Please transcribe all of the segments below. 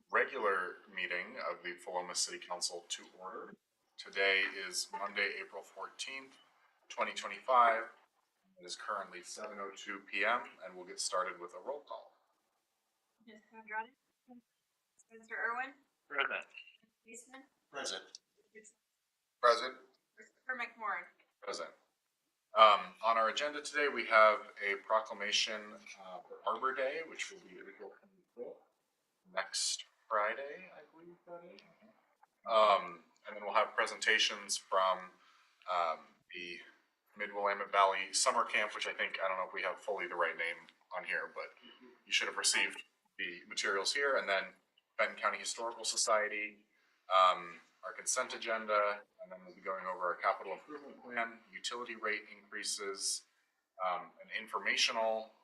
Regular meeting of the Philomath City Council to order. Today is Monday, April 14th, 2025. It is currently 7:02 p.m. and we'll get started with a roll call. Mr. Andrade? Mr. Irwin? Present. Eastman? Present. Present. Christopher McMorrin? Present. On our agenda today, we have a proclamation for Arbor Day, which will be April 25th, next Friday, I believe that is. And then we'll have presentations from the Mid-Willamette Valley Summer Camp, which I don't know if we have fully the right name on here, but you should have received the materials here. And then Benton County Historical Society, our consent agenda, and then we'll be going over our capital improvement plan, utility rate increases, an informational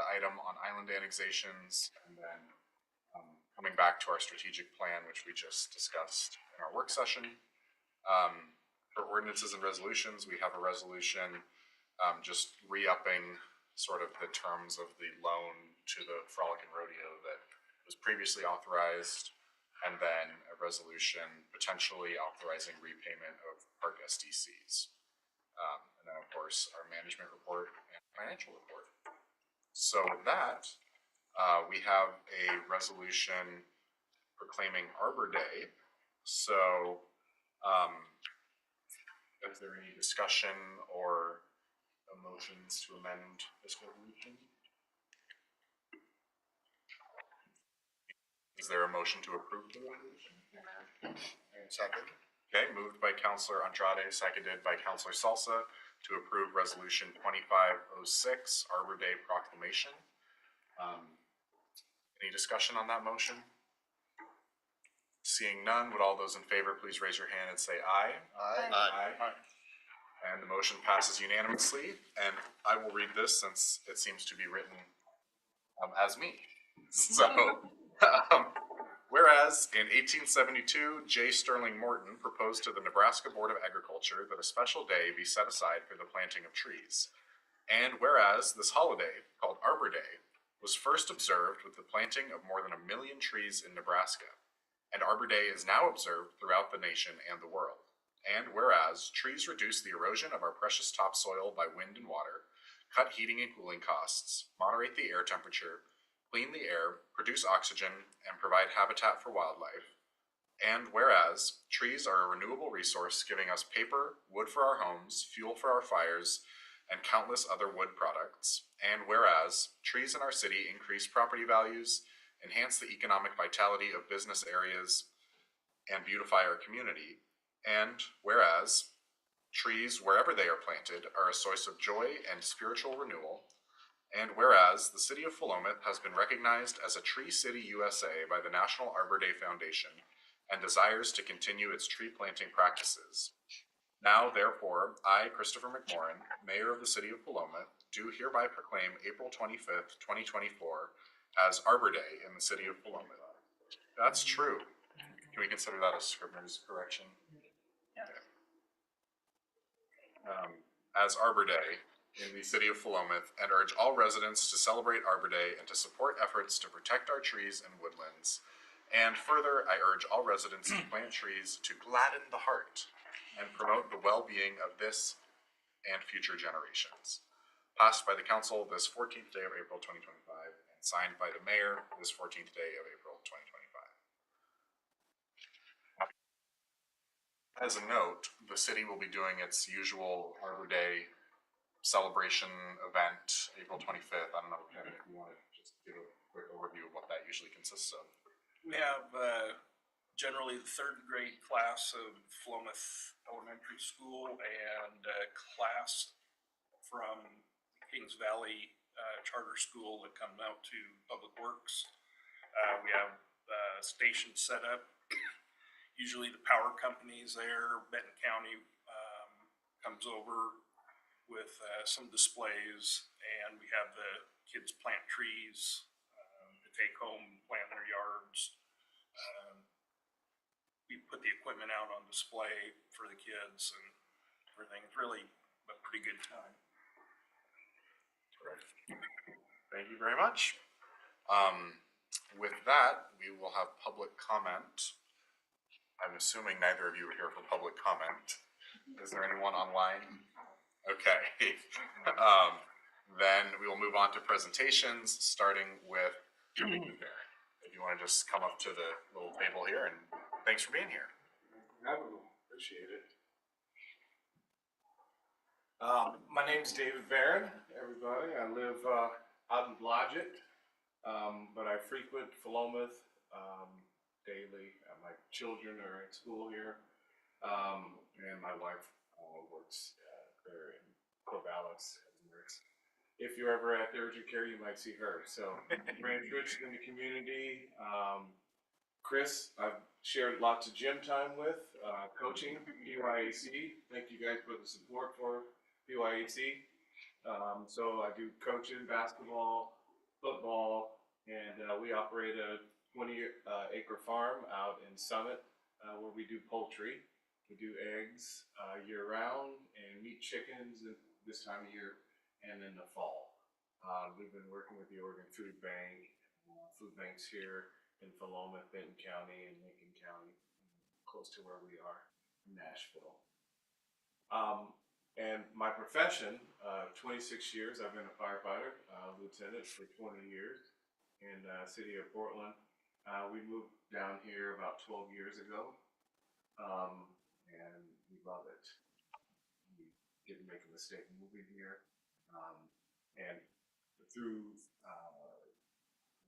item on island annexations, and then coming back to our strategic plan, which we just discussed in our work session. For ordinances and resolutions, we have a resolution just re-upping sort of the terms of the loan to the Frolic and Rodeo that was previously authorized, and then a resolution potentially authorizing repayment of park SDCs. And then, of course, our management report and financial report. So with that, we have a resolution proclaiming Arbor Day. So is there any discussion or motions to amend this resolution? Is there a motion to approve the resolution? Second. Okay, moved by Councilor Andrade, seconded by Councilor Salsa to approve Resolution 2506, Arbor Day Proclamation. Any discussion on that motion? Seeing none, would all those in favor please raise your hand and say aye? Aye. Aye. Aye. And the motion passes unanimously. And I will read this since it seems to be written as me. So, whereas in 1872, J. Sterling Morton proposed to the Nebraska Board of Agriculture that a special day be set aside for the planting of trees. And whereas this holiday, called Arbor Day, was first observed with the planting of more than 1 million trees in Nebraska, and Arbor Day is now observed throughout the nation and the world. And whereas trees reduce the erosion of our precious topsoil by wind and water, cut heating and cooling costs, moderate the air temperature, clean the air, produce oxygen, and provide habitat for wildlife. And whereas trees are a renewable resource giving us paper, wood for our homes, fuel for our fires, and countless other wood products. And whereas trees in our city increase property values, enhance the economic vitality of business areas, and beautify our community. And whereas trees, wherever they are planted, are a source of joy and spiritual renewal. And whereas the city of Philomath has been recognized as a Tree City USA by the National Arbor Day Foundation and desires to continue its tree planting practices. Now, therefore, I, Christopher McMorrin, Mayor of the City of Philomath, do hereby proclaim April 25th, 2024 as Arbor Day in the City of Philomath. That's true. Can we consider that a Scribner's correction? Yeah. Okay. As Arbor Day in the City of Philomath, and urge all residents to celebrate Arbor Day and to support efforts to protect our trees and woodlands. And further, I urge all residents to plant trees to gladden the heart and promote the well-being of this and future generations. Passed by the Council this 14th day of April 2025 and signed by the Mayor this 14th day of April 2025. As a note, the city will be doing its usual Arbor Day celebration event April 25th. I don't know, Kevin, if you want to just give a quick overview of what that usually consists of. We have generally the third grade class of Philomath Elementary School and a class from Kings Valley Charter School that comes out to Public Works. We have stations set up. Usually the power company's there. Benton County comes over with some displays, and we have the kids plant trees to take home, plant in their yards. We put the equipment out on display for the kids and everything. It's really a pretty good time. Thank you very much. with that, we will have public comment. I'm assuming neither of you are here for public comment. Is there anyone online? Okay. Then we will move on to presentations, starting with Barron. If you want to just come up to the little table here, and thanks for being here. Appreciate it. My name's David Barron, everybody. I live out in Blodgett, but I frequent Philomath daily. My children are at school here, and my wife works there in Corvallis as a nurse. If you're ever at the urgent care, you might see her. So we're entrenched in the community. Chris, I've shared lots of gym time with, coaching, PYAC. Thank you guys for the support for PYAC. So I do coaching, basketball, football, and we operate a 20-acre farm out in Summit where we do poultry. We do eggs year-round and meat chickens this time of year and in the fall. We've been working with the Oregon Food Bank, food banks here in Philomath, Benton County, and Lincoln County, close to where we are in Nashville. And my profession, 26 years, I've been a firefighter, lieutenant for 20 years in the city of Portland. We moved down here about 12 years ago, and we love it. We didn't make a mistake moving here. And through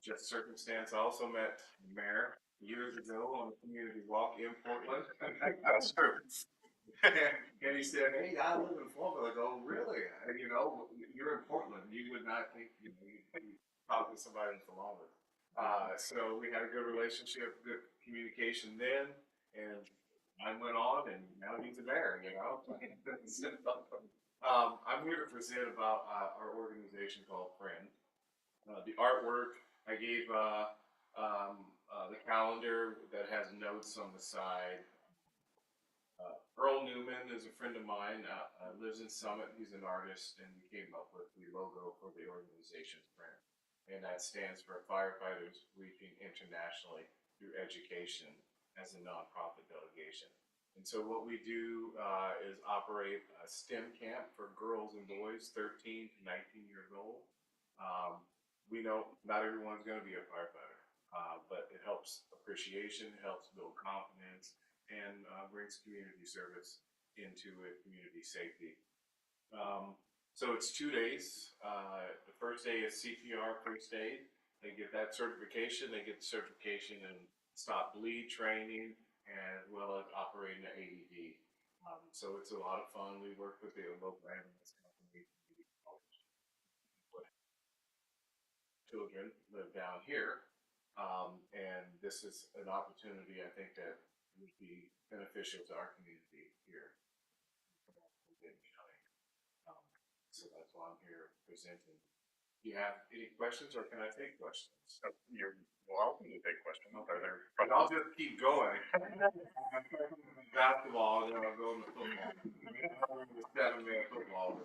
just circumstance, I also met the mayor years ago on a community walk in Portland. That's true. And he said, "Hey, I live in Florida." I go, "Really? You know, you're in Portland. You would not think you talk to somebody in Philomath." So we had a good relationship, good communication then, and I went on, and now he's a mayor. You know. I'm here to present about our organization called Friend. The artwork I gave the calendar that has notes on the side. Earl Newman is a friend of mine, lives in Summit. He's an artist, and we came up with the logo for the organization Friend. And that stands for Firefighters Reaching Internationally Through Education as a nonprofit delegation. And so what we do is operate a STEM camp for girls and boys 13 to 19 years old. We know not everyone's going to be a firefighter, but it helps appreciation, helps build confidence, and brings community service into it, community safety. So it's 2 days. The first day is CPR, first aid. They get that certification. They get the certification in stop bleed training, as well as operating an AED. So it's a lot of fun. We work with the local ambulance company. Children live down here, and this is an opportunity I think that would be beneficial to our community here in Benton County. So that's why I'm here presenting. Do you have any questions, or can I take questions? You're welcome to take questions. Okay. But I'll just keep going. Basketball, then I'll go into football. 7-man football.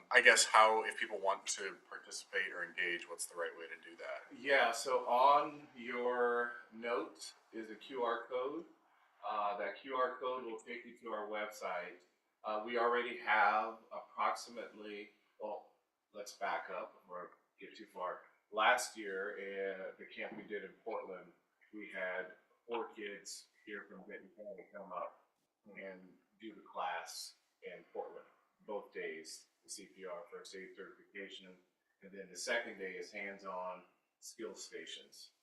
I guess if people want to participate or engage, what's the right way to do that? Yeah, so on your note is a QR code. That QR code will take you to our website. We already have approximately, well, let's back up before I get too far. Last year, the camp we did in Portland, we had 4 kids here from Benton County come up and do the class in Portland, both days. CPR, first aid certification, and then the second day is hands-on skill stations.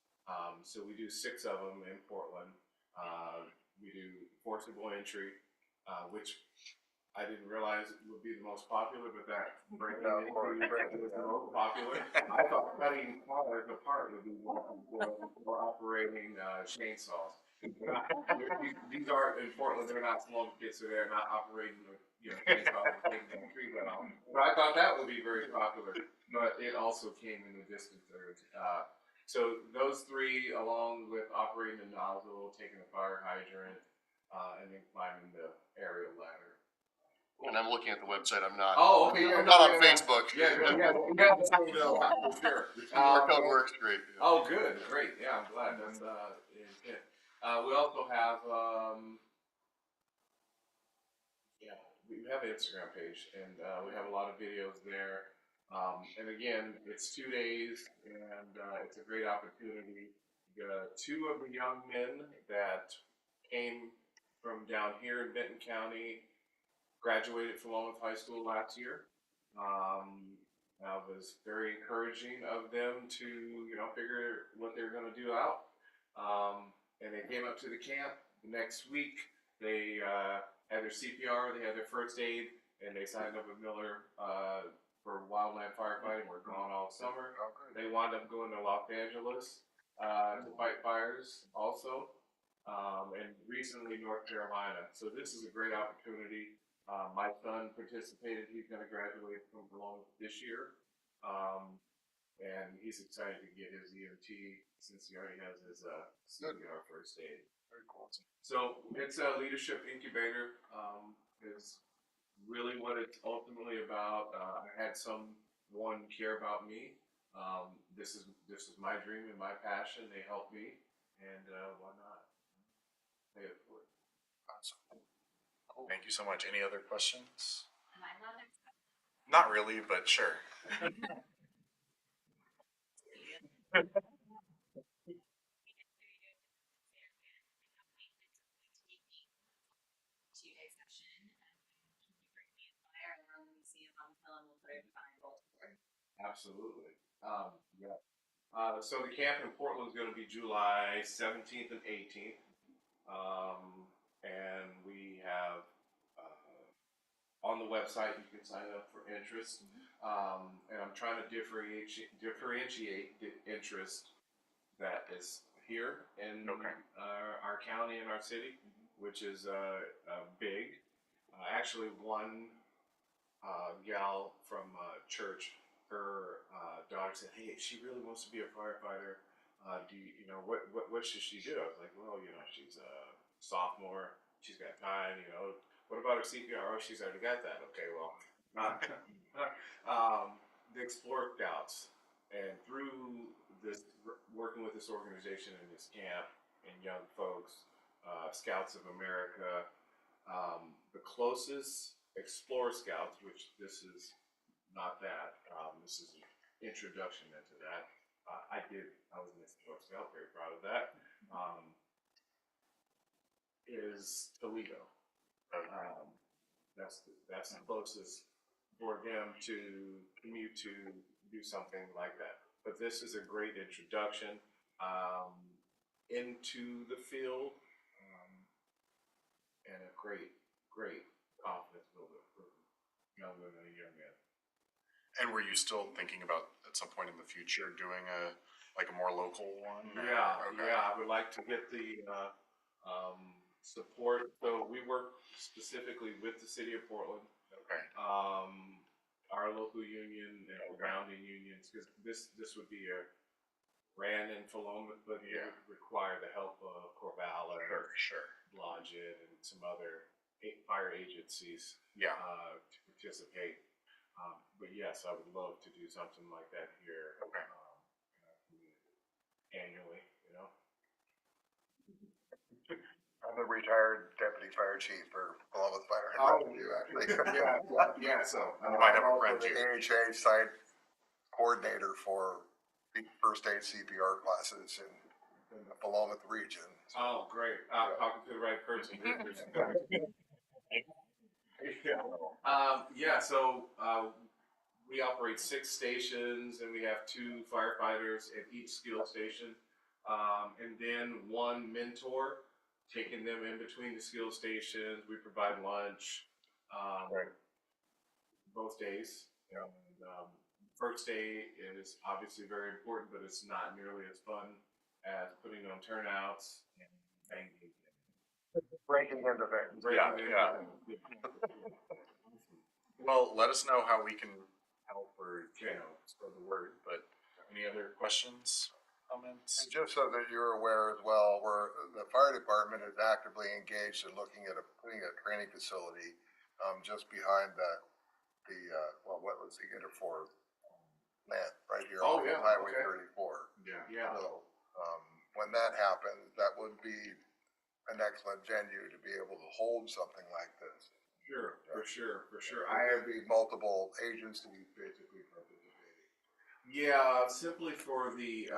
So we do 6 of them in Portland. We do forcible entry, which I didn't realize would be the most popular, but that breaking entry was the most popular. I thought cutting cars apart would be more or operating chainsaws. These are in Portland. They're not small kids, so they're not operating chainsaws and taking the trees out. But I thought that would be very popular. But it also came in the distant third. So those 3, along with operating the nozzle, taking a fire hydrant, and then climbing the aerial ladder. And I'm looking at the website, I'm not. Oh, okay, yeah, I'm not no, on yeah, Facebook. Yeah, sure. QR code works great. Oh, good, great, yeah, I'm glad, that's, the intent. We also have, yeah, we have an Instagram page, and, we have a lot of videos there. And again, it's 2 days, and, it's a great opportunity. Two of the young men that came from down here in Benton County graduated from Philomath High School last year. That was very encouraging of them to, figure what they're going to do out. And they came up to the camp the next week. They had their CPR, they had their first aid, and they signed up with Miller for wildland firefighting. We're gone all summer. They wound up going to Los Angeles to fight fires also, and recently North Carolina. So this is a great opportunity. My son participated. He's going to graduate from Barron this year, and he's excited to get his EMT since he already has his CPR first aid. Very cool. So it's a leadership incubator. Is really what it's ultimately about. I had someone care about me. This is my dream and my passion. They help me, and why not pay it forward? Awesome. Cool. Thank you so much. Any other questions? Am I allowed to- Not really, but sure. Two-day session, and can you bring me a flyer and when we see him on the hill and we'll put it behind Baltimore? Absolutely. Yeah. So the camp in Portland is going to be July 17th and 18th. And we have on the website you can sign up for interest. And I'm trying to differentiate the interest that is here in our county and our city, which is big. Actually, one gal from church, her daughter said, "Hey, she really wants to be a firefighter. Do you know what should she do?" I was like, "Well, she's a sophomore. She's got time. What about her CPR? Oh, she's already got that. Okay, well, the Explorer Scouts, and through this working with this organization and this camp and young folks, Scouts of America, the closest Explorer Scouts, which this is not that. This is an introduction into that. I was an Explorer Scout, very proud of that. Is Toledo. That's the closest for them to commute to do something like that. But this is a great introduction into the field, and a great confidence builder for young women and young men. And were you still thinking about at some point in the future doing a more local one? Yeah, Okay. yeah. I would like to get the support. So we work specifically with the city of Portland. Okay. Our local union and surrounding unions, because this would be ran in Philomath, but it would require the help of Corvallis, Sure. Blodgett, and some other fire agencies Yeah. to participate. But yes, I would love to do something like that here. Okay. Annually. I'm a retired deputy fire chief for Philomath Fire and Oh, Rescue, actually. Yeah. So You might have a I'm friend also the too. AHA site coordinator for the first aid CPR classes in the Philomath region. Oh, great! Talking to the right person. So we operate 6 stations, and we have 2 firefighters at each skill station, and then 1 mentor taking them in between the skill stations. We provide lunch both days. Yeah. And first day is obviously very important, but it's not nearly as fun as putting on turnouts and banging. Breaking into things. Yeah. Well, let us know how we can help or spread the word. But any other questions, comments? And just so that you're aware as well, the fire department is actively engaged in looking at putting a training facility just behind well, what was he gonna for? Land, right here Oh, off yeah, of Highway okay. 34. Yeah. So, when that happens, that would be an excellent venue to be able to hold something like this. Sure, for sure. I There'd have, be multiple agencies basically participating. yeah, simply for the,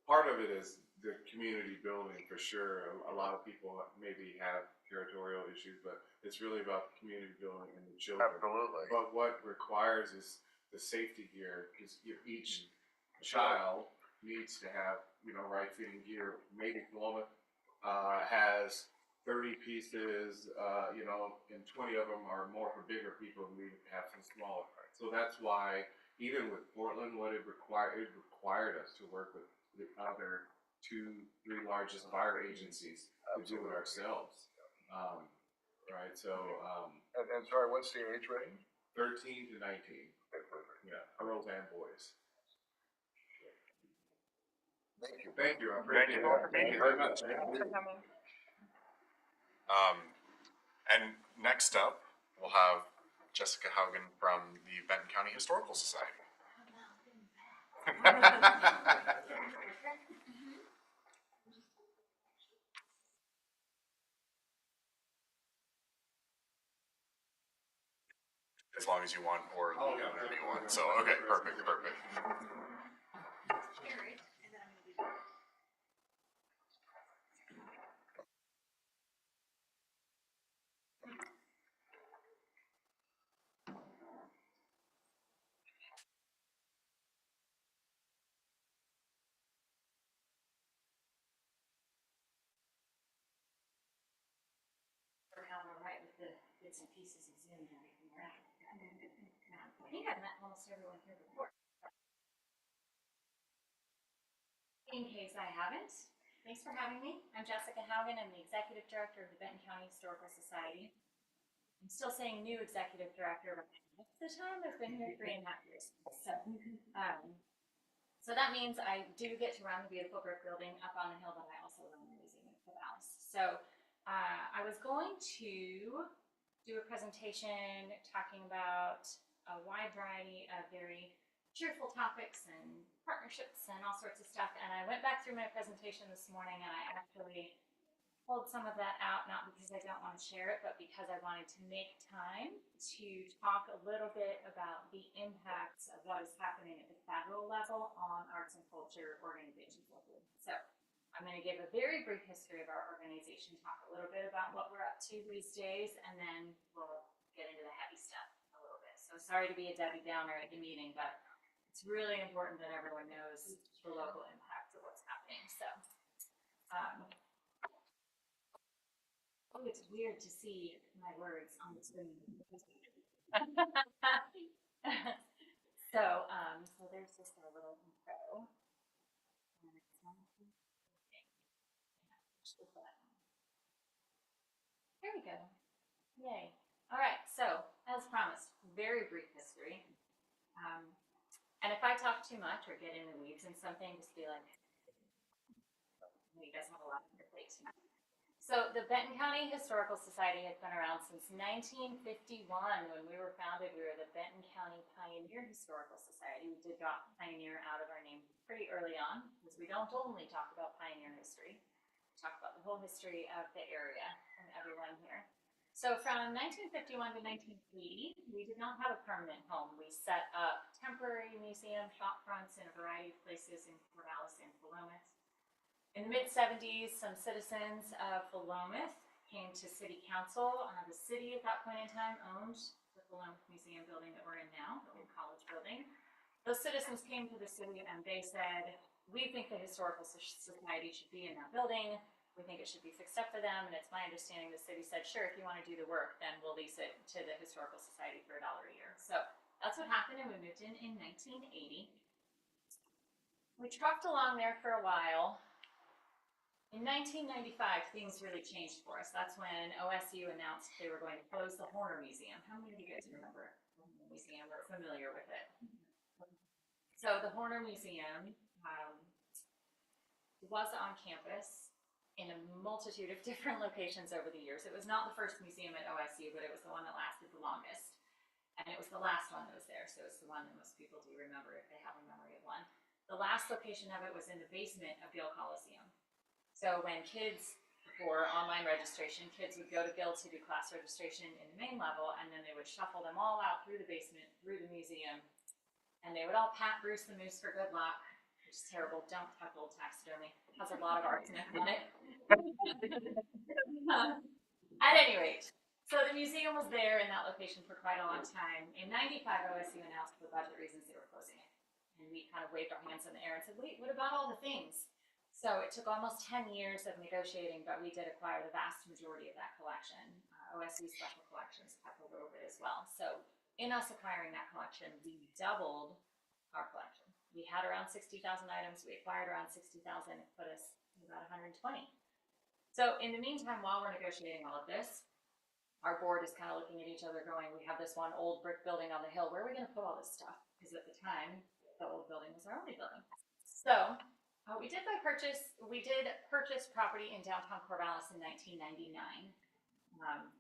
part of it is the community building for sure. A lot of people maybe have territorial issues, but it's really about the community building and the children. Absolutely. But what requires is the safety gear, because each child needs to have, right fitting gear. Maybe Philomath has 30 pieces, and 20 of them are more for bigger people, and we have some smaller. So that's why, even with Portland, what it required us to work with the other 2-3 largest fire agencies to do it ourselves. Right, so And sorry, what's the age range? 13 to 19. Okay, perfect. Yeah, girls and boys. Thank you. Thank you. I appreciate it. Thank you very much. And next up, we'll have Jessica Hougen from the Benton County Historical Society. As long as you want, or whatever you want. So, okay, perfect. Or how we're right with the bits and pieces of Zoom and everything, right? I think I've met almost everyone here before. In case I haven't, thanks for having me. I'm Jessica Hougen. I'm the Executive Director of the Benton County Historical Society. I'm still saying new Executive Director, but most of the time I've been here 3.5 years. So that means I do get to run the beautiful brick building up on the hill, but I also run the Museum of Cabalas. So I was going to do a presentation talking about a wide variety of very cheerful topics and partnerships and all sorts of stuff. And I went back through my presentation this morning and I actually pulled some of that out, not because I don't want to share it, but because I wanted to make time to talk a little bit about the impacts of what is happening at the federal level on arts and culture organizations locally. So I'm going to give a very brief history of our organization, talk a little bit about what we're up to these days, and then we'll get into the heavy stuff a little bit. So sorry to be a Debbie Downer at the meeting, but it's really important that everyone knows the local impacts of what's happening. So, oh, it's weird to see my words on the screen. So there's just a little intro. There we go. Yay. All right, so as promised, very brief history. And if I talk too much or get in the weeds in something, just be like, you guys have a lot on your plate tonight. So the Benton County Historical Society has been around since 1951. When we were founded, we were the Benton County Pioneer Historical Society. We did drop pioneer out of our name pretty early on, because we don't only talk about pioneer history. We talk about the whole history of the area and everyone here. So from 1951 to 1980, we did not have a permanent home. We set up temporary museum shop fronts in a variety of places in Corvallis and Philomath. In the mid-70s, some citizens of Philomath came to city council. The city at that point in time owned the Philomath Museum building that we're in now, the old college building. Those citizens came to the city and they said, we think the Historical Society should be in that building. We think it should be fixed up for them. And it's my understanding the city said, sure, if you want to do the work, then we'll lease it to the Historical Society for $1 a year. So that's what happened, and we moved in 1980. We trucked along there for a while. In 1995, things really changed for us. That's when OSU announced they were going to close the Horner Museum. How many of you guys remember the Horner Museum or are familiar with it? So the Horner Museum was on campus. in a multitude of different locations over the years. It was not the first museum at OSU, but it was the one that lasted the longest. And it was the last one that was there, so it's the one that most people do remember if they have a memory of one. The last location of it was in the basement of Gill Coliseum. So when kids, for online registration, kids would go to Gill to do class registration in the main level, and then they would shuffle them all out through the basement, through the museum, and they would all pat Bruce the Moose for good luck, which is terrible. Don't touch old taxidermy. It has a lot of arsenic on it. At any rate, so the museum was there in that location for quite a long time. In '95, OSU announced for budget reasons they were closing it. And we kind of waved our hands in the air and said, wait, what about all the things? So it took almost 10 years of negotiating, but we did acquire the vast majority of that collection. OSU Special Collections took over it as well. So in us acquiring that collection, we doubled our collection. We had around 60,000 items. We acquired around 60,000. It put us at about 120. So in the meantime, while we're negotiating all of this, our board is kind of looking at each other going, we have this one old brick building on the hill. Where are we going to put all this stuff? Because at the time, the old building was our only building. So we did purchase property in downtown Corvallis in 1999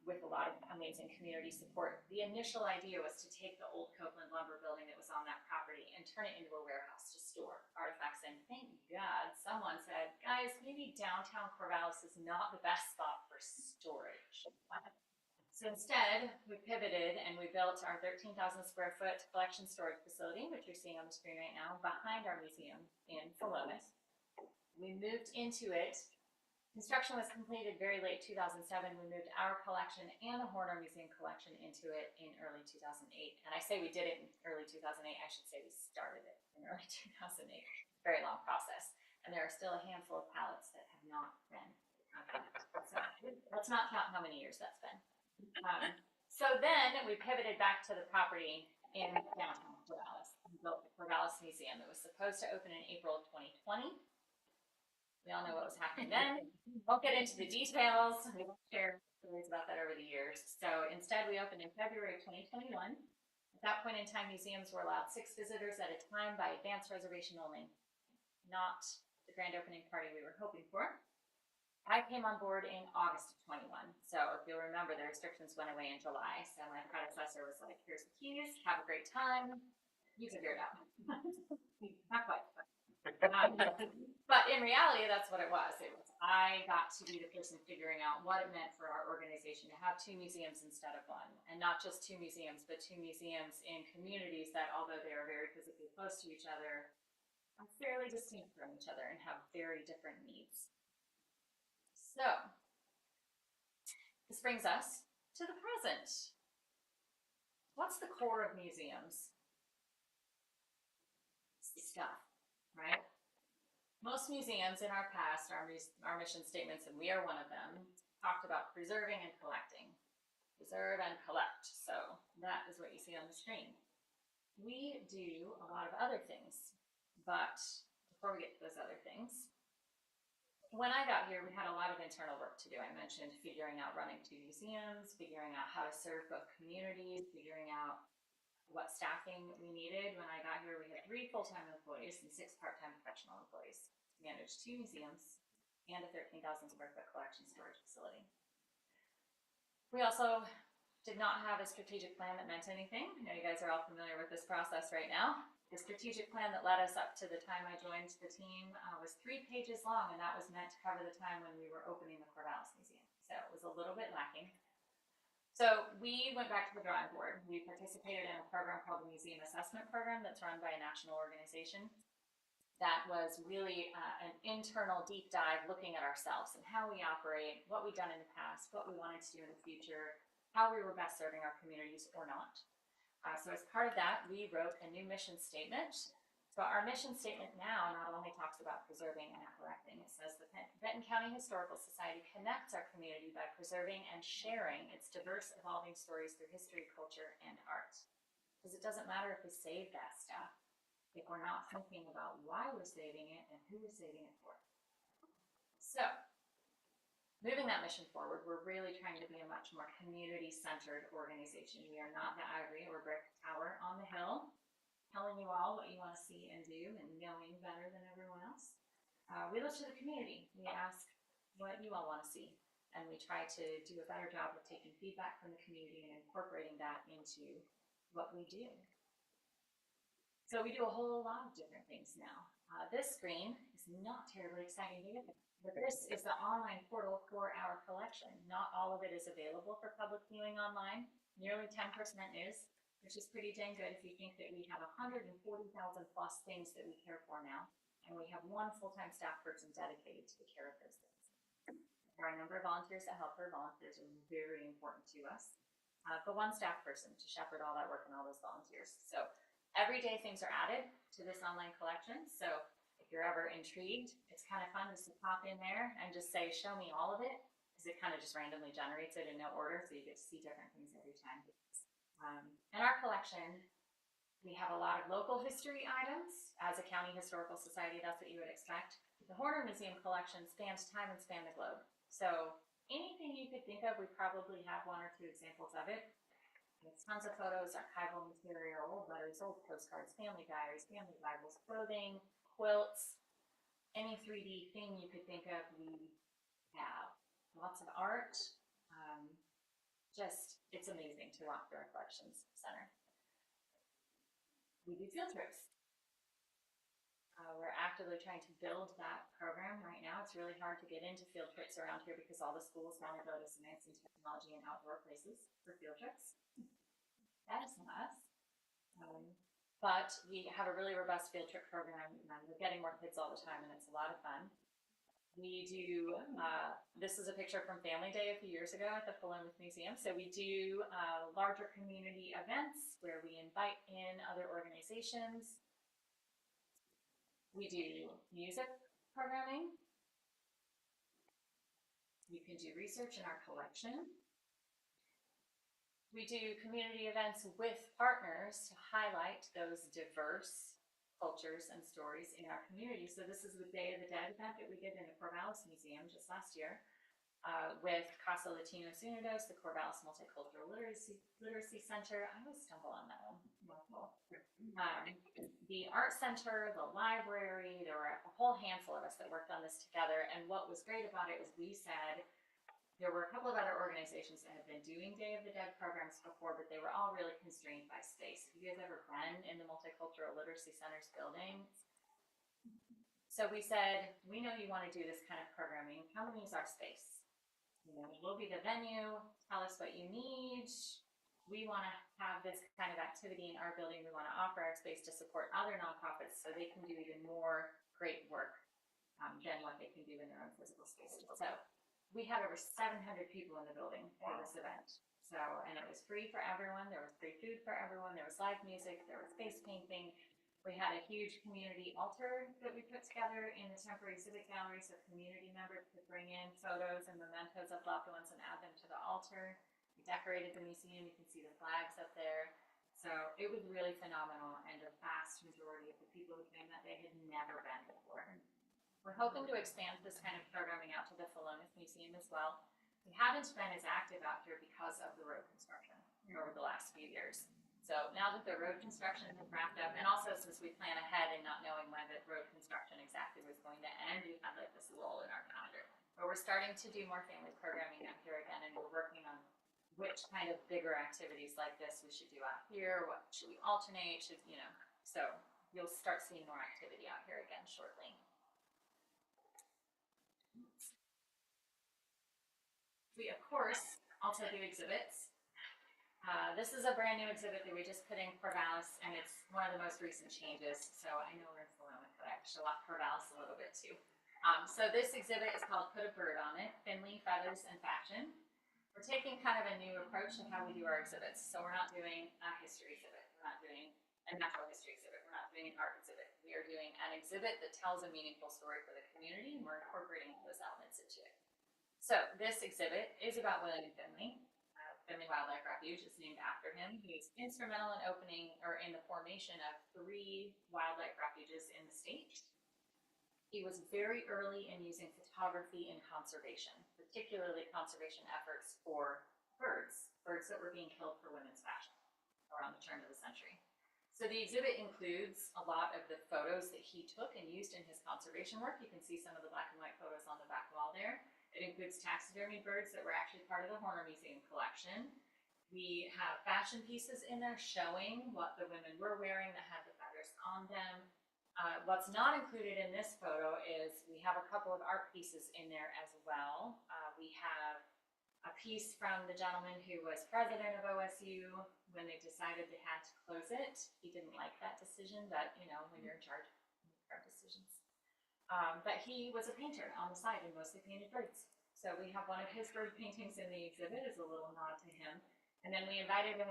with a lot of amazing community support. The initial idea was to take the old Copeland lumber building that was on that property and turn it into a warehouse to store artifacts. And thank God someone said, guys, maybe downtown Corvallis is not the best spot for storage. So instead, we pivoted and we built our 13,000 square foot collection storage facility, which you're seeing on the screen right now, behind our museum in Philomathoregon. We moved into it. Construction was completed very late 2007. We moved our collection and the Horner Museum collection into it in early 2008. And I say we did it in early 2008. I should say we started it in early 2008. Very long process. And there are still a handful of pallets that have not been unpacked. So let's not count how many years that's been. So then we pivoted back to the property in downtown Corvallis. We built the Corvallis Museum. It was supposed to open in April of 2020. We all know what was happening then. Won't get into the details. We won't share stories about that over the years. So instead, we opened in February of 2021. At that point in time, museums were allowed 6 visitors at a time by advance reservation only, not the grand opening party we were hoping for. I came on board in August of 21. So if you'll remember, the restrictions went away in July. So my predecessor was like, here's the keys, have a great time. You figure it out. Not quite. But in reality, that's what it was. I got to be the person figuring out what it meant for our organization to have 2 museums instead of 1. And not just 2 museums, but 2 museums in communities that, although they are very physically close to each other, are fairly distinct from each other and have very different needs. So, this brings us to the present. What's the core of museums? It's the stuff, right? Most museums in our past, our mission statements, and we are one of them, talked about preserving and collecting. Preserve and collect. So, that is what you see on the screen. We do a lot of other things, but before we get to those other things, when I got here, we had a lot of internal work to do. I mentioned figuring out running 2 museums, figuring out how to serve both communities, figuring out what staffing we needed. When I got here, we had 3 full-time employees and 6 part-time professional employees to manage 2 museums and a 13,000 square foot collection storage facility. We also did not have a strategic plan that meant anything. I know you guys are all familiar with this process right now. The strategic plan that led us up to the time I joined the team was 3 pages long, and that was meant to cover the time when we were opening the Corvallis Museum. So it was a little bit lacking. So we went back to the drawing board. We participated in a program called the Museum Assessment Program that's run by a national organization. That was really an internal deep dive looking at ourselves and how we operate, what we've done in the past, what we wanted to do in the future, how we were best serving our communities or not. So as part of that, we wrote a new mission statement. So our mission statement now not only talks about preserving and collecting, it says the Benton County Historical Society connects our community by preserving and sharing its diverse, evolving stories through history, culture, and art. Because it doesn't matter if we save that stuff if we're not thinking about why we're saving it and who we're saving it for. So, moving that mission forward, we're really trying to be a much more community-centered organization. We are not the ivory or brick tower on the hill, telling you all what you want to see and do and knowing better than everyone else. We look to the community. We ask what you all want to see. And we try to do a better job of taking feedback from the community and incorporating that into what we do. So we do a whole lot of different things now. This screen is not terribly exciting to get, but this is the online portal for our collection. Not all of it is available for public viewing online. Nearly 10% is, which is pretty dang good if you think that we have 140,000 plus things that we care for now. And we have one full-time staff person dedicated to the care of those things. There are a number of volunteers that help her. Volunteers are very important to us. But one staff person to shepherd all that work and all those volunteers. So every day things are added to this online collection. So if you're ever intrigued, it's kind of fun just to pop in there and just say, show me all of it, because it kind of just randomly generates it in no order. So you get to see different things every time. In our collection, we have a lot of local history items. As a county historical society, that's what you would expect. The Horner Museum collection spans time and span the globe. So anything you could think of, we probably have one or two examples of it. There's tons of photos, archival material, old letters, old postcards, family diaries, family Bibles, clothing, quilts, any 3D thing you could think of, we have. Lots of art. It's amazing to walk through our collections center. We do field trips. We're actively trying to build that program right now. It's really hard to get into field trips around here because all the schools want to go to science and technology and outdoor places for field trips. That is not us. But we have a really robust field trip program. We're getting more kids all the time, and it's a lot of fun. We do, this is a picture from Family Day a few years ago at the Philomathoregon Museum. So we do larger community events where we invite in other organizations. We do music programming. You can do research in our collection. We do community events with partners to highlight those diverse cultures and stories in our community. So this is the Day of the Dead event that we did in the Corvallis Museum just last year with Casa Latinos Unidos, the Corvallis Multicultural Literacy Center. I always stumble on that one. The Art Center, the library, there were a whole handful of us that worked on this together. And what was great about it was we said, there were a couple of other organizations that had been doing Day of the Dead programs before, but they were all really constrained by space. Have you guys ever been in the Multicultural Literacy Center's building? So we said, we know you want to do this kind of programming. Come and use our space. You know, we'll be the venue. Tell us what you need. We want to have this kind of activity in our building. We want to offer our space to support other nonprofits so they can do even more great work than what they can do in their own physical spaces. So we had over 700 people in the building for this event. So, and it was free for everyone. There was free food for everyone. There was live music. There was face painting. We had a huge community altar that we put together in the temporary exhibit gallery so community members could bring in photos and mementos of loved ones and add them to the altar. We decorated the museum. You can see the flags up there. So it was really phenomenal, and the vast majority of the people who came that day had never been before. We're hoping to expand this kind of programming out to the Philomathoregon Museum as well. We haven't been as active out here because of the road construction over the last few years. So now that the road construction has wrapped up, and also since we plan ahead and not knowing when the road construction exactly was going to end, we had like this lull in our calendar. But we're starting to do more family programming out here again, and we're working on which kind of bigger activities like this we should do out here, what should we alternate, so you'll start seeing more activity out here again shortly. We, of course, also do exhibits. This is a brand new exhibit that we just put in Corvallis, and it's one of the most recent changes. So I know we're in Philomathoregon, but I have to show off Corvallis a little bit too. So this exhibit is called Put a Bird on It, Finley, Feathers, and Fashion. We're taking kind of a new approach to how we do our exhibits. So we're not doing a history exhibit. We're not doing a natural history exhibit. We're not doing an art exhibit. We are doing an exhibit that tells a meaningful story for the community, and we're incorporating those elements into it. So this exhibit is about William Finley. Finley Wildlife Refuge is named after him. He's instrumental in in the formation of 3 wildlife refuges in the state. He was very early in using photography in conservation, particularly conservation efforts for birds that were being killed for women's fashion around the turn of the century. So the exhibit includes a lot of the photos that he took and used in his conservation work. You can see some of the black and white photos on the back wall there. It includes taxidermy birds that were actually part of the Horner Museum collection. We have fashion pieces in there showing what the women were wearing that had the feathers on them. What's not included in this photo is we have a couple of art pieces in there as well. We have a piece from the gentleman who was president of OSU when they decided they had to close it. He didn't like that decision, but you know, when you're in charge, you make hard decisions. But he was a painter on the side and mostly painted birds. So we have one of his bird paintings in the exhibit as a little nod to him. And then we invited a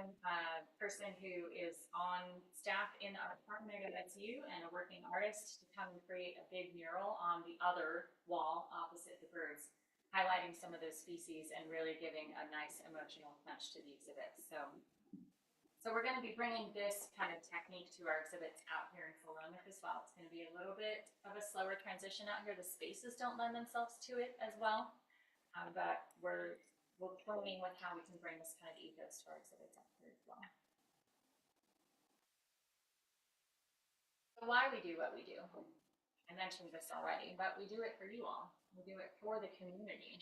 person who is on staff in our department at SU and a working artist to come and create a big mural on the other wall opposite the birds, highlighting some of those species and really giving a nice emotional punch to the exhibit. So we're going to be bringing this kind of technique to our exhibits out here in Philomathoregon as well. It's going to be a little bit of a slower transition out here. The spaces don't lend themselves to it as well, but we're playing with how we can bring this kind of ethos to our exhibits out here as well. So why we do what we do. I mentioned this already, but we do it for you all. We do it for the community.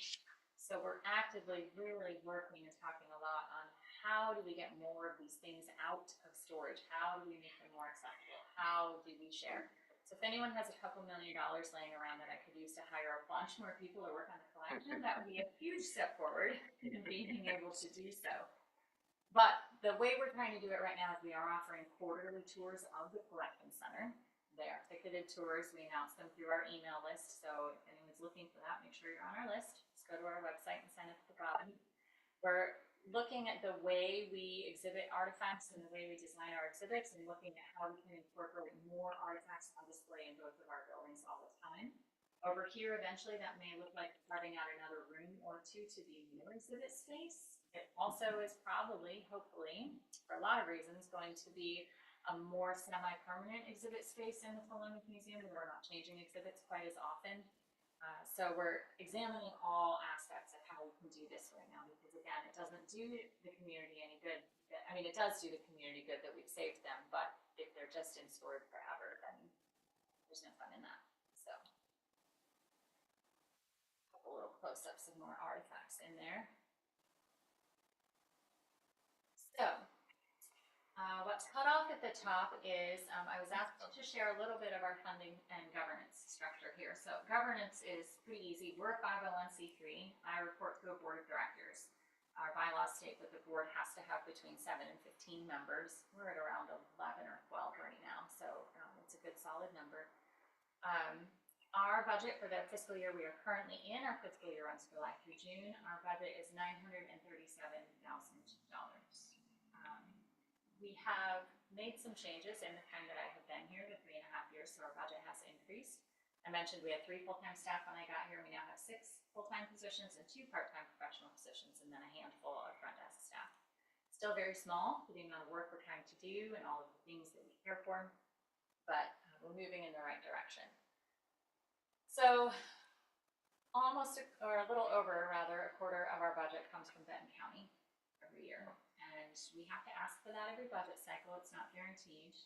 So we're actively really working and talking a lot on how do we get more of these things out of storage? How do we make them more accessible? How do we share? So if anyone has a couple $1 million laying around that I could use to hire a bunch more people to work on the collection, that would be a huge step forward in being able to do so. But the way we're trying to do it right now is we are offering quarterly tours of the collection center. They are ticketed tours. We announce them through our email list. So if anyone's looking for that, make sure you're on our list. Just go to our website and sign up at the bottom. We're looking at the way we exhibit artifacts and the way we design our exhibits and looking at how we can incorporate more artifacts on display in both of our buildings all the time. Over here, eventually, that may look like carving out another room or two to be more exhibit space. It also is probably, hopefully, for a lot of reasons, going to be a more semi-permanent exhibit space in the Philomathoregon Museum. We're not changing exhibits quite as often. So we're examining all aspects of how we can do this right now, because again, it doesn't do the community any good. I mean, it does do the community good that we've saved them, but if they're just in storage forever, then there's no fun in that. So a couple little close-ups of more artifacts in there. So what's cut off at the top is I was asked to share a little bit of our funding and governance structure here. So governance is pretty easy. We're a 501c3. I report to a board of directors. Our bylaws state that the board has to have between 7 and 15 members. We're at around 11 or 12 right now, so it's a good solid number. Our budget for the fiscal year we are currently in, our fiscal year runs July through June. Our budget is $937,000. We have made some changes in the time that I have been here, the 3.5 years, so our budget has increased. I mentioned we had 3 full-time staff when I got here. We now have 6 full-time positions and 2 part-time professional positions, and then a handful of front desk staff. Still very small for the amount of work we're trying to do and all of the things that we care for, but we're moving in the right direction. So almost, or a little over rather, a quarter of our budget comes from Benton County every year. And we have to ask for that every budget cycle. It's not guaranteed.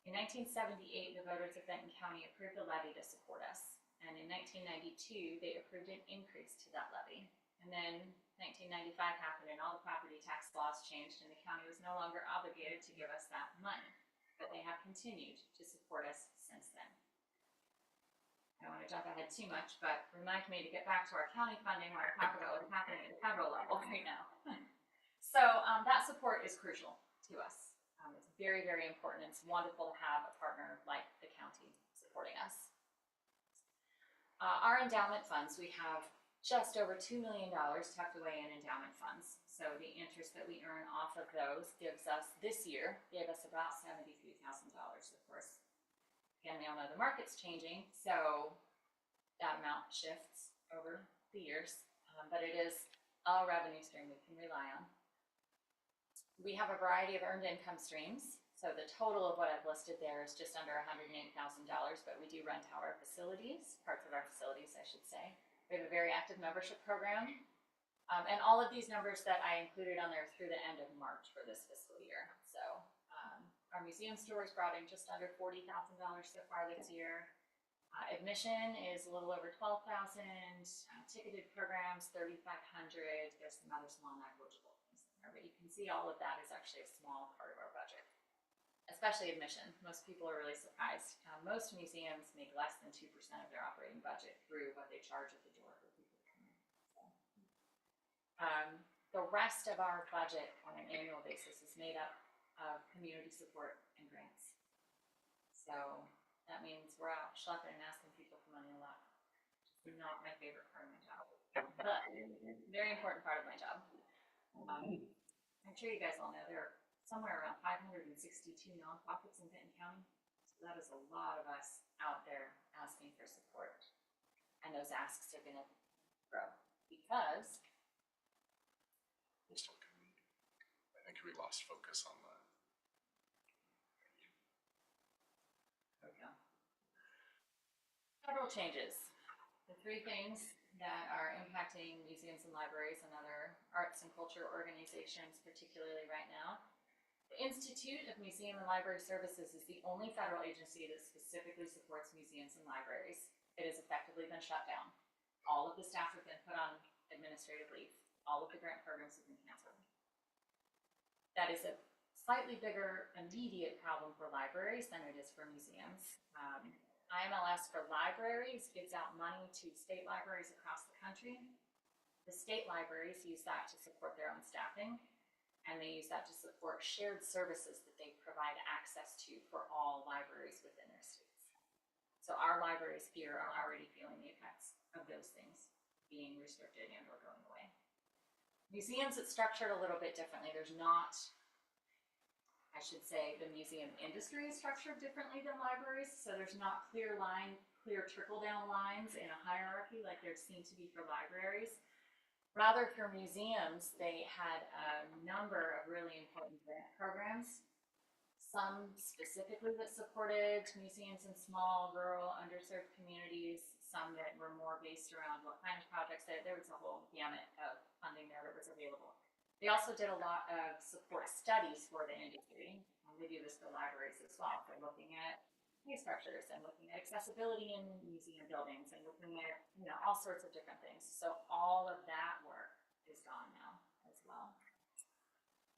In 1978, the voters of Benton County approved a levy to support us. And in 1992, they approved an increase to that levy. And then 1995 happened and all the property tax laws changed and the county was no longer obligated to give us that money. But they have continued to support us since then. I don't want to jump ahead too much, but remind me to get back to our county funding when I talk about what's happening at the federal level right now. So that support is crucial to us. It's very, very important. It's wonderful to have a partner like the county supporting us. Our endowment funds, we have just over $2 million tucked away in endowment funds. So the interest that we earn off of those gives us, this year, gave us about $73,000. Of course, again, we all know the market's changing, so that amount shifts over the years, but it is a revenue stream we can rely on. We have a variety of earned income streams. So the total of what I've listed there is just under $108,000, but we do rent out our facilities, parts of our facilities, I should say. We have a very active membership program. And all of these numbers that I included on there through the end of March for this fiscal year. So our museum stores brought in just under $40,000 so far this year. Admission is a little over 12,000, ticketed programs, 3,500, there's some other small negligible things in there, but you can see all of that is actually a small part of our budget. Especially admission, most people are really surprised. Most museums make less than 2% of their operating budget through what they charge at the door for people to come in. So, the rest of our budget on an annual basis is made up of community support and grants. So that means we're out schlepping and asking people for money a lot. It's not my favorite part of my job, but very important part of my job. I'm sure you guys all know there are somewhere around 562 nonprofits in Benton County. So that is a lot of us out there asking for support. And those asks are going to grow because I think we lost focus on that. Several changes. The three things that are impacting museums and libraries and other arts and culture organizations, particularly right now. The Institute of Museum and Library Services is the only federal agency that specifically supports museums and libraries. It has effectively been shut down. All of the staff have been put on administrative leave. All of the grant programs have been canceled. That is a slightly bigger immediate problem for libraries than it is for museums. IMLS for libraries gives out money to state libraries across the country. The state libraries use that to support their own staffing, and they use that to support shared services that they provide access to for all libraries within their states. So our libraries here are already feeling the effects of those things being restricted and or going away. Museums, it's structured a little bit differently. There's not, I should say, the museum industry is structured differently than libraries, so there's not clear trickle-down lines in a hierarchy like there seem to be for libraries. Rather, for museums, they had a number of really important grant programs, some specifically that supported museums in small, rural, underserved communities, some that were more based around what kind of projects. There was a whole gamut of funding there that was available. They also did a lot of support studies for the industry. They do this for libraries as well. They're looking at pay structures and looking at accessibility in museum buildings and looking at all sorts of different things. So all of that work is gone now as well.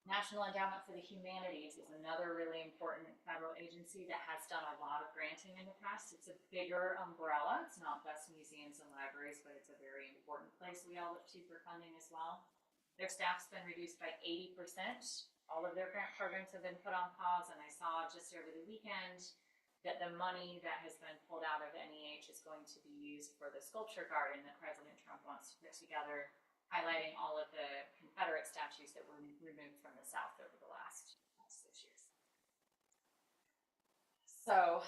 National Endowment for the Humanities is another really important federal agency that has done a lot of granting in the past. It's a bigger umbrella. It's not just museums and libraries, but it's a very important place we all look to for funding as well. Their staff's been reduced by 80%. All of their grant programs have been put on pause, and I saw just over the weekend that the money that has been pulled out of NEH is going to be used for the sculpture garden that President Trump wants to put together, highlighting all of the Confederate statues that were removed from the South over the last 6 years. So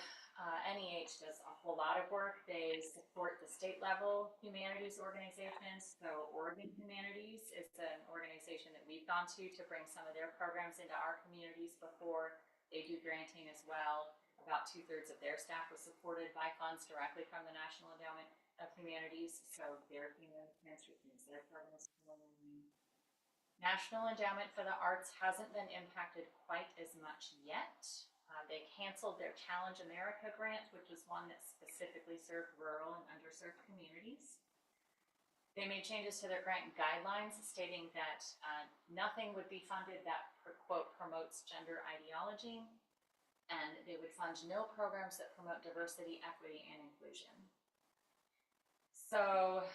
NEH does a whole lot of work. They support the state level humanities organizations. So Oregon Humanities is an organization that we've gone to bring some of their programs into our communities before. They do granting as well. About 2/3 of their staff was supported by funds directly from the National Endowment of Humanities. So their humanities, their programs. National Endowment for the Arts hasn't been impacted quite as much yet. They canceled their Challenge America grant, which was one that specifically served rural and underserved communities. They made changes to their grant guidelines stating that nothing would be funded that, quote, promotes gender ideology, and they would fund no programs that promote diversity, equity, and inclusion. So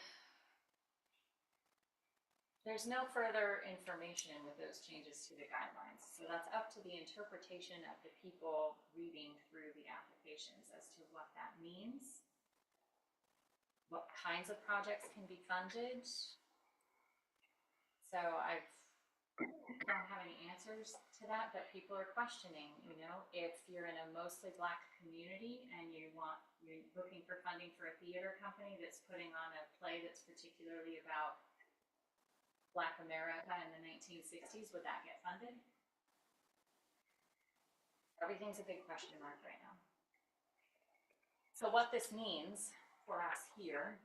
there's no further information with those changes to the guidelines. So that's up to the interpretation of the people reading through the applications as to what that means, what kinds of projects can be funded. So I don't have any answers to that, but people are questioning, if you're in a mostly Black community and you're looking for funding for a theater company that's putting on a play that's particularly about Black America in the 1960s, would that get funded? Everything's a big question mark right now. So what this means for us here,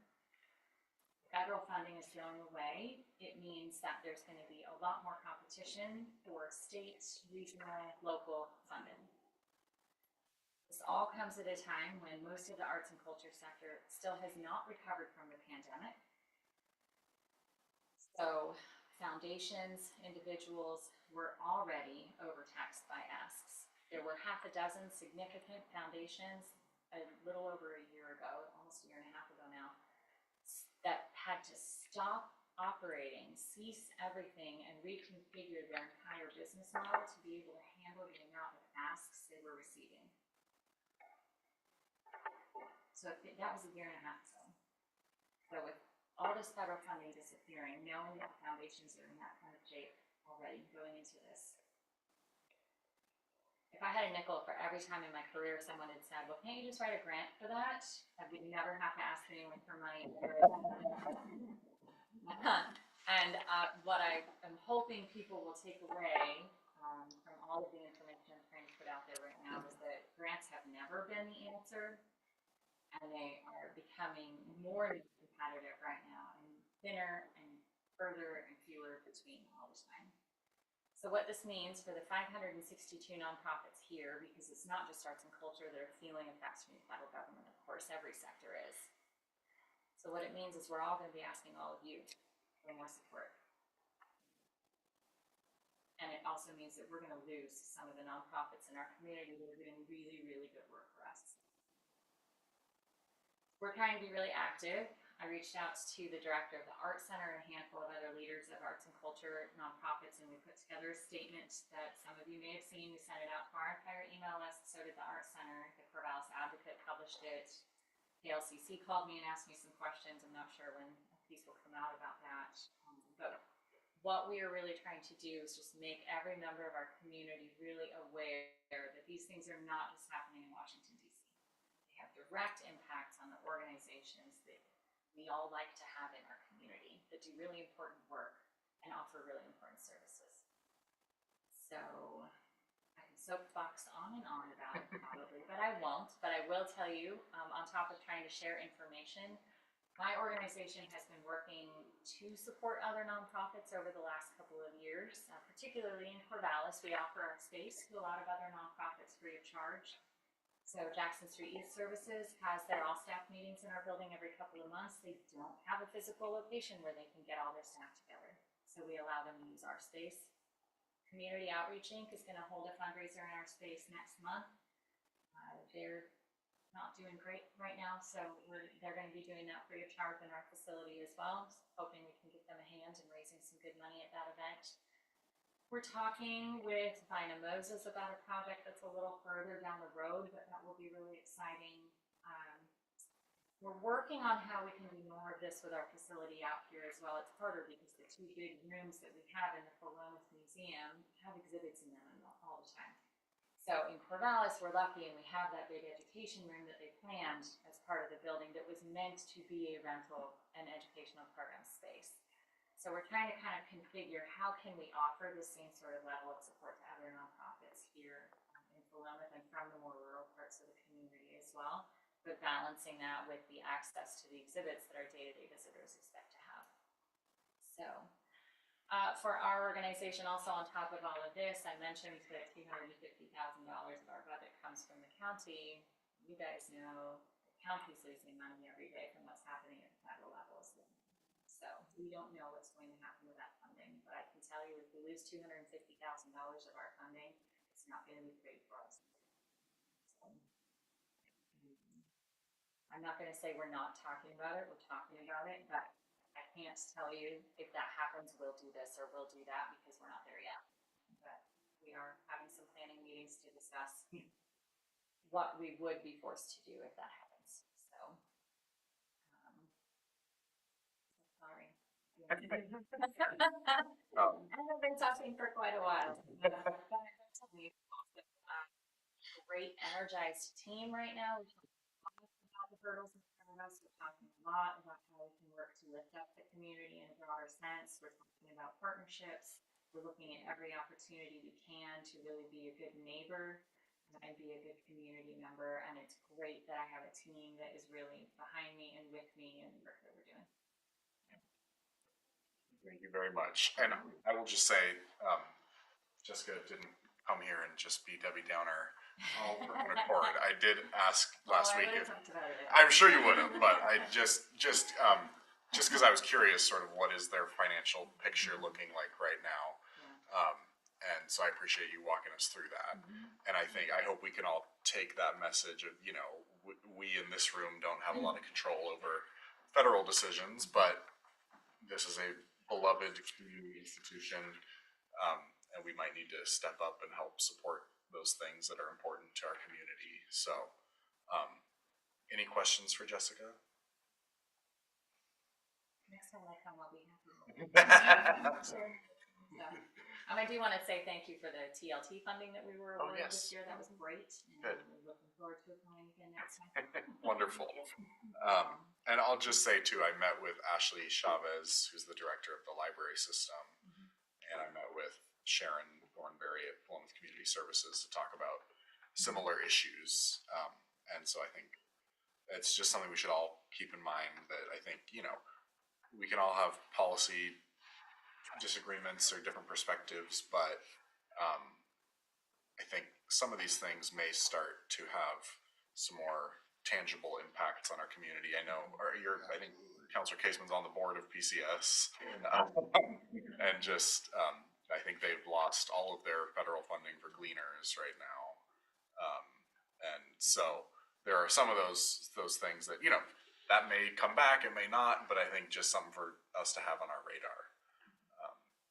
federal funding is going away. It means that there's going to be a lot more competition for state, regional, local funding. This all comes at a time when most of the arts and culture sector still has not recovered from the pandemic. So foundations, individuals were already overtaxed by asks. There were half a dozen significant foundations a little over a year ago, almost a year and a half ago now, that had to stop operating, cease everything, and reconfigure their entire business model to be able to handle the amount of asks they were receiving. So that was a year and a half ago. So with all this federal funding disappearing, knowing that foundations are in that kind of shape already going into this. If I had a nickel for every time in my career someone had said, well, can't you just write a grant for that? I would never have to ask anyone for money. And what I am hoping people will take away from all of the information I'm trying to put out there right now is that grants have never been the answer, and they are becoming more competitive right now, and thinner and further and fewer between all the time. So what this means for the 562 nonprofits here, because it's not just arts and culture that are feeling effects from the federal government, of course, every sector is. So what it means is we're all going to be asking all of you for more support. And it also means that we're going to lose some of the nonprofits in our community that are doing really, really good work for us. We're trying to be really active. I reached out to the director of the Art Center and a handful of other leaders of arts and culture nonprofits, and we put together a statement that some of you may have seen. We sent it out to our entire email list, so did the Art Center. The Corvallis Advocate published it. The LCC called me and asked me some questions. I'm not sure when a piece will come out about that. But what we are really trying to do is just make every member of our community really aware that these things are not just happening in Washington, D.C. They have direct impacts on the organizations that we all like to have in our community that do really important work and offer really important services. So I can soapbox on and on about it probably, but I won't. But I will tell you, on top of trying to share information, my organization has been working to support other nonprofits over the last couple of years, particularly in Corvallis. We offer our space to a lot of other nonprofits free of charge. So Jackson Street Youth Services has their all-staff meetings in our building every couple of months. They don't have a physical location where they can get all their staff together. So we allow them to use our space. Community Outreach Inc. is going to hold a fundraiser in our space next month. They're not doing great right now, so they're going to be doing that free of charge in our facility as well. So hoping we can give them a hand in raising some good money at that event. We're talking with Vina Moses about a project that's a little further down the road, but that will be really exciting. We're working on how we can do more of this with our facility out here as well. It's harder because the two big rooms that we have in the Philomathoregon Museum have exhibits in them all the time. So in Corvallis, we're lucky and we have that big education room that they planned as part of the building that was meant to be a rental and educational program space. So we're trying to kind of configure how can we offer the same sort of level of support to other nonprofits here in Philomathoregon and from the more rural parts of the community as well, but balancing that with the access to the exhibits that our day-to-day visitors expect to have. So for our organization, also on top of all of this, I mentioned that $250,000 of our budget comes from the county. You guys know the county's losing money every day from what's happening at the federal levels. So we don't know what's going to happen with that funding, but I can tell you if we lose $250,000 of our funding, it's not going to be great for us. So, I'm not going to say we're not talking about it, we're talking about it, but I can't tell you if that happens, we'll do this or we'll do that because we're not there yet. But we are having some planning meetings to discuss what we would be forced to do if that happens. So, sorry. I've been talking for quite a while. We've got a great energized team right now. We're talking a lot about the hurdles in front of us. We're talking a lot about how we can work to lift up the community in a broader sense. We're talking about partnerships. We're looking at every opportunity we can to really be a good neighbor and be a good community member. And it's great that I have a team that is really behind me and with me in the work that we're doing. Thank you very much. And I will just say, Jessica didn't come here and just be Debbie Downer. own accord. I did ask last I week would've if, talked about it. I'm sure you would have, but I just because I was curious, sort of what is their financial picture looking like right now. And so I appreciate you walking us through that. And I hope we can all take that message of, we in this room don't have a lot of control over federal decisions, but this is a beloved community institution, and we might need to step up and help support those things that are important to our community. So, any questions for Jessica? Next time I come, I'll be happy. Sure. I do want to say thank you for the TLT funding that we were awarded this year. That was great. And Good. we're looking forward to applying again next time. Wonderful. And I'll just say too, I met with Ashley Chavez, who's the director of the library system, and I met with Sharon Thornberry at Philomath Community Services to talk about similar issues. And so I think it's just something we should all keep in mind, that I think, we can all have policy disagreements or different perspectives, but I think some of these things may start to have some more tangible impacts on our community. I know, I think Councilor Caseman's on the board of PCS, and just I think they've lost all of their federal funding for gleaners right now, and so there are some of those things that that may come back, it may not, but I think just something for us to have on our radar.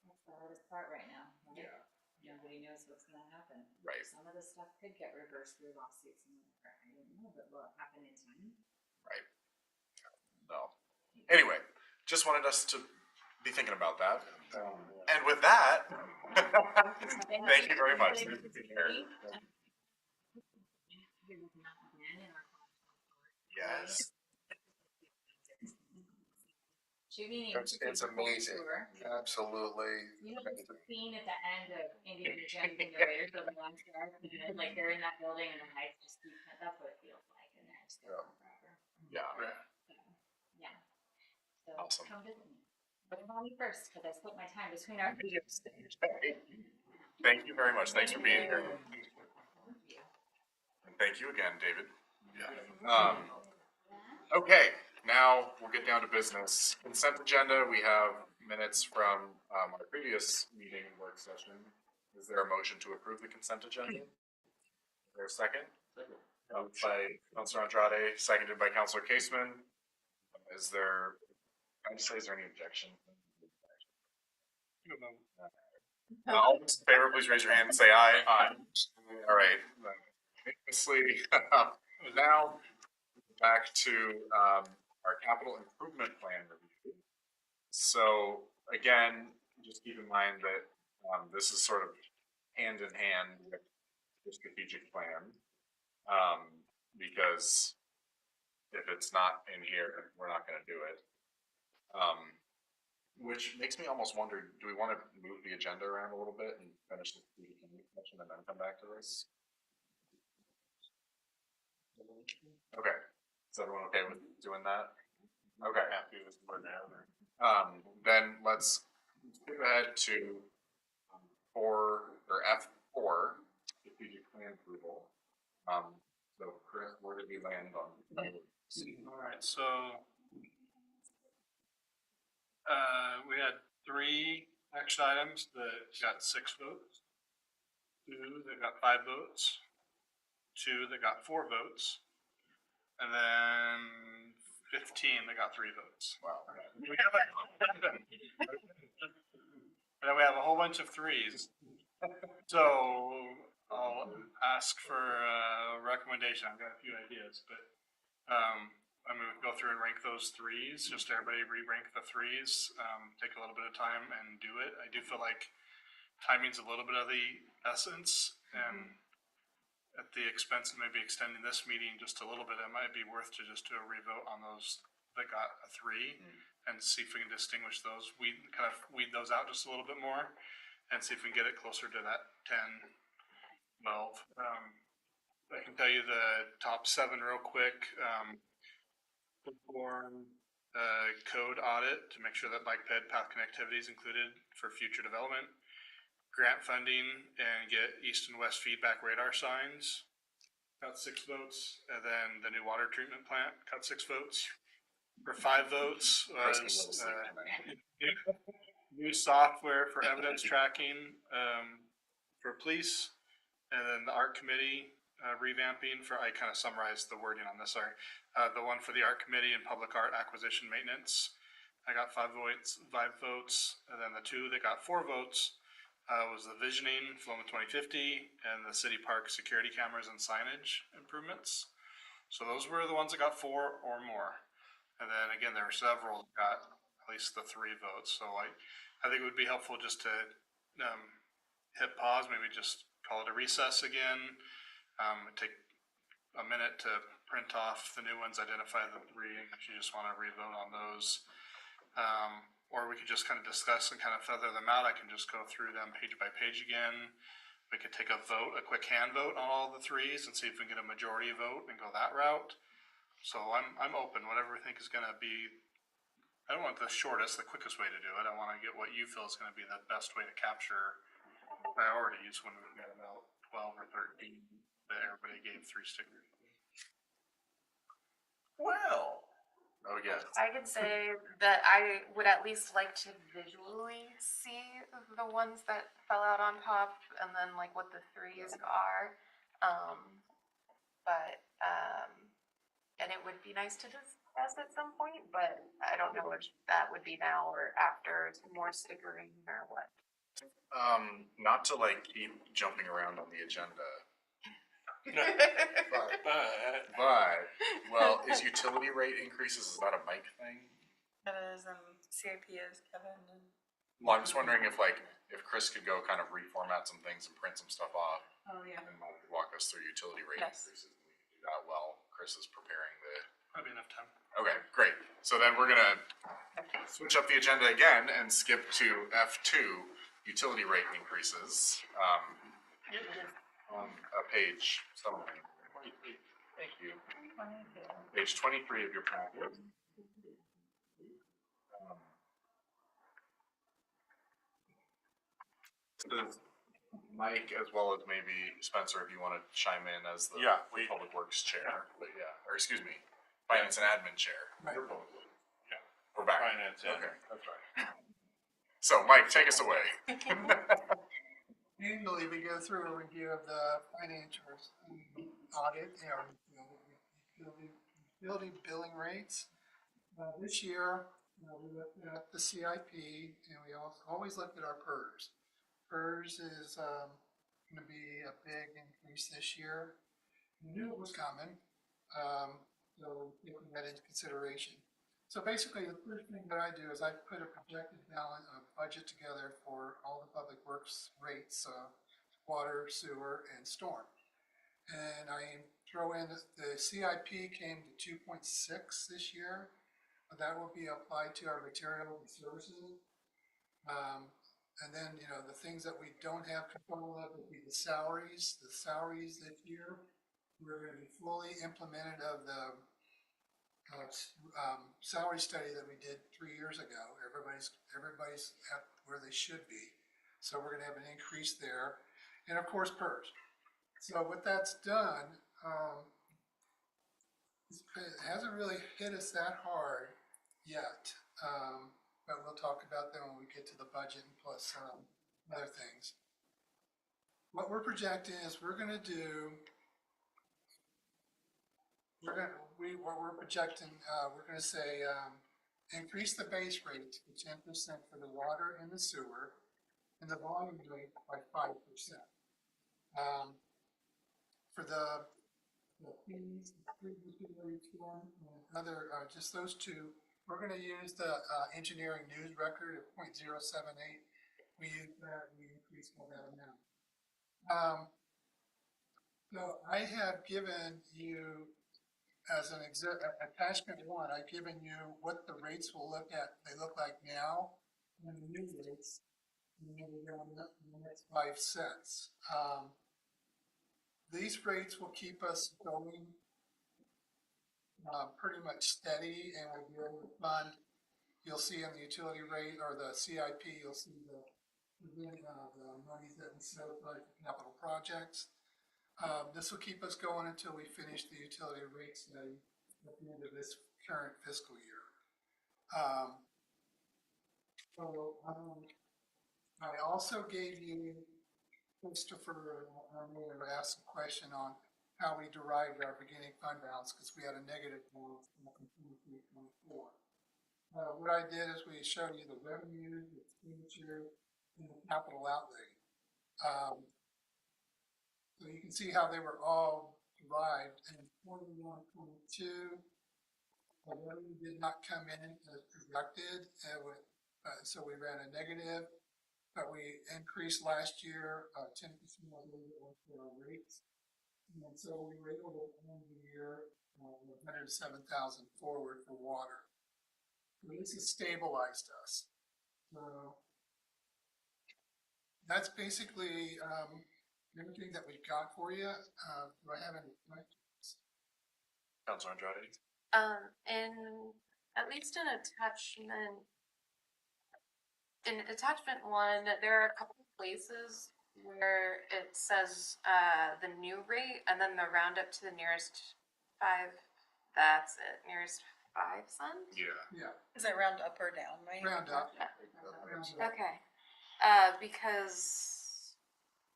That's the hardest part right now. Right? Yeah. Nobody knows what's going to happen. Right. Some of the stuff could get reversed through lawsuits, and I don't know, but will it happen in time? Right. So, anyway, just wanted us to be thinking about that. And with that, thank you very much. Yes. It's amazing. Absolutely. The scene at the end of Indiana Jones and the Raiders of the Lost Ark, like they're in that building and the lights just keep, that's what it feels like, and then it's going on forever. Yeah. Yeah. So Awesome. come visit me. But call me first, because I split my time between our videos. Thank you very much. Thanks for being here. And thank you again, David. Yeah. Okay, now we'll get down to business. Consent agenda, we have minutes from our previous meeting work session. Is there a motion to approve the consent agenda? Is there a second? Second. By Councilor Andrade, seconded by Councilor Caseman. Is there any objection? All those in favor, please raise your hand and say aye. Aye. All right. Now, back to our capital improvement plan review. So again, just keep in mind that this is sort of hand in hand with the strategic plan, because if it's not in here, we're not going to do it. Which makes me almost wonder, do we want to move the agenda around a little bit and finish the strategic session and then come back to this? Okay. Is everyone okay with doing that? Okay. Happy with more now. Then let's skip ahead to F4, strategic plan approval. So Chris, where did we land on? All right, so we had 3 action items that got 6 votes, 2 that got 5 votes, 2 that got 4 votes, and then 15 that got 3 votes. Wow. And then we have a whole bunch of 3s. So I'll ask for a recommendation. I've got a few ideas, but I'm going to go through and rank those 3s. Just everybody re-rank the 3s. Take a little bit of time and do it. I do feel like timing's a little bit of the essence, and at the expense of maybe extending this meeting just a little bit, it might be worth to just do a revote on those that got a 3 and see if we can distinguish those. We kind of weed those out just a little bit more and see if we can get it closer to that 10, 12. I can tell you the top 7 real quick. Perform code audit to make sure that bike ped path connectivity is included for future development. Grant funding and get east and west feedback radar signs. got 6 votes, and then the new water treatment plant got 6 votes. For 5 votes Chris can go to was sleep tonight. new software for evidence tracking for police, and then the art committee revamping for, I kind of summarized the wording on this, sorry. The one for the art committee and public art acquisition maintenance. I got 5 votes, and then the 2 that got 4 votes was the visioning, Floma 2050, and the city park security cameras and signage improvements. So those were the ones that got 4 or more. And then again, there were several that got at least the 3 votes. So I think it would be helpful just to hit pause, maybe just call it a recess again. Take a minute to print off the new ones, identify the 3, if you just want to re-vote on those. Or we could just kind of discuss and kind of feather them out. I can just go through them page by page again. We could take a vote, a quick hand vote on all the 3s and see if we can get a majority vote and go that route. So I'm open, whatever we think is going to be. I don't want the shortest, the quickest way to do it. I want to get what you feel is going to be the best way to capture priorities when we've got about 12 or 13 that everybody gave 3 stickers. Well, oh yes. I could say that I would at least like to visually see the ones that fell out on top and then like what the 3s are. And it would be nice to discuss at some point, but I don't know if that would be now or after more stickering or what. Not to like keep jumping around on the agenda, but well, is utility rate increases, is that a Mike thing? That is, CIP is Kevin. Well, I'm just wondering if Chris could go kind of reformat some things and print some stuff off. Oh, yeah. And Mike could walk us through utility rate Yes. increases. We can do that while Chris is preparing the. Probably enough time. Okay, great. So then we're gonna switch up the agenda again and skip to F2, utility rate increases. On a page somewhere. Thank you. Page 23 of your packet. Does Mike, as well as maybe Spencer, if you want to chime in as the Public Works Chair, but or excuse me, Finance and Admin Chair. Right. Yeah. We're back. Finance, yeah. Okay, that's right. So, Mike, take us away. Usually we go through a review of the financials, audit, utility billing rates. This year, we looked at the CIP and we always looked at our PERS. PERS is going to be a big increase this year. We knew it was coming, so taking that into consideration. So basically, the first thing that I do is I put a projected balance of budget together for all the public works rates, water, sewer, and storm. And I throw in the CIP came to 2.6 this year. That will be applied to our material and services. And then, the things that we don't have control of would be the salaries. The salaries this year, we're going to be fully implemented of the salary study that we did 3 years ago. Everybody's at where they should be. So we're going to have an increase there. And of course, PERS. So what that's done, it hasn't really hit us that hard yet. But we'll talk about that when we get to the budget and plus other things. What we're projecting is we're going to say increase the base rate to 10% for the water and the sewer, and the volume rate by 5%. For the fees, and other, just those two, we're going to use the engineering news record of 0.078. We use that, we increase by that amount. So I have given you, as an attachment 1, I've given you what the rates will look like now, and the new rates, and the next 5 cents. These rates will keep us going pretty much steady, and we'll be able to fund. You'll see in the utility rate or the CIP, you'll see the monies that we set aside for capital projects. This will keep us going until we finish the utility rate study at the end of this current fiscal year. I also gave you, Christopher, asked a question on how we derived our beginning fund balance, because we had a negative balance in 23-24. What I did is we showed you the revenue, the expenditure, and the capital outlay. So you can see how they were all derived in 21-22. The revenue did not come in as projected, so we ran a negative, but we increased last year 10% for our rates. And so we were able to end the year with 107,000 forward for water. So this has stabilized us. So that's basically everything that we've got for you. Do I have any questions? Councilor Andrade? In at least in attachment 1, there are a couple of places where it says the new rate and then the round up to the nearest 5. That's it, nearest 5 cents. Yeah. Yeah, Is that round up or down, right? round up. Okay, because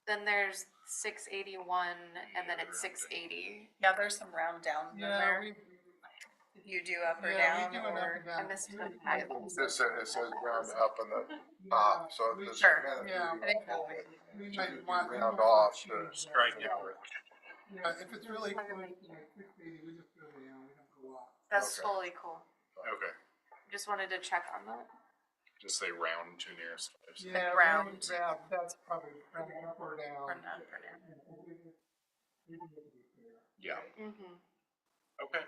then there's 681 and then it's 680. Yeah, there's some round down in Yeah, there. we If you do up or do down, an up or and down. I missed the It says round up in the Yeah, top, so we- it just. Sure. Yeah. I think that way. We might want. Round off to Strike it. Yeah, if it's really close to like 680, we just go down, we don't go up. That's Okay. totally cool. Okay. Just wanted to check on that. Just say round to nearest. Yeah, round. Yeah, that's probably round up or down. Or not, or down. Yeah. Mm-hmm. Okay.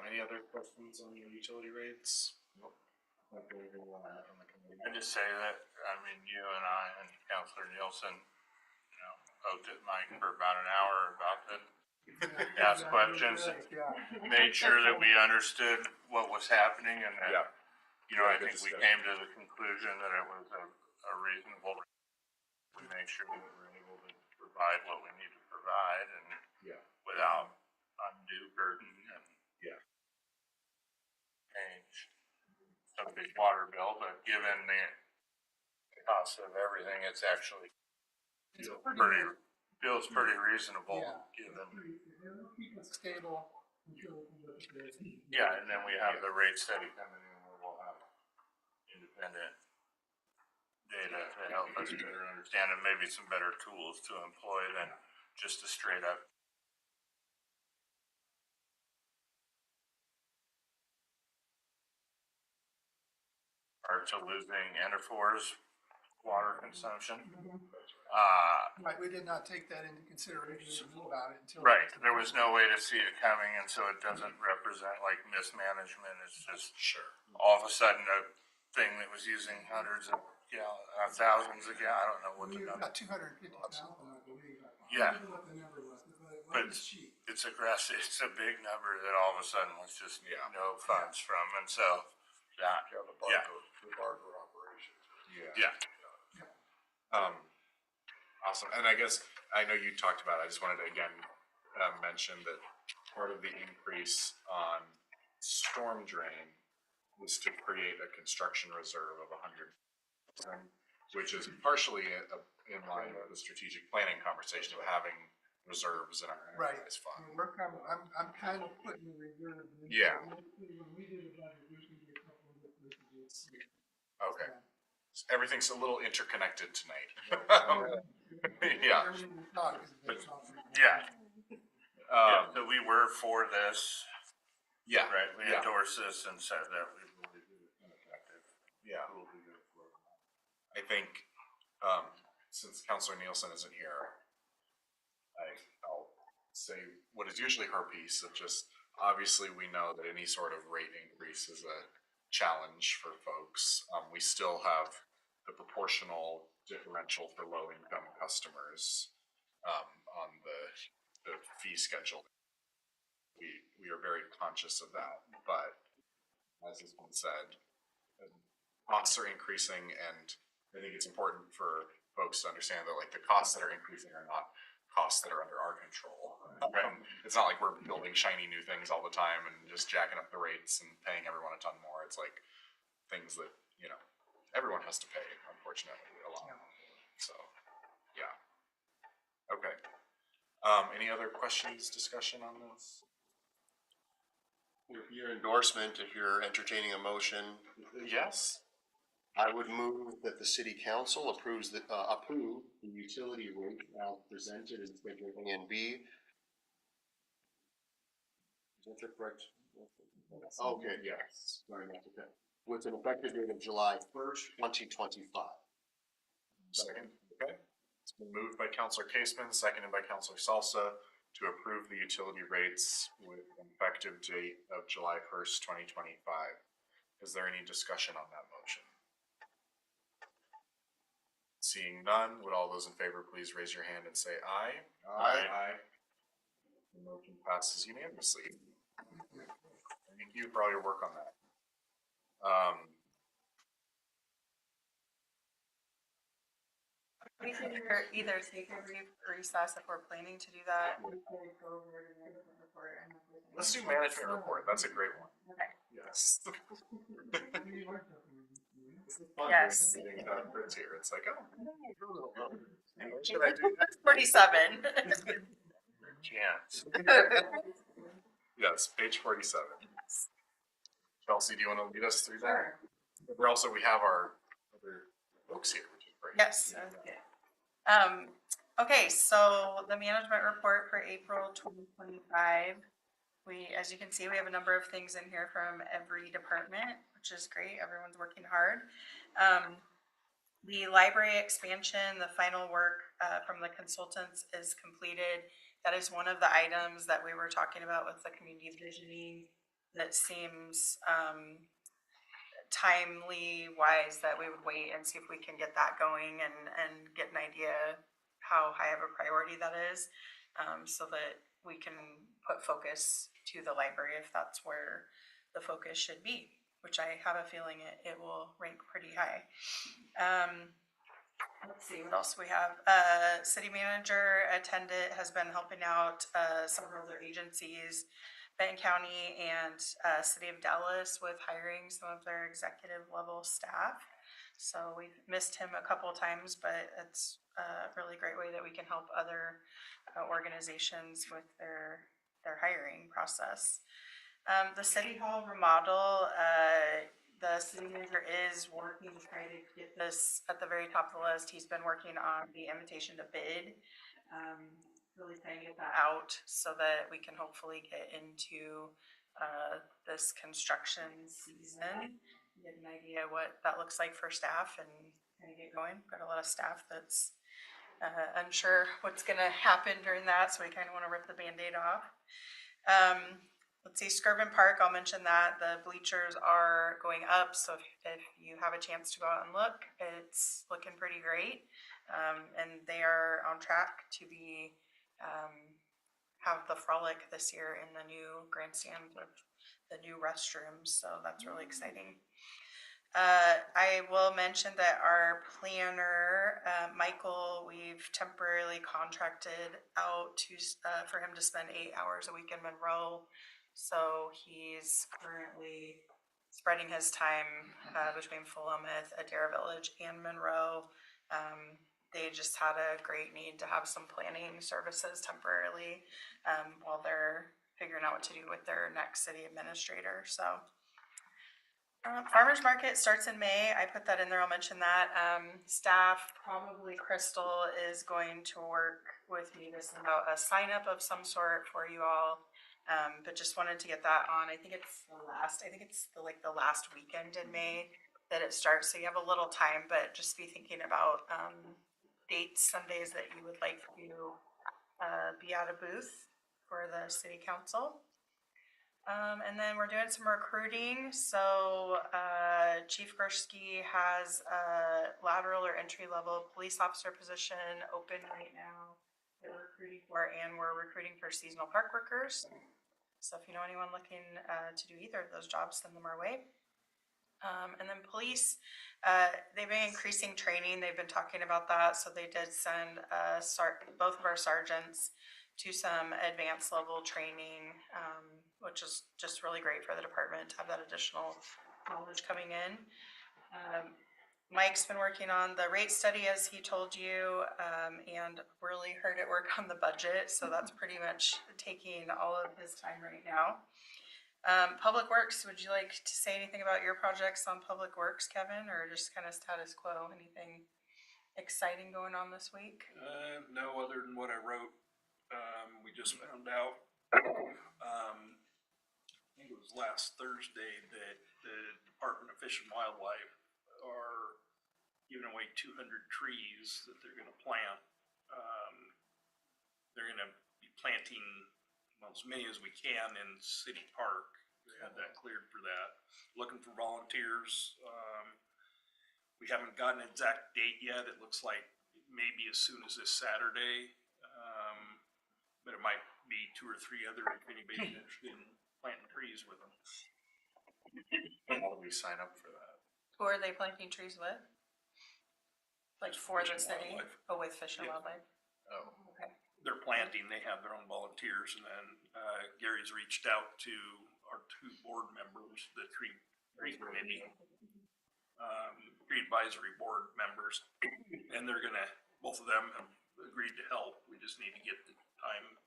Any other questions on your utility rates? Nope. I just say that, I mean, you and I and Councilor Nielsen, poked at Mike for about an hour about the, asked questions, Yeah. made sure that we understood what was happening and that, Yeah. I think we came to the conclusion that it was a reasonable, to make sure that we're able to provide what we need to provide and without undue burden and change some big water bill, but given the cost of everything, it's actually feels pretty reasonable Yeah. given. It'll keep it stable until we can look at this. Yeah, and then we have the rate study coming in where we'll have independent data to help us better understand and maybe some better tools to employ than just a straight up. Or to losing Enterfor's water consumption. Right, we did not take that into consideration, we didn't know about it until. Right, there was no way to see it coming, and so it doesn't represent like mismanagement, it's just all of a sudden a thing that was using hundreds of thousands of gallons, I don't know what the We number. got 250,000, I believe. Yeah. I don't know what the number was, but it But was cheap. it's aggressive, it's a big number that all of a sudden was just no funds from, and so that, Yeah, the Barber operations. yeah. Awesome. And I guess, I know you talked about it, I just wanted to again mention that part of the increase on storm drain was to create a construction reserve of 100, which is partially in line with the strategic planning conversation of having reserves in our Right. enterprise fund. I'm kind of putting the reserve in. Yeah. When we did the budget, we usually did a couple of this. Okay. Everything's a little interconnected tonight. Yeah. Yeah. So we were for this, Yeah. right, we Yeah. endorsed this and said that we believe it was ineffective. Yeah. We'll be good for it. I think, since Councilor Nielsen isn't here, I'll say what is usually her piece of just, obviously we know that any sort of rate increase is a challenge for folks. We still have the proportional differential for low income customers, on the fee schedule. We are very conscious of that, but as has been said, costs are increasing, and I think it's important for folks to understand that like the costs that are increasing are not costs that are under our control. It's not like we're building shiny new things all the time and just jacking up the rates and paying everyone a ton more. It's like things that, you know, everyone has to pay, unfortunately, a lot. So, yeah. Okay. Any other questions, discussion on this? With your endorsement, if you're entertaining a motion, Yes. I would move that the city council approve the utility rate as presented in schedule A and B. Is that correct? Okay, yes, sorry, that's okay. With an effective date of July 1st, 2025. Second. Okay. It's been moved by Councilor Caseman, seconded by Councilor Salsa to approve the utility rates with an effective date of July 1st, 2025. Is there any discussion on that motion? Seeing none, would all those in favor please raise your hand and say aye? Aye. The motion passes unanimously. Thank you for all your work on that. We can either take a recess if we're planning to do that. Let's do management report. That's a great one. Okay. Yes. Yes. Fritz here. It's like, oh, what should I do next? 47. Chance. Yes, page 47. Chelsea, do you want to lead us through that? We're also, we have our other folks here, which is great. Yes. Okay. Okay, so the management report for April 2025. As you can see, we have a number of things in here from every department, which is great. Everyone's working hard. The library expansion, the final work from the consultants is completed. That is one of the items that we were talking about with the community visioning that seems timely wise that we would wait and see if we can get that going and get an idea how high of a priority that is, so that we can put focus to the library if that's where the focus should be, which I have a feeling it will rank pretty high. Let's see, what else we have? City manager has been helping out several other agencies, Benton County and City of Dallas, with hiring some of their executive level staff. So we've missed him a couple of times, but it's a really great way that we can help other organizations with their hiring process. The City Hall remodel, the city manager is working to try to get this at the very top of the list. He's been working on the invitation to bid, really trying to get that out so that we can hopefully get into this construction season, get an idea what that looks like for staff and kind of get going. Got a lot of staff that's unsure what's going to happen during that, so we kind of want to rip the Band-Aid off. Let's see, Skirvin Park, I'll mention that the bleachers are going up, so if you have a chance to go out and look, it's looking pretty great. And they are on track to be have the frolic this year in the new grandstand with the new restrooms, so that's really exciting. I will mention that our planner, Michael, we've temporarily contracted out to for him to spend 8 hours a week in Monroe. So he's currently spreading his time between Philomath, Adair Village, and Monroe. They just had a great need to have some planning services temporarily while they're figuring out what to do with their next city administrator. So farmers market starts in May. I put that in there. I'll mention that. Staff, probably Crystal, is going to work with me to send out a sign up of some sort for you all. But just wanted to get that on. I think it's the last weekend in May that it starts. So you have a little time, but just be thinking about dates, Sundays that you would like to be at a booth for the city council. And then we're doing some recruiting. So Chief Gursky has a lateral or entry level police officer position open right now that we're recruiting for, and we're recruiting for seasonal park workers. So if you know anyone looking to do either of those jobs, send them our way. And then police, they've been increasing training, they've been talking about that, so they did send, both of our sergeants to some advanced level training, which is just really great for the department to have that additional knowledge coming in. Mike's been working on the rate study, as he told you, and really hard at work on the budget, so that's pretty much taking all of his time right now. Public Works, would you like to say anything about your projects on Public Works, Kevin, or just kind of status quo? Anything exciting going on this week? No, other than what I wrote. We just found out, I think it was last Thursday, that the Department of Fish and Wildlife are giving away 200 trees that they're gonna plant. They're gonna be planting, well, as many as we can in City Park. They had that cleared for that. Looking for volunteers. We haven't gotten an exact date yet. It looks like maybe as soon as this Saturday. But it might be 2 or 3 other, if anybody's interested in planting trees with them. How do we sign up for that? Who are they planting trees with? Like for the Fish and city? Wildlife. Oh, with Fish and Yeah. Wildlife? Oh, Okay. They're planting, they have their own volunteers, and then Gary's reached out to our 2 board members, the tree committee, tree advisory board members, and they're gonna, both of them have agreed to help. We just need to get the time.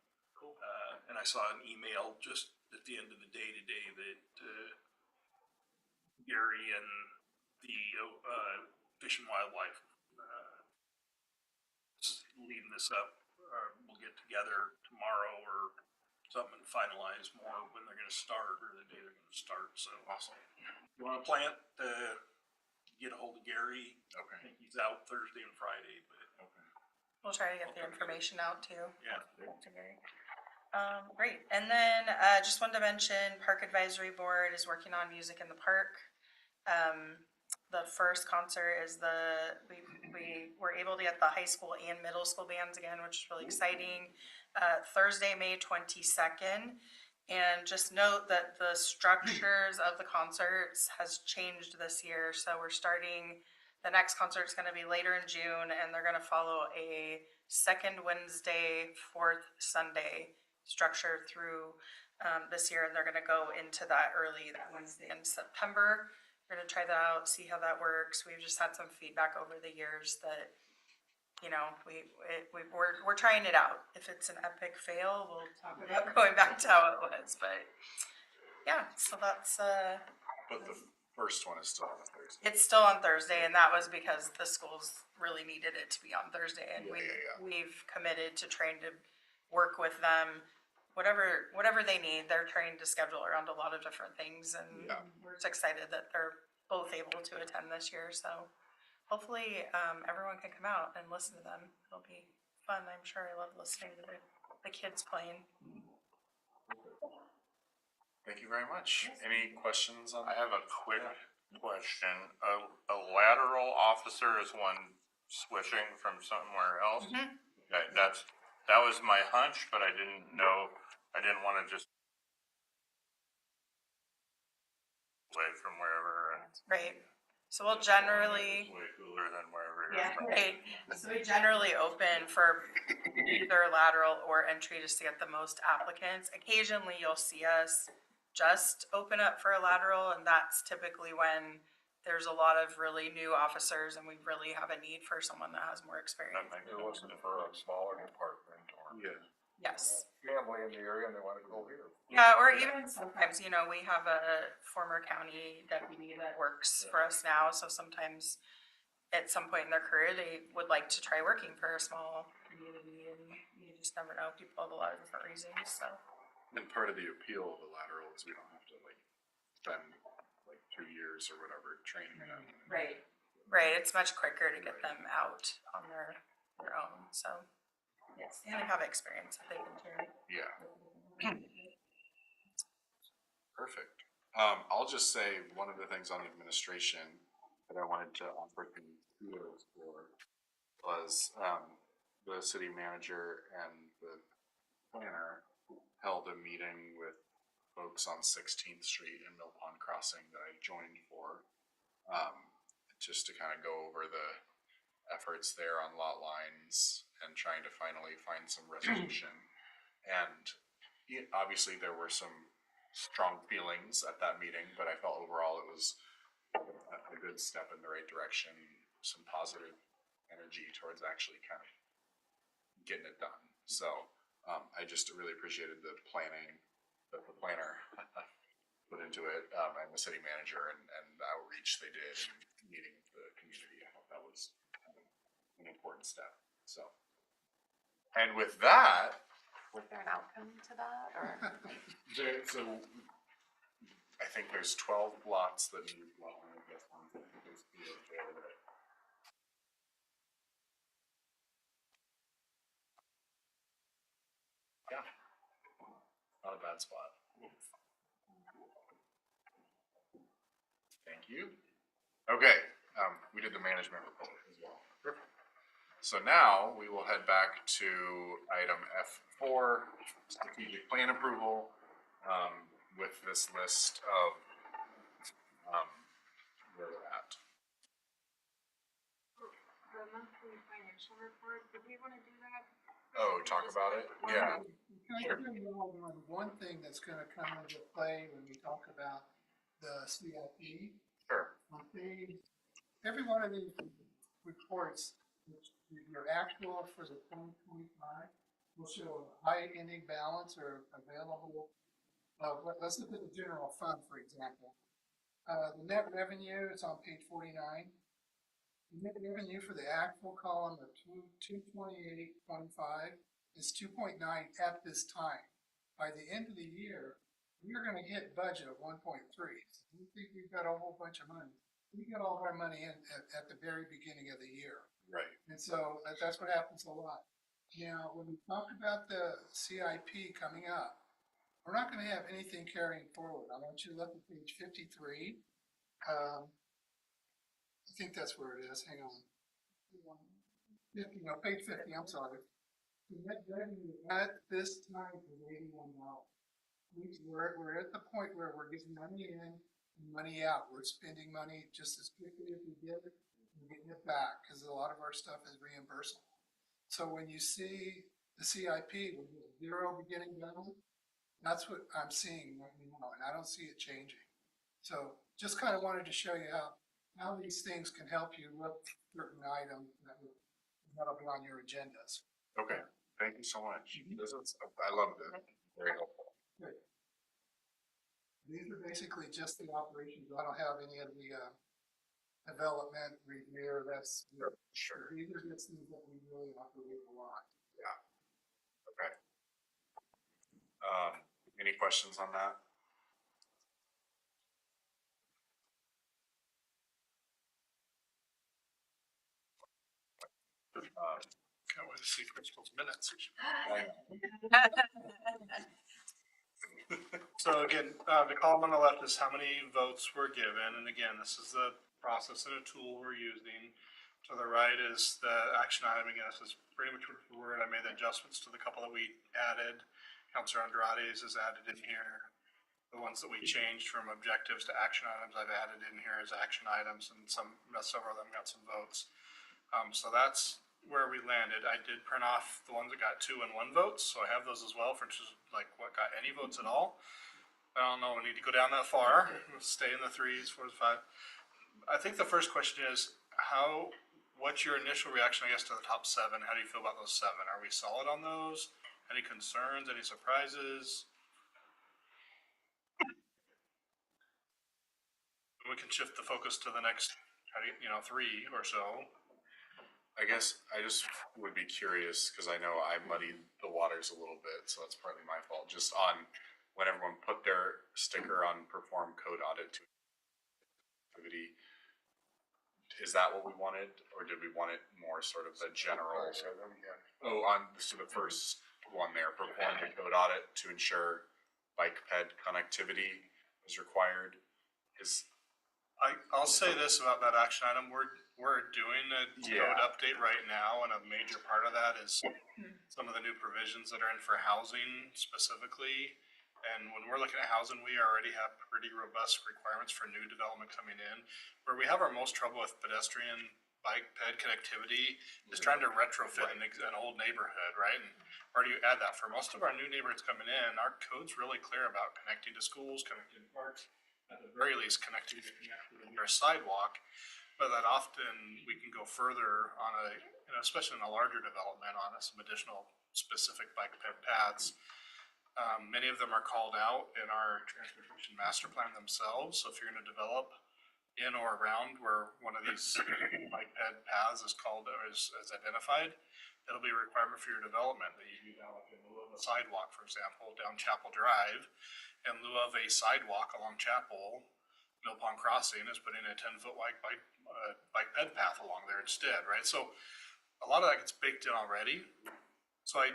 And I saw an email just at the end of the day today that Gary and the Fish and Wildlife leading this up. We'll get together tomorrow or something and finalize more when they're gonna start or the day they're gonna start, so. awesome. You wanna plant, get a hold of Gary. I Okay. think he's out Thursday and Friday, but Okay. We'll try to get the information out too. yeah. Great. And then, just wanted to mention, Park Advisory Board is working on Music in the Park. The first concert is we were able to get the high school and middle school bands again, which is really exciting. Thursday, May 22nd. And just note that the structures of the concerts has changed this year. So we're starting, the next concert's gonna be later in June, and they're gonna follow a second Wednesday, fourth Sunday structure through this year, and they're gonna go into that Wednesday in September. We're gonna try that out, see how that works. We've just had some feedback over the years that, you know, we're trying it out. If it's an epic fail, we'll talk about going back to how it was, but yeah, so that's, But the first one is still on Thursday. it's still on Thursday, and that was because the schools really needed it to be on Thursday, and we've committed to trying to work with them. Whatever they need, they're trying to schedule around a lot of different things, and Yeah. we're just excited that they're both able to attend this year, so hopefully, everyone can come out and listen to them. It'll be fun, I'm sure. I love listening to the kids playing. Thank you very much. Any questions on I that? have a quick question. A lateral officer is one switching from somewhere else? Okay, that was my hunch, but I didn't know, I didn't wanna just away from wherever and Right, so we'll generally. way cooler than wherever you're Yeah, from. right. So we generally open for either lateral or entry just to get the most applicants. Occasionally, you'll see us just open up for a lateral, and that's typically when there's a lot of really new officers and we really have a need for someone that has more That experience. makes It wasn't for a smaller department or Yeah. Yes. family in the area and they wanted to go here. Yeah, or even sometimes, you know, we have a former county deputy that works for us now, so sometimes at some point in their career, they would like to try working for a small community, and you just never know, people have a lot of different reasons, so. And part of the appeal of the lateral is we don't have to spend 2 years or whatever training them. Right. Right, it's much quicker to get them out on their own, so, yes, and they have experience that they can share. Yeah. Perfect. I'll just say one of the things on administration that I wanted to offer kudos for was the city manager and the planner held a meeting with folks on 16th Street and Mill Pond Crossing that I joined for. just to kind of go over the efforts there on lot lines and trying to finally find some resolution. And obviously there were some strong feelings at that meeting, but I felt overall it was a good step in the right direction, some positive energy towards actually kind of getting it done. So I just really appreciated the planning that the planner put into it, and the city manager and the outreach they did and meeting the community. I thought that was an important step. So, and with that, Was there an outcome to that, or? so I think there's 12 lots that need lot line adjustments. I think there's 3 of there that yeah, not a bad spot. Thank you. Okay, we did the management report as well. Perfect. So now we will head back to item F4, strategic plan approval, with this list of where we're at. The monthly financial report, did we wanna do that? Oh, talk about it? Yeah. Can I bring you all on one thing that's gonna come into play when we talk about the CIP? Sure. On page, every one of these reports, which your actual for the 2025 will show a high ending balance or available. Let's look at the general fund, for example. The net revenue is on page 49. The net revenue for the actual column of 228.25 is 2.9 at this time. By the end of the year, we are going to hit budget of 1.3. So we think we've got a whole bunch of money. We get all of our money in at the very beginning of the year. Right. And so that's what happens a lot. Now, when we talk about the CIP coming up, we're not going to have anything carrying forward. I want you to look at page 53. I think that's where it is. Hang on. 50, no, page 50, I'm sorry. The net revenue at this time is $81. We're at the point where we're getting money in and money out. We're spending money just as quickly as we get it and getting it back because a lot of our stuff is reimbursable. So when you see the CIP with zero beginning balance, that's what I'm seeing right now, and I don't see it changing. So just kind of wanted to show you how these things can help you look at certain items that'll be on your agendas. Okay. Thank you so much. This is, I loved it. Very helpful. Good. These are basically just the operations. I don't have any of the development review. That's Sure. These are just things that we really operate a lot. Yeah. Okay. Any questions on that? Can't wait to see Crystal's minutes. So again, the column on the left is how many votes were given, and again, this is the process and a tool we're using. To the right is the action item. Again, this is pretty much word for word. I made the adjustments to the couple that we added. Councilor Andrade's is added in here. The ones that we changed from objectives to action items, I've added in here as action items, and several of them got some votes. So that's where we landed. I did print off the ones that got 2 and 1 votes, so I have those as well for just like what got any votes at all. I don't know, we need to go down that far. We'll stay in the 3s, 4s, 5. I think the first question is what's your initial reaction, I guess, to the top 7? How do you feel about those 7? Are we solid on those? Any concerns, any surprises? We can shift the focus to the next, 3 or so. I guess I just would be curious because I know I muddied the waters a little bit, so that's partly my fault. Just on when everyone put their sticker on perform code audit to activity, is that what we wanted, or did we want it more sort of the general? Oh, on so the first one there, perform the code audit to ensure bike ped connectivity is required. I'll say this about that action item. We're doing a code update right now, and a major part of that is some of the new provisions that are in for housing specifically. And when we're looking at housing, we already have pretty robust requirements for new development coming in. Where we have our most trouble with pedestrian bike ped connectivity is trying to retrofit an old neighborhood, right? And where do you add that? For most of our new neighborhoods coming in, our code's really clear about connecting to schools, connecting to parks, at the very least connecting to a sidewalk. But that often we can go further on a, you know, especially in a larger development, on some additional specific bike ped paths. Many of them are called out in our transportation master plan themselves. So if you're going to develop in or around where one of these bike ped paths is called or is identified, it'll be a requirement for your development that you do that, like in lieu of a sidewalk, for example, down Chapel Drive. In lieu of a sidewalk along Chapel, Mill Pond Crossing is putting a 10-foot wide bike ped path along there instead, right? So a lot of that gets baked in already. So I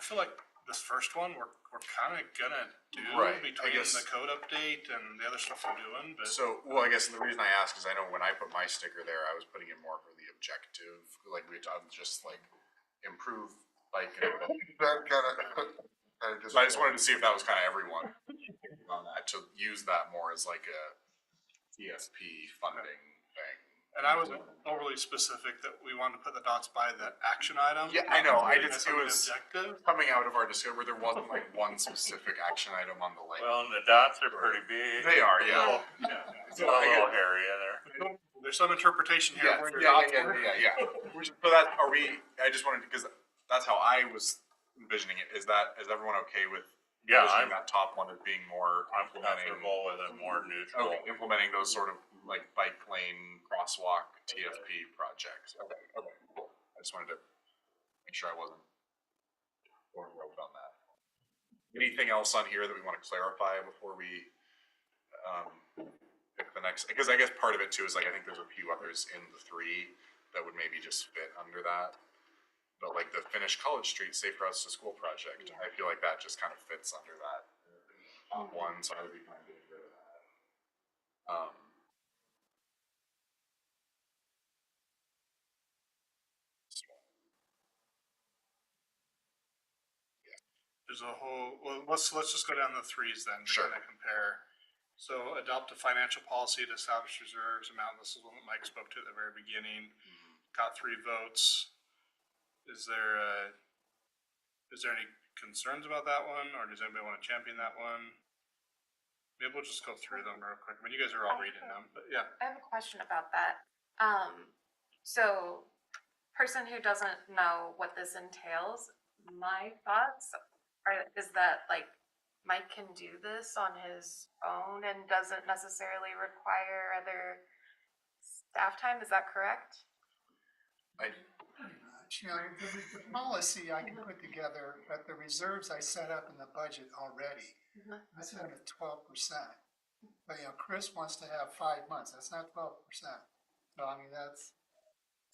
feel like this first one we're kind of gonna do between the code update and the other stuff we're doing. But So, well, I guess the reason I ask is I know when I put my sticker there, I was putting it more for the objective, like we talked, just like improve bike. That kind of just. So I just wanted to see if that was kind of everyone on that, to use that more as like a ESP funding thing. and I wasn't overly specific that we wanted to put the dots by the action item. Yeah, I know. It As was objective. coming out of our discussion where there wasn't like one specific action item on the list. Well, and the dots are pretty big. They are, yeah. It's a little hairy in there. There's some interpretation here. Yes, where your yeah. dots were. So that are we? I just wanted, because that's how I was envisioning it. Is everyone okay with? Yeah, envisioning that top one as being more. I'm comfortable with it, more neutral. Okay, implementing those sort of like bike lane crosswalk TFP projects. Okay, cool. I just wanted to make sure I wasn't going rogue on that. Anything else on here that we want to clarify before we pick the next? Because I guess part of it too is like I think there's a few others in the three that would maybe just fit under that. But like the Finnish College Street Safe Routes to School project, I feel like that just kind of fits under that top one, so I would be fine getting rid of that. There's a whole. Well, let's just go down the threes then. Sure. To compare. So adopt a financial policy to establish reserves amount. This is one that Mike spoke to at the very beginning. Got 3 votes. Is there any concerns about that one, or does anybody want to champion that one? Maybe we'll just go through them real quick. I mean, you guys are all reading them, but yeah. I have a question about that. So, person who doesn't know what this entails, my thoughts is that like Mike can do this on his own and doesn't necessarily require other staff time. Is that correct? You know, the policy I can put together, but the reserves I set up in the budget already, I set them at 12%. But, you know, Chris wants to have 5 months, that's not 12%. So, I mean, that's,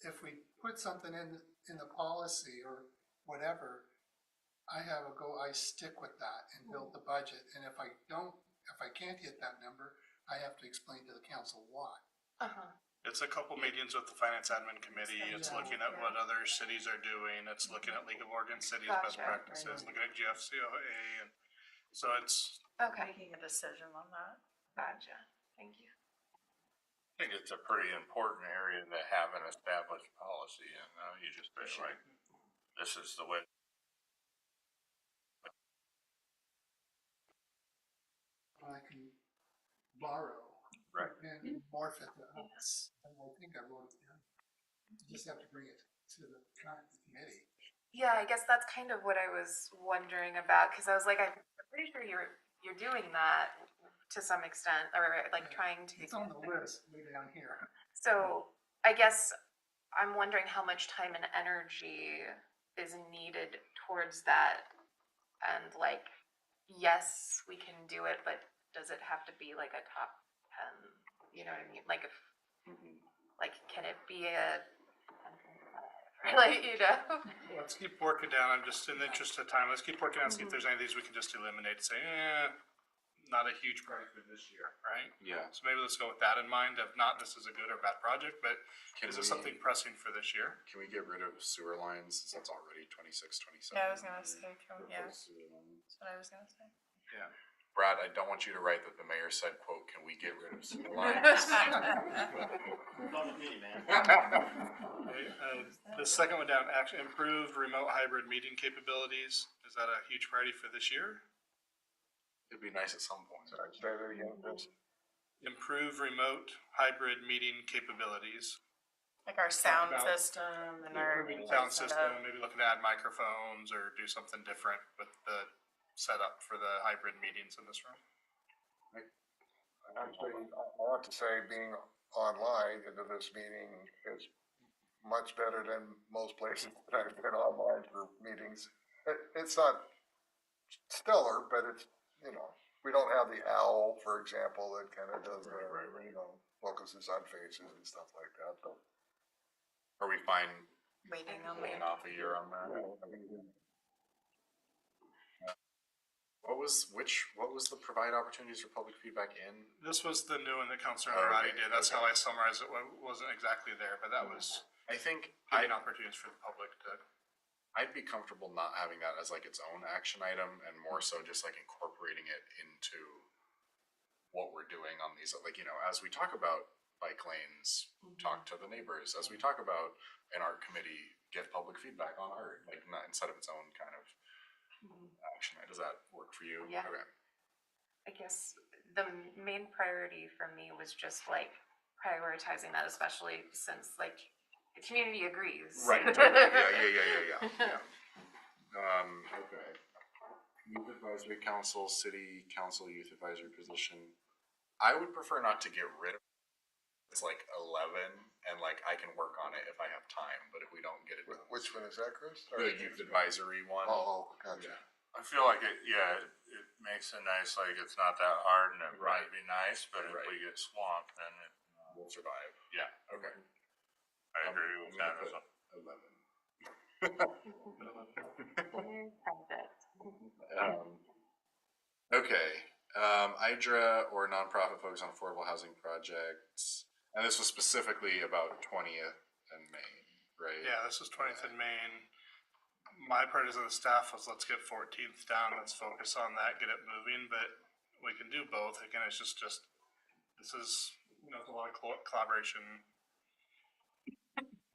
if we put something in the policy or whatever, I stick with that and build the budget, and if I can't hit that number, I have to explain to the council why. It's a couple meetings with the Finance Admin Committee. It's looking at what other cities are doing. It's looking at League of Oregon Cities best practices, looking at GFCOA, and so it's Making a decision on that. Gotcha. Thank you. I think it's a pretty important area to have an established policy, and you just say like, this is the way. I can borrow. Right. And morph it to us, and I think I wrote it down. You just have to bring it to the committee. Yeah, I guess that's kind of what I was wondering about, because I was like, I'm pretty sure you're doing that to some extent, or like trying to. It's on the list way down here. So I guess I'm wondering how much time and energy is needed towards that, and like, yes, we can do it, but does it have to be like a top 10? You know what I mean? Like if, like, can it be a, like, you know? Let's keep working down. I'm just in the interest of time. Let's keep working on, see if there's any of these we can just eliminate. Say, not a huge project for this year, right? Yeah. So maybe let's go with that in mind. If not, this is a good or bad project, but is it we- something pressing for this year? Can we get rid of sewer lines since that's already 26, 27? Yeah, I was gonna say, yeah, Sewer lines. that's what I was gonna say. Yeah. Brad, I don't want you to write that the mayor said, quote, "Can we get rid of sewer lines?" The second one down, actually improved remote hybrid meeting capabilities. Is that a huge priority for this year? It'd be nice at some point. Sorry, say that again, Chris. Improve remote hybrid meeting capabilities. Like our sound About system and our. Improving sound setup. system, maybe looking to add microphones or do something different with the setup for the hybrid meetings in this room. Actually, I want to say being online into this meeting is much better than most places that I've been online for meetings. It's not stellar, but it's, you know, we don't have the owl, for example, that kind of does, you know, focuses on faces and stuff like that, but. Are we fine Waiting on holding me. off a year on that? What was the provide opportunities for public feedback in? This was the new one that Councilor Okay, Naradi did. That's okay. how I summarized it. It wasn't exactly there, but that was I think giving opportunities for the public to. I'd be comfortable not having that as like its own action item and more so just like incorporating it into what we're doing on these, like, you know, as we talk about bike lanes, talk to the neighbors. As we talk about an art committee, get public feedback on art, like not instead of its own kind of action. Does that work for you? Yeah. Okay. I guess the main priority for me was just like prioritizing that, especially since like the community agrees. Right. Totally. Yeah. Okay. Youth Advisory Council, City Council Youth Advisory position. I would prefer not to get rid of it. It's like 11, and like I can work on it if I have time. But if we don't get it done, Which one is that, Chris? the Youth Advisory one. Oh, gotcha. I feel like it makes it nice, like it's not that hard and it Right. might be nice, but if Right. we get swamped, then it, We'll survive. yeah, Okay. I agree with that as well. 11. Okay. IDRA or nonprofit focus on affordable housing projects. And this was specifically about 20th and Main, right? Yeah, this is 20th and Main. My priorities of the staff was let's get 14th down. Let's focus on that, get it moving. But we can do both. Again, it's just this is, you know, a lot of collaboration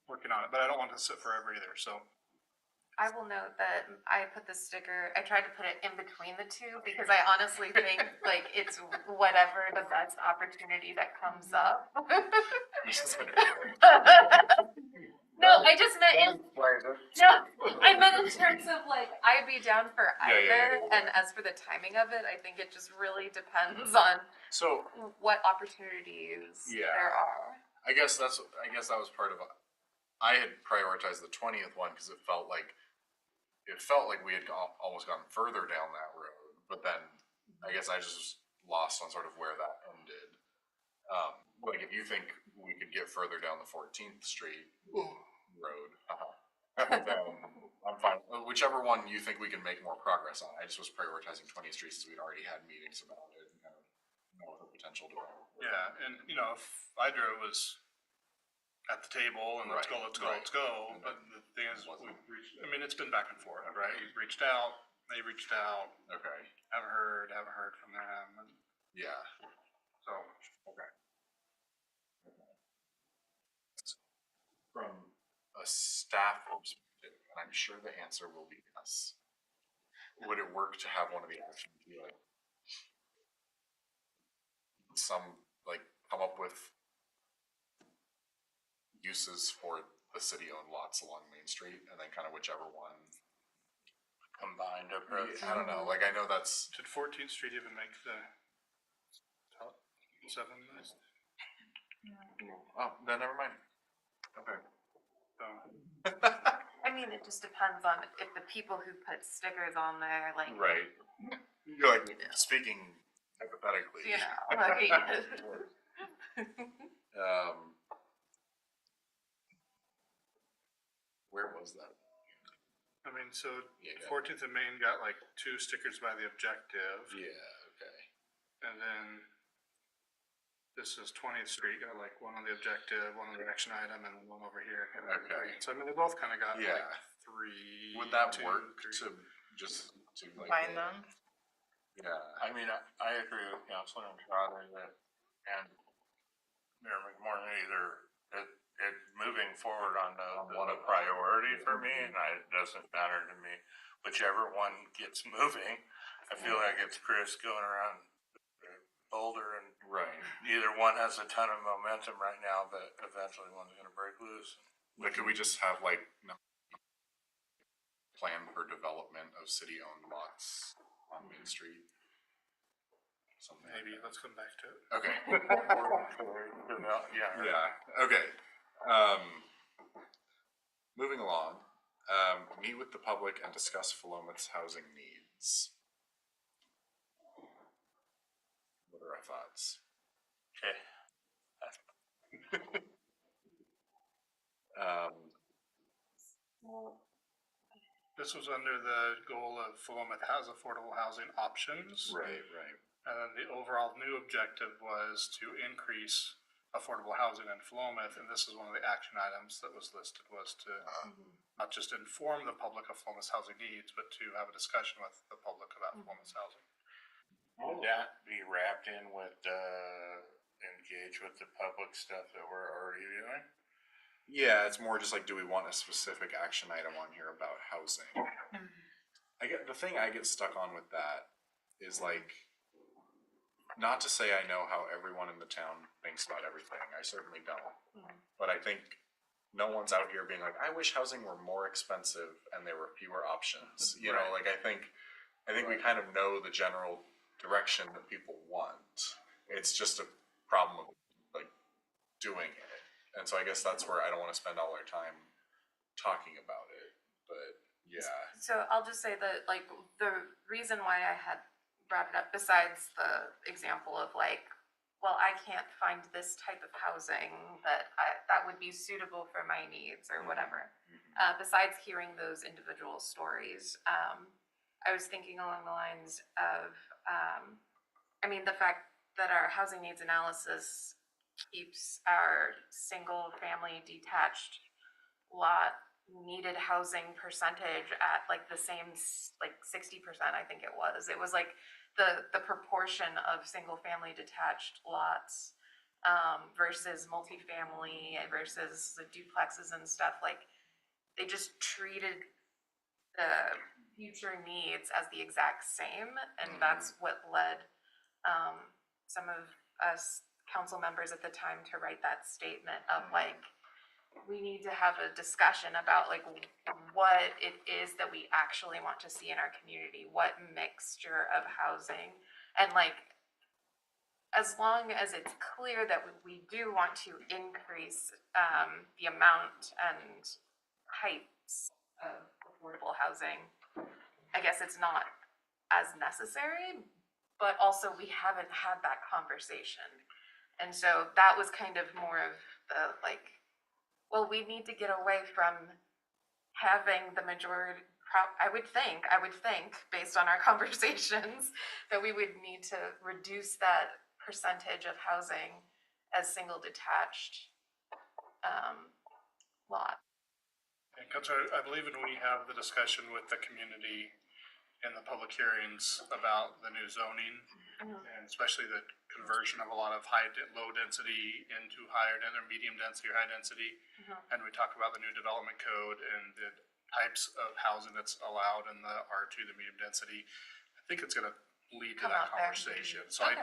working on it. But I don't want to sit forever either. So I will note that I put the sticker, I tried to put it in between the two because I honestly think like it's whatever the best opportunity that comes up. No, I just meant in, no, I meant in terms of like, I'd be down for either. And as for the timing of it, I think it just really depends on So what opportunities there are. I guess that was part of I had prioritized the 20th one because it felt like we had almost gone further down that road, but then I guess I just was lost on sort of where that ended. Like if you think we could get further down the 14th Street road, then I'm fine. Whichever one you think we can make more progress on. I just was prioritizing 20th Street since we'd already had meetings about it and kind of know the potential to. yeah, and you know, if IDRA was at the table and let's go. And But the thing is, it's been back and forth, right? You've reached out, they reached out. Okay. Haven't heard from them. And Yeah. so, Okay. From a staff perspective, and I'm sure the answer will be yes. Would it work to have one of the actions be like come up with uses for the city-owned lots along Main Street, and then kind of whichever one Combined approach. I don't know. Like I know that's did 14th Street even make the top 7 list? oh then never mind. Okay. So, I mean, it just depends on if the people who put stickers on there, like, Right. You're like speaking hypothetically. you know, like, Where was that? I mean, so Yeah. 14th and Main got like 2 stickers by the objective, Yeah. Okay. and then this is 20th Street got like 1 on the objective, 1 on the action item, and 1 over here. Kind of Okay. So I mean, they both kind of got Yeah. like 3. Would that 2, work 3. to just to like Combine them. Yeah, I mean, I agree with Councilor Trotter that, and Mayor McMorrin either, it's moving forward on the priority for me, and it doesn't matter to me. Whichever one gets moving, I feel like it's Chris going around Boulder, and Right. either one has a ton of momentum right now, but eventually one's gonna break loose. But could we just have like plan for development of city-owned lots on Main Street? Something like Maybe, that. let's come back to it. Okay. Yeah, right. Yeah. Okay. Moving along. Meet with the public and discuss Philomat's housing needs. What are our thoughts? Okay. This was under the goal of Philomath has affordable housing options. Right. Right. And then the overall new objective was to increase affordable housing in Philomath, and this is one of the action items that was listed, was to not just inform the public of Philomath's housing needs, but to have a discussion with the public about Philomath's housing. Would that be wrapped in with engage with the public stuff that we're already doing? Yeah, it's more just like, do we want a specific action item on here about housing? The thing I get stuck on with that is like, not to say I know how everyone in the town thinks about everything. I certainly don't. But I think no one's out here being like, I wish housing were more expensive and there were fewer options. You know, like I think we kind of know the general direction that people want. It's just a problem of like doing it. And so I guess that's where I don't want to spend all our time talking about it. But yeah. So I'll just say that, like, the reason why I had brought it up, besides the example of like, well, I can't find this type of housing that would be suitable for my needs or whatever. Besides hearing those individual stories, I was thinking along the lines of, I mean, the fact that our housing needs analysis keeps our single family detached lot needed housing percentage at like the same, like 60%, I think it was like the proportion of single family detached lots versus multifamily versus the duplexes and stuff. Like they just treated the future needs as the exact same, and that's what led some of us council members at the time to write that statement of like, we need to have a discussion about like what it is that we actually want to see in our community, what mixture of housing, and like as long as it's clear that we do want to increase the amount and types of affordable housing, I guess it's not as necessary, but also we haven't had that conversation. And so that was kind of more of the like, well, we need to get away from having the majority, I would think, based on our conversations, that we would need to reduce that percentage of housing as single detached lot. And Councilor, I believe when we have the discussion with the community in the public hearings about the new zoning, and especially the conversion of a lot of low density into higher or medium density or high density, and we talk about the new development code and the types of housing that's allowed in the R2, the medium density, I think it's going to lead to that conversation. So I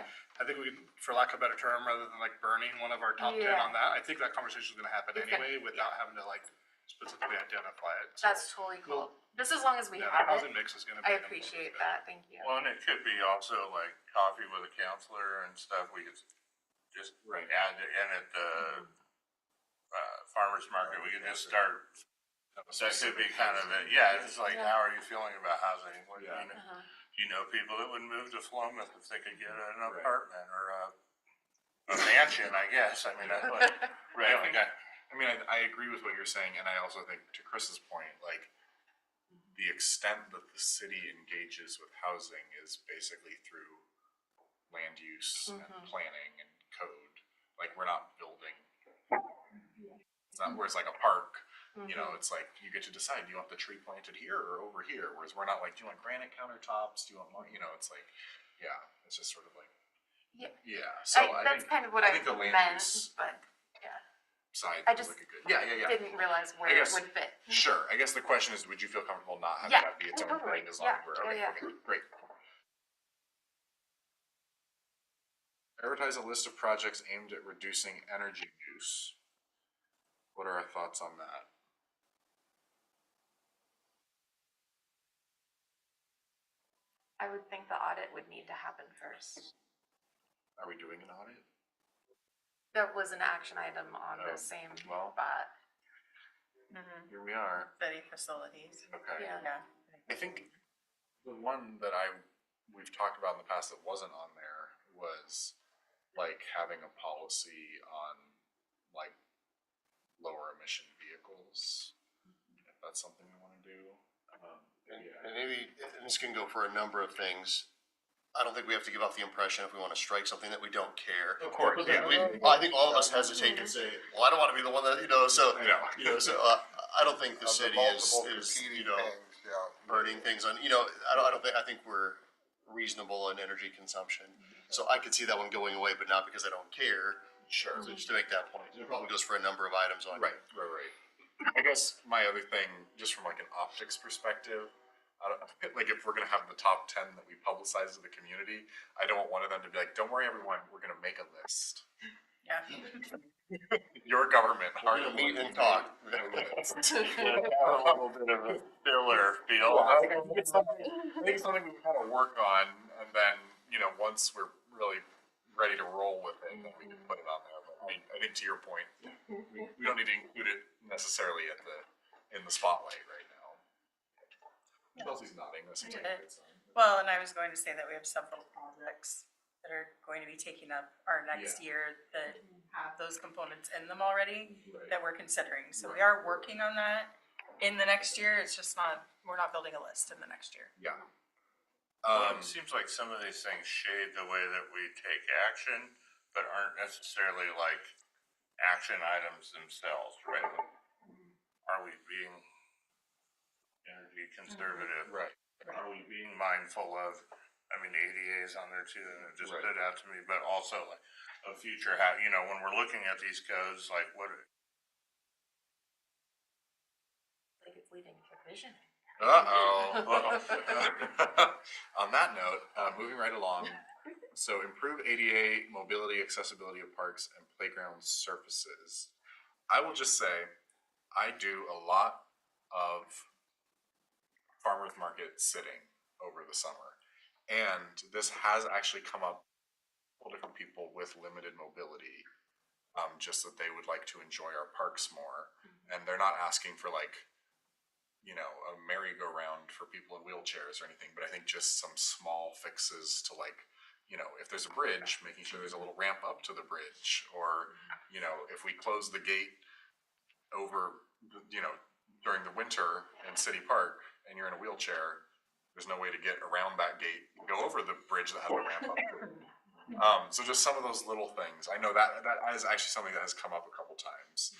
think we can, for lack of a better term, rather than like burning one of our top 10 on that, I think that conversation is going to happen anyway without having to like specifically identify it. So that's totally cool. Just as long as we have the housing it. mix is going to be. I appreciate that. Thank you. Well, and it could be also like coffee with a counselor and stuff. We could just add in at the farmer's market. We could just start. That could be kind of it. Yeah, it's like, how are you feeling about housing? What, you know people that would move to Philomath if they could get an apartment or a mansion, I guess. I mean, that's like, I agree with what you're saying, and I also think, to Chris's point, like, the extent that the city engages with housing is basically through land use and planning and code. Like, we're not building. It's not where it's like a park. You know, it's like you get to decide, do you want the tree planted here or over here? Whereas we're not like, do you want granite countertops? Do you want more? You know, it's like Yeah, it's just sort of like, Yeah. yeah, so I That's think, kind of what I I think the land meant, use but yeah, side I is just like a good, yeah. didn't realize where I it guess- would fit. Sure, I guess the question is, would you feel comfortable not having Yeah. that be its Oh, own totally. thing as long Yeah. as we're, Yeah, okay, yeah. okay, great. Prioritize a list of projects aimed at reducing energy use. What are our thoughts on that? I would think the audit would need to happen first. Are we doing an audit? That was an action item on Oh, the same well. spot. Here we are. City facilities. Okay. Yeah. I think the one that we've talked about in the past that wasn't on there was like having a policy on like lower emission vehicles. If that's something we want to do. And maybe, and this can go for a number of things. I don't think we have to give off the impression if we want to strike something that we don't care. Of course, yeah. I think all of us hesitate and say, well, I don't want to be the one that, so, I know. I don't think the Of city multiple is, competing things, yeah. burning things on, I think we're reasonable in energy consumption. So I could see that one going away, but not because I don't care. Sure. So just to make that point, it probably goes for a number of items on. Right. I guess my other thing, just from like an optics perspective, like if we're gonna have the top 10 that we publicize to the community, I don't want one of them to be like, "Don't worry, everyone, we're gonna make a list." Yeah. Your government, We're gonna meet and talk. Have a little bit of a filler feel. I think it's something we kind of work on, and then once we're really ready to roll with it, then we can put it on there. But I think to your point, we don't need to include it necessarily in the spotlight right now. Chelsea's nodding. That seems like a good sign. Well, and I was going to say that we have several projects that are going to be taking up our next year that have those components in them already that we're considering. So we are working on that in the next year. It's just we're not building a list in the next year. Yeah. It seems like some of these things shade the way that we take action, but aren't necessarily like action items themselves, right? Are we being energy conservative? Right. Are we being mindful of, ADA is on there too, and it just Right. stood out to me, but also like a future, when we're looking at these codes, like what, Like it's leaving provision. On that note, moving right along. So improve ADA mobility, accessibility of parks and playground surfaces. I will just say, I do a lot of farmers market sitting over the summer, and this has actually come up with different people with limited mobility, just that they would like to enjoy our parks more, and they're not asking for like a merry-go-round for people in wheelchairs or anything, but I think just some small fixes to like, if there's a bridge, making sure there's a little ramp up to the bridge, or, if we close the gate over, during the winter in City Park and you're in a wheelchair, there's no way to get around that gate, go over the bridge that has a ramp up to it. So just some of those little things. I know that is actually something that has come up a couple times.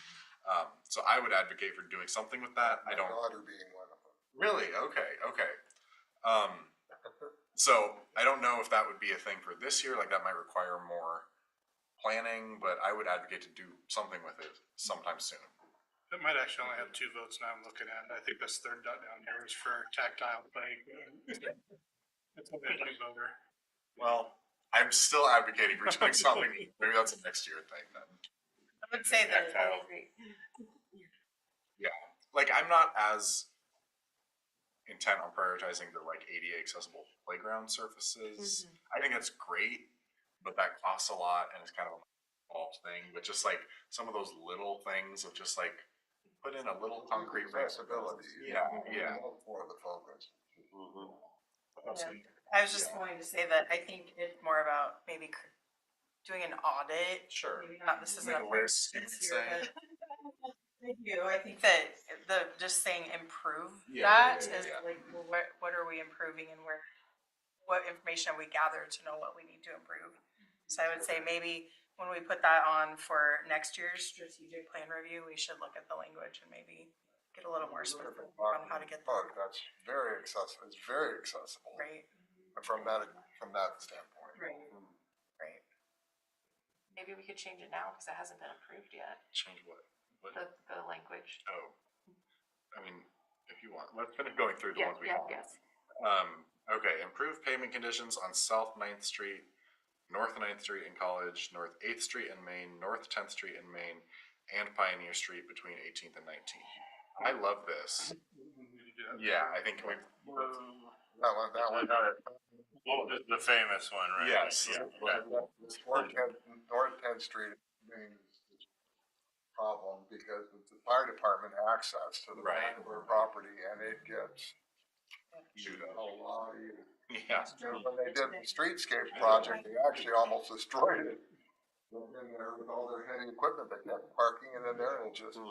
So I would advocate for doing something with that. I don't. My daughter being one of them. Really? Okay. So I don't know if that would be a thing for this year. Like that might require more planning, but I would advocate to do something with it sometime soon. It might actually only have 2 votes now I'm looking at. I think this third dot down here is for tactile play. It's only a 2 voter. Well, I'm still advocating for doing something. Maybe that's a next year thing then. I would say that. Like I'm not as intent on prioritizing the like ADA accessible playground surfaces. I think that's great, but that costs a lot and it's kind of a involved thing. But just like some of those little things of just like put in a little concrete ramp. Accessibility. Yeah. For the focus. Absolutely. I was just going to say that I think it's more about maybe doing an audit. Sure. Maybe not, this isn't Make a a list, you this could year, say. but I do. I think that just saying improve Yeah, that is like, well, what are we improving and what information have we gathered to know what we need to improve? So I would say maybe when we put that on for next year's strategic plan review, we should look at the language and maybe get a little more specific on how to get there. That's very accessible. It's very accessible. Right. from that standpoint. Right. Maybe we could change it now because it hasn't been approved yet, Change what? What? the language. Oh, I mean, if you want, let's finish going through the ones we have. Yes. Okay, improve pavement conditions on South 9th Street, North 9th Street in College, North 8th Street in Maine, North 10th Street in Maine, and Pioneer Street between 18th and 19th. I love this. Yeah, I think we. That one, Well, the famous one, right? Yes. Yeah. North 10th Street being the problem because it's the fire department access to the Right. back of our property and it gets Shoot a up. lot of. Yeah. When they did the streetscape project, they actually almost destroyed it. In there with all their heavy equipment, they kept parking it in there and it just, it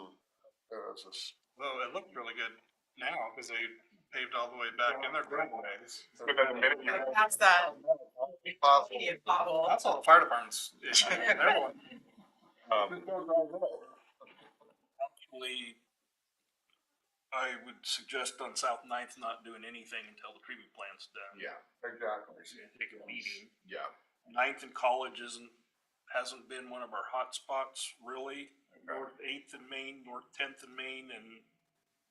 was just. Though it looked really good now because they paved all the way back in their driveways. But then the minute you. That's that Possible. immediate pothole. That's all the fire departments. They're the one. Actually, I would suggest on South 9th not doing anything until the treatment plant's done. Yeah. Exactly. It's gonna take a beating. Yeah. 9th and College hasn't been one of our hot spots really. North 8th and Main, North 10th and Main, and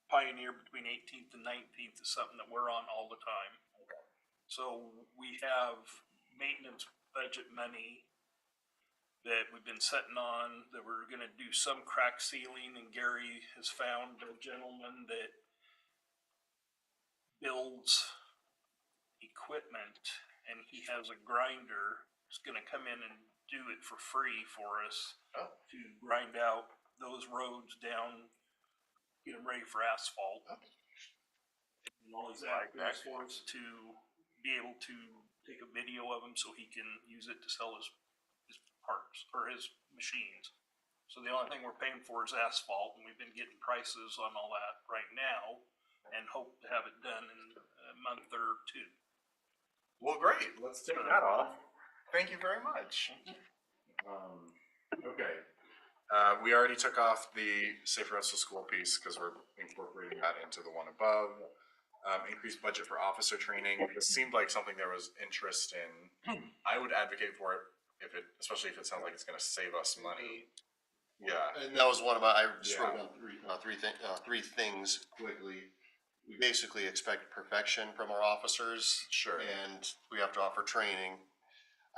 Pioneer between 18th and 19th is something that we're on all the time. So we have maintenance budget money that we've been setting on, that we're gonna do some crack sealing, and Gary has found a gentleman that builds equipment, and he has a grinder that's gonna come in and do it for free for us. Oh. To grind out those roads down, get them ready for asphalt. And all he's asking us for is to be able to take a video of them so he can use it to sell his parts or his machines. So the only thing we're paying for is asphalt, and we've been getting prices on all that right now and hope to have it done in a month or two. Well, great. Let's take that off. Thank you very much. Okay. We already took off the Safe Routes to School piece because we're incorporating that into the one above. Increased budget for officer training. This seemed like something there was interest in. I would advocate for it especially if it sounds like it's going to save us money. Yeah. And that was one of my, I just Yeah. wrote down three things quickly. We basically expect perfection from our officers. Sure. And we have to offer training.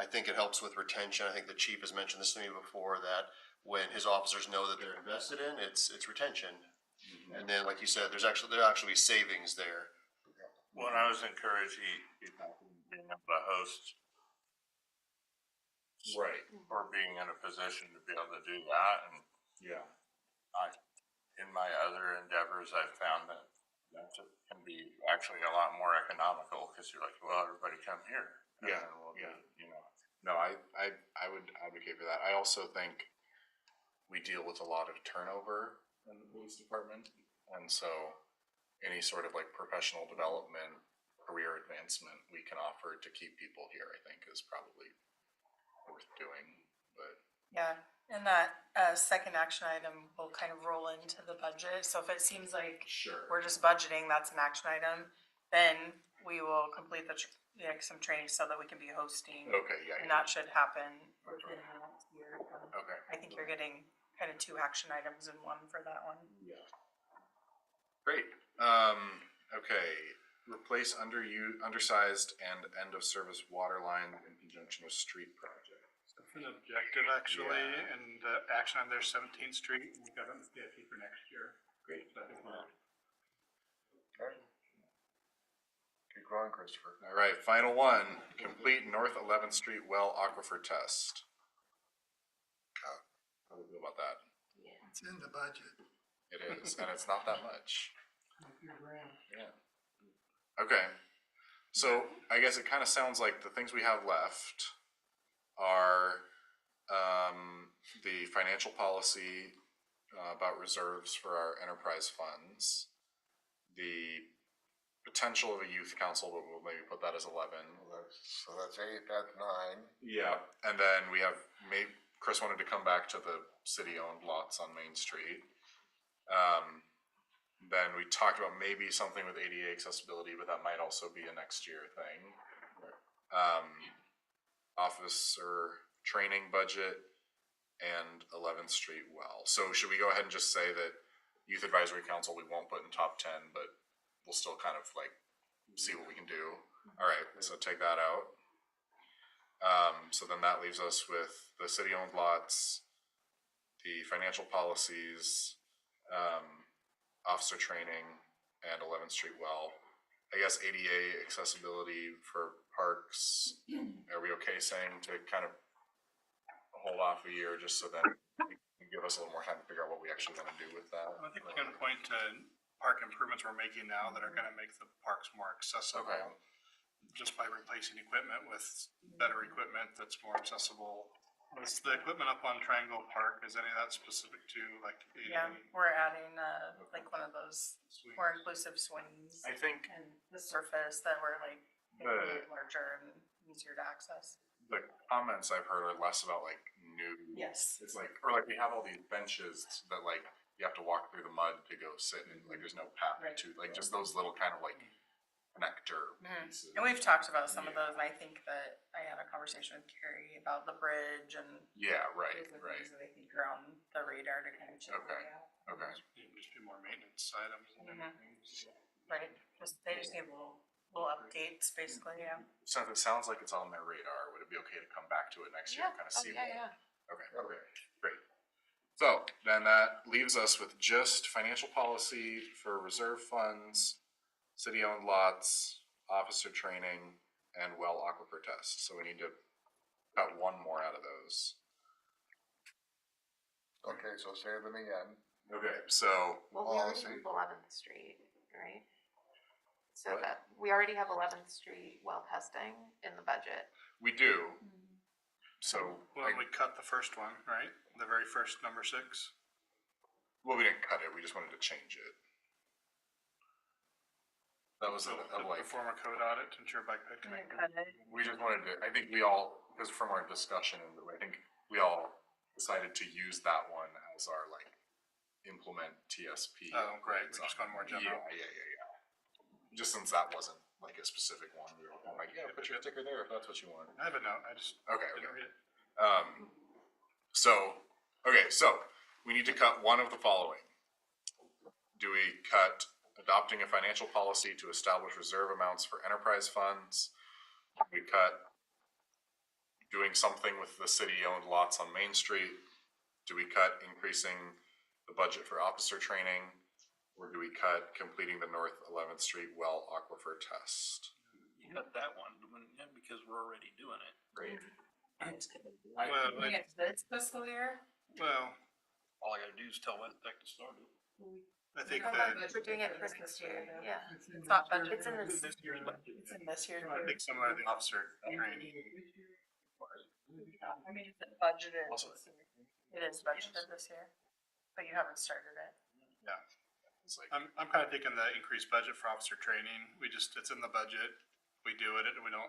I think it helps with retention. I think the chief has mentioned this to me before, that when his officers know that they're invested in, it's retention. Mm-hmm. And then, like you said, there'll actually be savings there. Well, and I was encouraged he being able to host Right. or being in a position to be able to do that. And Yeah. in my other endeavors, I've found that can be actually a lot more economical because you're like, well, everybody come here. And Yeah. then we'll Yeah. do, No, I would advocate for that. I also think we deal with a lot of turnover in the police department, and so any sort of like professional development, career advancement we can offer to keep people here, I think, is probably worth doing. But Yeah, and that second action item will kind of roll into the budget. So if it seems like sure. we're just budgeting, that's an action item, then we will complete some training so that we can be hosting. Okay. Yeah. And that should happen within the next year. Okay. I think you're getting kind of two action items in one for that one. Yeah. Great. Okay. Replace undersized and end of service water line in conjunction with street project. It's an objective actually, Yeah. and action on their 17th Street. We got it in the CIP for next year. Great. Okay. Keep going, Christopher. All right. Final one. Complete North 11th Street well aquifer test. How do you feel about that? It's in the budget. It is, and it's not that much. $2,000. Yeah. Okay. So I guess it kind of sounds like the things we have left are the financial policy about reserves for our enterprise funds, the potential of a youth council, but we'll maybe put that as 11. So that's 8, that's 9. Yeah, and then we have Chris wanted to come back to the city-owned lots on Main Street. Then we talked about maybe something with ADA accessibility, but that might also be a next year thing. officer training budget, and 11th Street well. So should we go ahead and just say that Youth Advisory Council we won't put in top 10, but we'll still kind of like see what we can do. All right, so take that out. So then that leaves us with the city-owned lots, the financial policies, officer training, and 11th Street well. I guess ADA accessibility for parks. Are we okay saying to kind of hold off a year just so that you can give us a little more time to figure out what we actually want to do with that? I think we can point to park improvements we're making now that are gonna make the parks more accessible. Okay. Just by replacing equipment with better equipment that's more accessible. Is the equipment up on Triangle Park, is any of that specific to like ADA? Yeah, we're adding, like one of those swings? more inclusive swings I think and the surface that were like The- larger and easier to access. the comments I've heard are less about like new. Yes. It's like, or like we have all these benches that like you have to walk through the mud to go sit in. Like there's no path Right. to, like just those little kind of like connector Mhm. pieces. And we've talked about some of Yeah. those, and I think that I had a conversation with Carrie about the bridge and Yeah, right, those are right. things that I think are on the radar to kind of check Okay. out. Okay. Just be more maintenance items and Mhm. everything. Right, they just need little updates, basically, yeah. Since it sounds like it's on their radar, would it be okay to come back to it next year and kind of see what? Okay, okay, great. So then that leaves us with just financial policy for reserve funds, city-owned lots, officer training, and well aquifer test. So we need to cut one more out of those. Okay, so say them again. Okay, so Well, we already Policy. have 11th Street, right? So What? that, we already have 11th Street well testing in the budget. we do. So, Well, we cut the first one, right? The very first number 6. well, we didn't cut it. We just wanted to change it. That was So a like. perform a code audit to ensure bike ped And then connectivity. cut it. We just wanted to, I think we all, because from our discussion, I think we all decided to use that one as our like implement TSP. Oh, great, upgrades we're just on- going more general. Yeah. Just since that wasn't like a specific one, we were all like, yeah, put your sticker there if that's what you want. I have a note, I just Okay, didn't okay. read it. So we need to cut one of the following. Do we cut adopting a financial policy to establish reserve amounts for enterprise funds? Do we cut doing something with the city-owned lots on Main Street? Do we cut increasing the budget for officer training? Or do we cut completing the North 11th Street well aquifer test? You got that one, yeah, because we're already doing it. Great. Well, We get this fiscal year. well, All I gotta do is tell when the heck to start it. I think No, that, We're doing it for next year, yeah. It's not budgeted. It's in this. This year's budget. It's in this year. I think similar to the officer training. I mean, it's budgeted. Also- It is budgeted this year, but you haven't started it. It's like, I'm kind of thinking the increased budget for officer training, it's in the budget, we do it, and we don't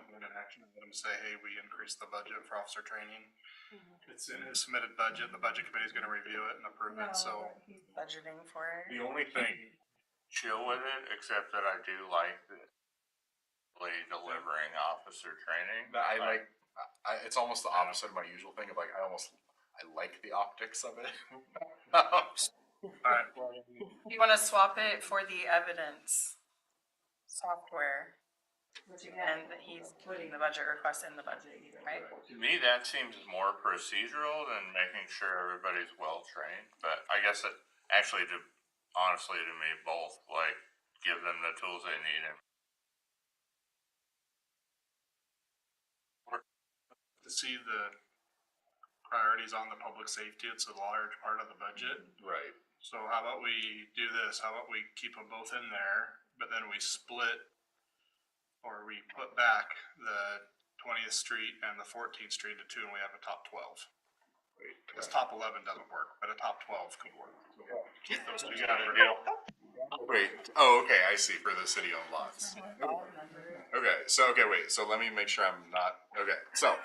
go into action, and let them say, hey, we increased the budget for officer training. It's in the submitted budget, the budget committee is gonna review it and approve it, so. He's budgeting for it. the only thing, Chill with it, except that I do like the delivering officer training. that I like, it's almost the opposite of my usual thing of like, I like the optics of it. Alright, well, You wanna swap it for the evidence software, and he's putting the budget request in the budget, right? To me, that seems more procedural than making sure everybody's well trained, but I guess it actually honestly to me, both, like, give them the tools they need and to see the priorities on the public safety, it's a large part of the budget. Right. So how about we do this, how about we keep them both in there, but then we split, or we put back the 20th Street and the 14th Street to 2, and we have a top 12. Because top 11 doesn't work, but a top 12 could work. Keep those two you got a separate. deal. Wait, oh, okay, I see, for the city-owned lots. Okay, so let me make sure I'm not, okay, so,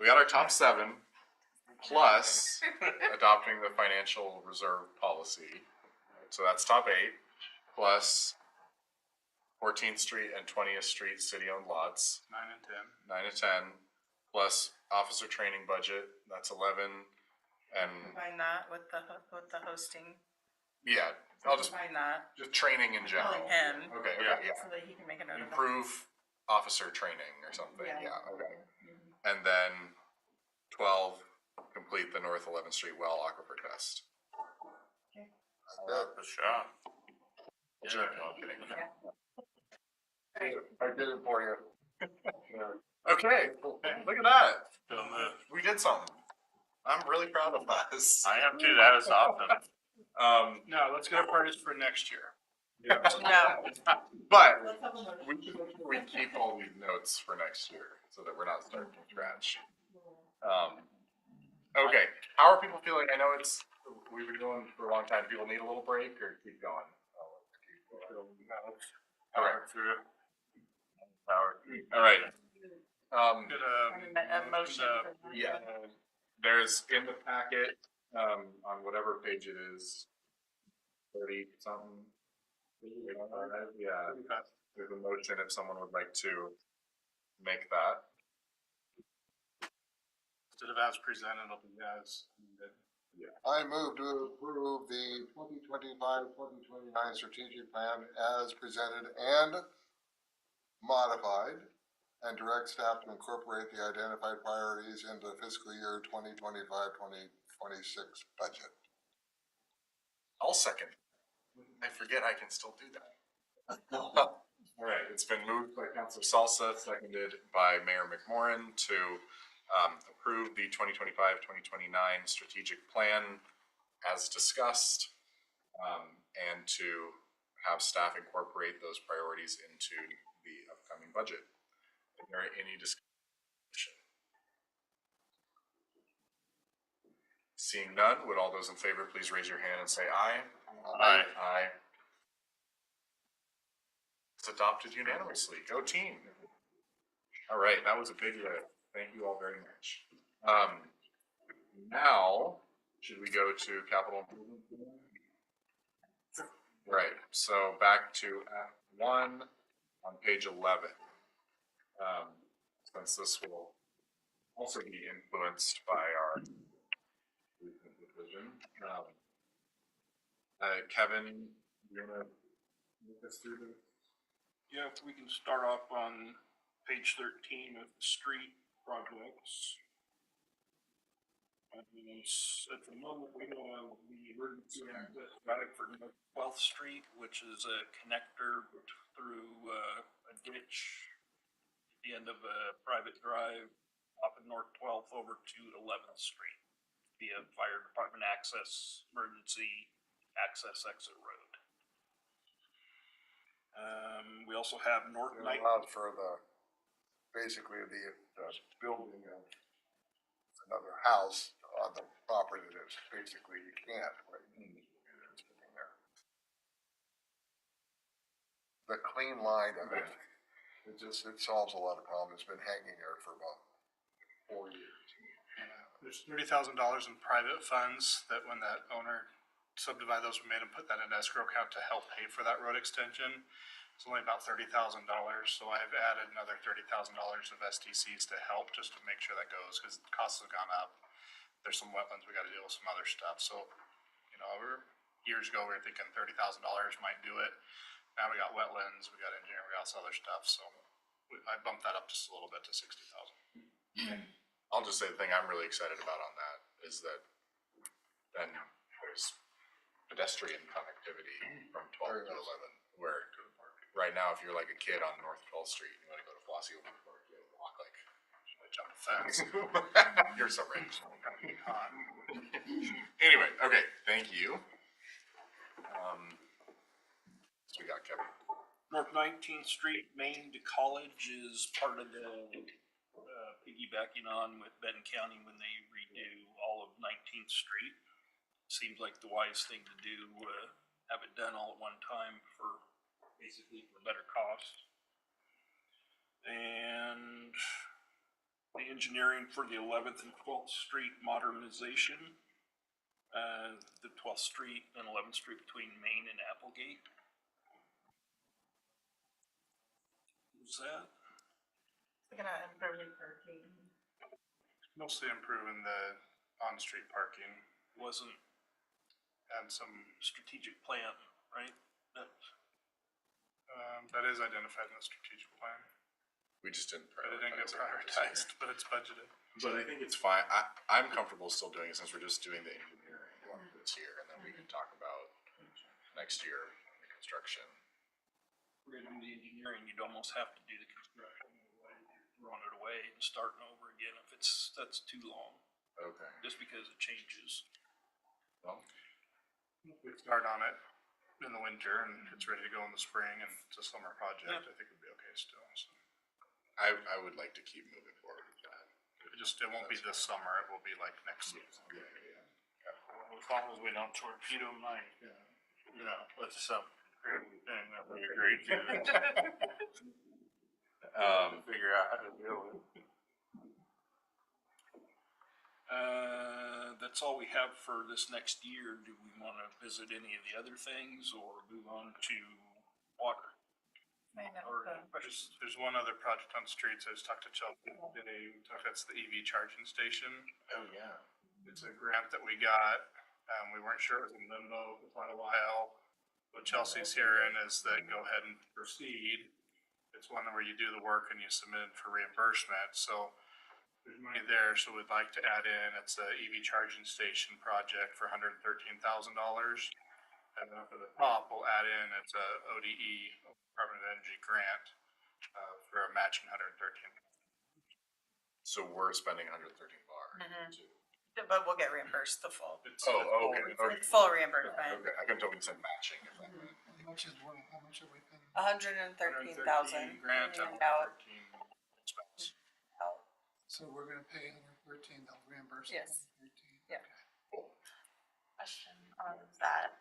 we got our top 7, plus adopting the financial reserve policy. So that's top 8, plus 14th Street and 20th Street city-owned lots, 9 and 10. 9 and 10, plus officer training budget, that's 11, and, Combine that with the hosting. yeah, I'll just Combine that. training in general. Calling him. Okay, yeah. So that he can make a note of that. Improve officer training or something, Yeah. okay. And then 12, complete the North 11th Street well aquifer test. That's a shot. Sure, no, I'm kidding. I did it for you. Okay, look at that. So moved. We did something. I'm really proud of us. I am too, that is awesome. No, let's get our priorities for next year. No. But we should make sure we keep all these notes for next year so that we're not starting from scratch. Okay, how are people feeling? I know we've been going for a long time. People need a little break or keep going? All right. All right. Good, A motion. Yeah. There's in the packet, on whatever page it is, 30 something. Yeah, there's a motion if someone would like to make that. Instead of as presented, it'll be as amended. I move to approve the 2025-2029 strategic plan as presented and modified, and direct staff to incorporate the identified priorities into fiscal year 2025-2026 budget. I'll second. I forget I can still do that. All right, it's been moved by Councilor Salsa, seconded by Mayor McMorrin to approve the 2025-2029 strategic plan as discussed, and to have staff incorporate those priorities into the upcoming budget. Is there any discussion? Seeing none, would all those in favor please raise your hand and say aye? Aye. Aye. It's adopted unanimously. Go team. All right, that was a big lift. Thank you all very much. Now, should we go to capital improvement? Right, so back to Act 1 on page 11. Since this will also be influenced by our recent division. Kevin, do you want to look us through this? Yeah, if we can start off on page 13 of the street projects. At the moment, we don't have the emergency access drive for 12th Street, which is a connector through a ditch at the end of a private drive off of North 12th over to 11th Street via fire department access, emergency access exit road. We also have North It Night. allows for basically the building of another house on the property that's basically you can't, right? It's sitting there. The clean line of it, it solves a lot of problems. It's been hanging there for about 4 years. There's $30,000 in private funds that when that owner subdivided those, we made them put that in escrow account to help pay for that road extension. It's only about $30,000, so I've added another $30,000 of STCs to help just to make sure that goes, because the costs have gone up. There's some wetlands, we gotta deal with some other stuff, so, years ago, we were thinking $30,000 might do it. Now we got wetlands, we got engineering, we got some other stuff, so I bumped that up just a little bit to 60,000. I'll just say the thing I'm really excited about on that is that then there's pedestrian connectivity from 12 to 11, where right now, if you're like a kid on North 12th Street, you want to go to Flossie Open Park, you have to walk like, jump the fence. You're so rich. Anyway, okay, thank you. So we got Kevin. North 19th Street, Main to College is part of the piggybacking on with Benton County when they redo all of 19th Street. Seems like the wise thing to do, have it done all at one time for basically for better cost. And the engineering for the 11th and 12th Street modernization. The 12th Street and 11th Street between Main and Applegate. was that? We're gonna improve the parking. Mostly improving the on-street parking Wasn't and some, strategic plan, right? that is identified in the strategic plan. We just didn't But it didn't get prioritize it this year. prioritized, but it's budgeted. But I think it's fine. I'm comfortable still doing it since we're just doing the engineering one this year, and then we can talk about next year, the construction. We're gonna do the engineering, you'd almost have to do the construction, otherwise you're throwing it away and starting over again if that's too long, Okay. just because it changes. Well, We start on it in the winter and it's ready to go in the spring and it's a summer project, I think it'd be okay still, so. I would like to keep moving forward with that. It won't be this summer, it will be like next season. As long as we don't torpedo mine, you know, with some crazy thing that we agreed to. Figure out how to deal with. That's all we have for this next year. Do we wanna visit any of the other things or move on to water? Or There's one other project on streets, I just talked to Chelsea today, that's the EV charging station. Oh, yeah. It's a grant that we got, we weren't sure it was in limbo for quite a while. What Chelsea's hearing is that go ahead and proceed. It's one where you do the work and you submit for reimbursement, so there's money there, so we'd like to add in, it's a EV charging station project for $113,000. And then up at the top, we'll add in, it's a ODE, Department of Energy grant, for a matching 113. So we're spending 113 bar. But we'll get reimbursed the full. Oh, okay. Okay. It's full reimbursement. Okay. I couldn't tell we said matching. If that meant. How much are we paying? 113,000. Grant and and out. 113 expense. So we're gonna pay $113, they'll reimburse us Yes. $113. Yeah. Question on that,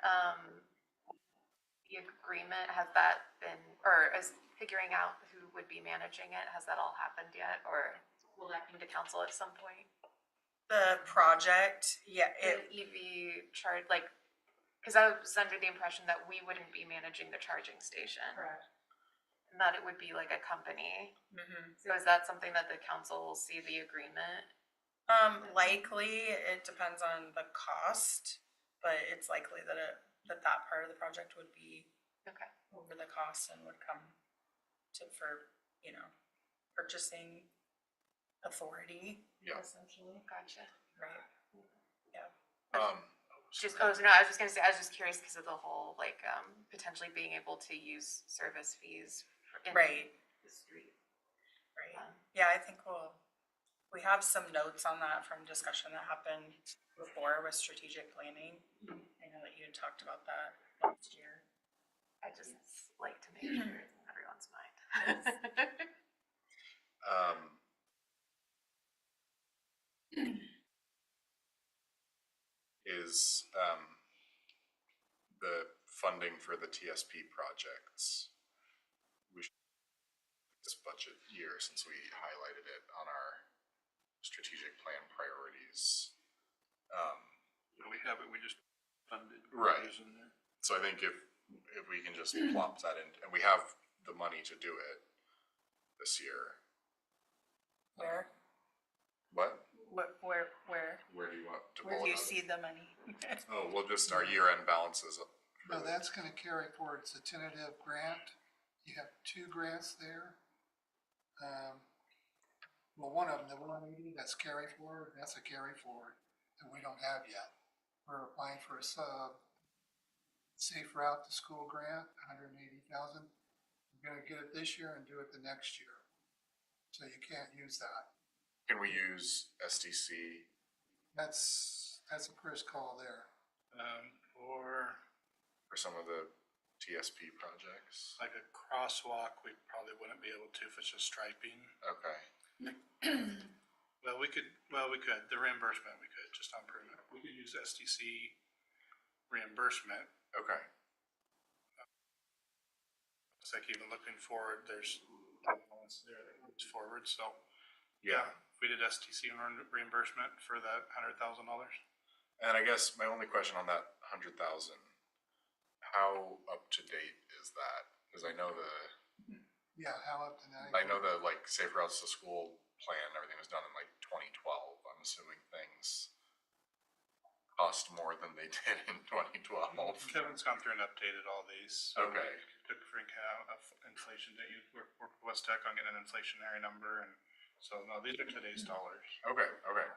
the agreement, has that been, or is figuring out who would be managing it, has that all happened yet, or will that come to council at some point? The project, yeah, The EV charge, like, cause I was under the impression that we wouldn't be managing the charging station. Correct. And that it would be like a company, Mhm. so is that something that the council will see the agreement? Likely, it depends on the cost, but it's likely that that part of the project would be Okay. over the cost and would come for, purchasing authority. Yeah. Essentially. Gotcha. Right. Just, oh, so no, I was just gonna say, I was just curious because of the whole, like, potentially being able to use service fees in Right. the street. Right. Yeah, I think we have some notes on that from discussion that happened before with strategic planning. I know that you had talked about that last year. I just like to make sure it's in everyone's mind. Is the funding for the TSP projects? We should this budget year since we highlighted it on our strategic plan priorities. We have it, we just funded. Right. In there. So I think if we can just plop that in, and we have the money to do it this year. Where? What? Where Where do you want to do pull you it out of? see the money? Oh, well, just our year-end balances. No, that's gonna carry forward, it's a tentative grant, you have two grants there. Well, one of them, the 180, that's carry forward, that's a carry forward that we don't have yet. We're applying for a safe route to school grant, 180,000. We're gonna get it this year and do it the next year. So you can't use that. Can we use SDC? That's a first call there. Or For some of the TSP projects? like a crosswalk, we probably wouldn't be able to if it's just striping. Okay. Well, we could, the reimbursement, we could, just on improvement. We could use SDC reimbursement. Okay. It's like even looking forward, there's balance there that moves forward, so. Yeah. If we did STC reimbursement for that $100,000. And I guess my only question on that 100,000, how up to date is that? Because I know Yeah, how up to now? I know the like Safe Routes to School plan, everything was done in like 2012. I'm assuming things cost more than they did in 2012. Kevin's gone through and updated all these. So Okay. we took Frank out of inflation, that you work with West Tech on getting an inflationary number, and so no, these are today's dollars. Okay, okay.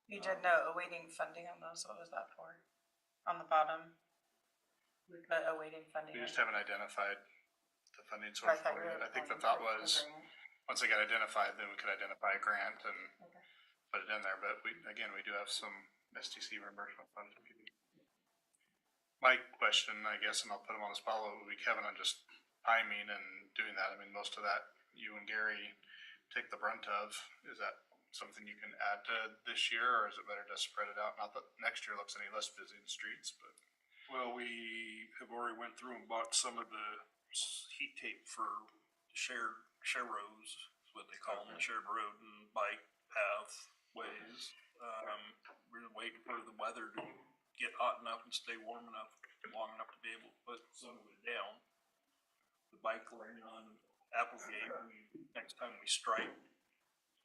You did know awaiting funding on those, what was that for? On the bottom? The awaiting funding. We just haven't identified the funding I source thought for you it. were I think the going thought for the was, grant. once they got identified, then we could identify a grant and Okay. put it in there, but we do have some STC reimbursement funds. My question, I guess, and I'll put them on the spot, would be Kevin on just timing and doing that. I mean, most of that you and Gary take the brunt of. Is that something you can add to this year, or is it better to spread it out? Not that next year looks any less busy in the streets, but. Well, we have already went through and bought some of the heat tape for share rows, is what they call them, shared road and bike pathways. We're waiting for the weather to get hot enough and stay warm enough, long enough to be able to put some of it down. The bike lane on Applegate, next time we stripe,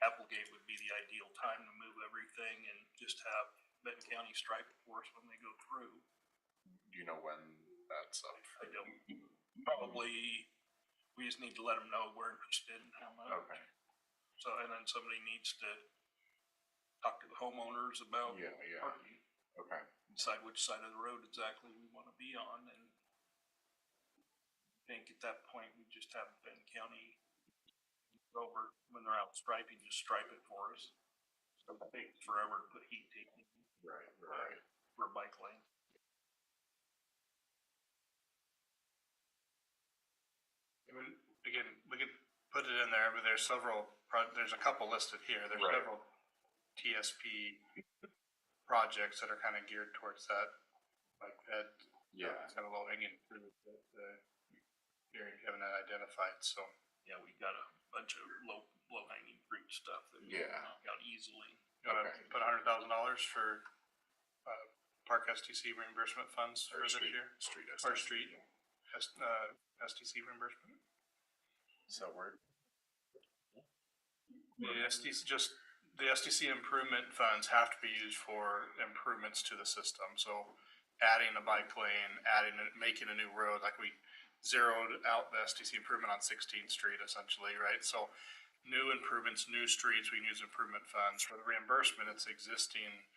Applegate would be the ideal time to move everything and just have Benton County stripe it for us when they go through. Do you know when that's up? I don't. Probably, we just need to let them know we're interested in how much. Okay. So, and then somebody needs to talk to the homeowners about Yeah. parking, Okay. decide which side of the road exactly we wanna be on, and I think at that point, we just have Benton County over, when they're out striping, just stripe it for us. So it takes forever to put heat tape in Right. for a bike lane. I mean, again, we could put it in there, but there's there's a couple listed here. There's Right. several TSP projects that are kind of geared towards that, like that. Yeah. It's kind of low hanging fruit that Gary and Kevin had identified, so. Yeah, we got a bunch of low hanging fruit stuff that we Yeah. can knock out easily. You wanna Okay. put $100,000 for, park STC reimbursement funds for this street, year? Street. Or street, STC reimbursement? Is that word? The STC improvement funds have to be used for improvements to the system, so adding a bike lane, making a new road, like we zeroed out the STC improvement on 16th Street essentially, right? So new improvements, new streets, we can use improvement funds. For the reimbursement, it's existing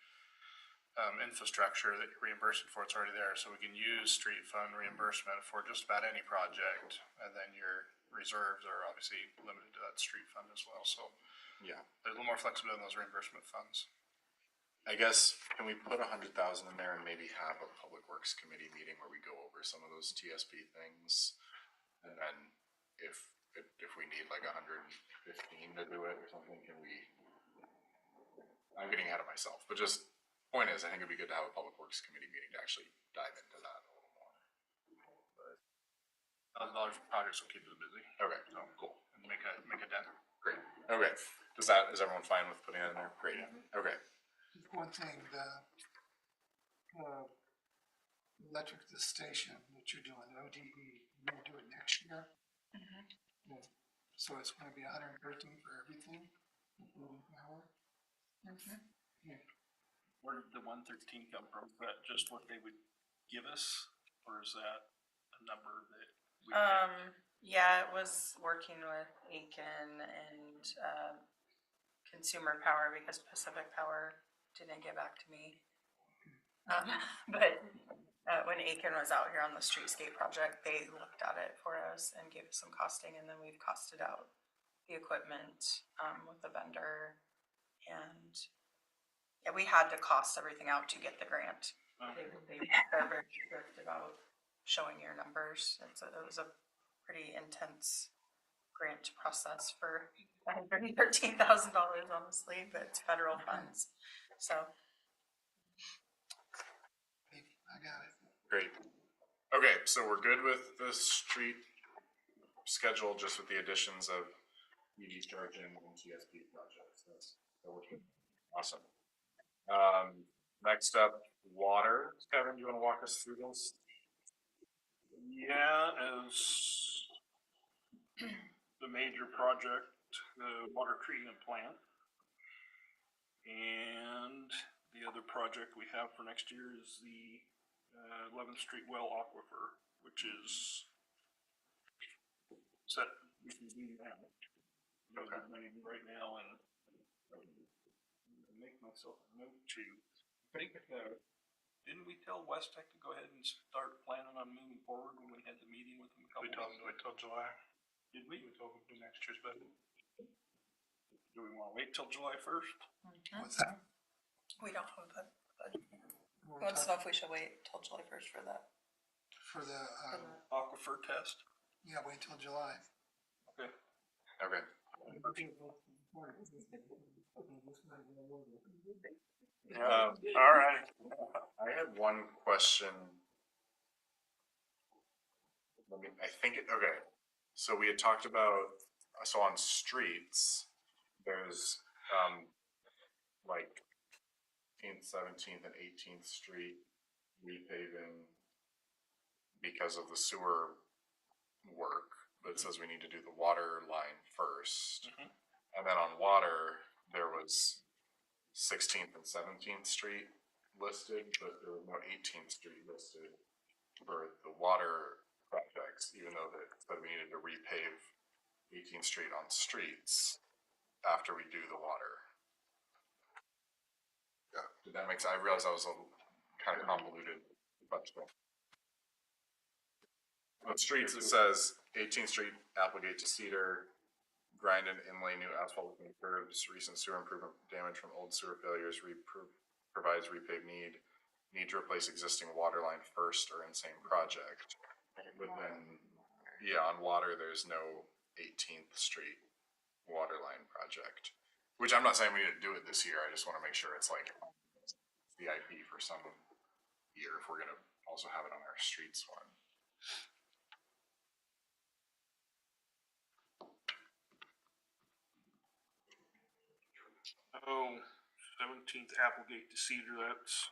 infrastructure that you're reimbursing for, it's already there, so we can use street fund reimbursement for just about any project, and then your reserves are obviously limited to that street fund as well, so Yeah. there's a little more flexibility in those reimbursement funds. I guess, can we put 100,000 in there and maybe have a public works committee meeting where we go over some of those TSP things? And then if we need like 115 to do it or something, can we? I'm getting ahead of myself, but just point is, I think it'd be good to have a public works committee meeting to actually dive into that a little more. $1,000 for projects will keep us busy. Okay, so cool. And make a dent. Great. Okay. Is everyone fine with putting it in there? Great. Okay. Just one thing, the electric station that you're doing, ODE, you're gonna do it next year? Yeah. So it's gonna be 113 for everything, including power? Yeah. Where did the 113 come from? Is that just what they would give us, or is that a number that we picked? Yeah, it was working with Aiken and, Consumer Power because Pacific Power didn't get back to me. But, when Aiken was out here on the streetscape project, they looked at it for us and gave us some costing, and then we've costed out the equipment, with the vendor. And, yeah, we had to cost everything out to get the grant. They're very strict about showing your numbers. It was a pretty intense grant process for $113,000, honestly, but it's federal funds, so. I got it. Great. Okay, so we're good with the street schedule, just with the additions of EV charging and TSP projects. That's working. Awesome. Next up, water. Kevin, do you want to walk us through those? Yeah, as the major project, the water treatment plant. And the other project we have for next year is the 11th Street well aquifer, which is set, we can do now. Okay. Right now, and make myself a note to think, didn't we tell West Tech to go ahead and start planning on moving forward when we had the meeting with them a couple We told weeks them to wait till July. Did we? We told them to do next year's budget. Do we wanna wait till July 1st? What's that? We don't have that. We're Wants to talking know if we should wait till July 1st for that. For the, Aquifer test? yeah, wait till July. Okay. Okay. All right. I had one question. Okay. So we had talked about, so on streets, there's, like 18th, 17th, and 18th Street repaving because of the sewer work, but it says we need to do the water line first. Mhm. And then on water, there was 16th and 17th Street listed, but there was no 18th Street listed for the water projects, even though that said we needed to repave 18th Street on streets after we do the water. Yeah. Did that make sense? I realized I was kind of convoluted, but on streets it says 18th Street, Applegate to Cedar, grind and inlay new asphalt and curbs, recent sewer improvement damage from old sewer failures, provides repave need to replace existing water line first or in same project. But then, yeah, on water, there's no 18th Street water line project, which I'm not saying we need to do it this year. I just want to make sure it's like VIP for some year if we're going to also have it on our streets one. Oh, 17th Applegate to Cedar, that's,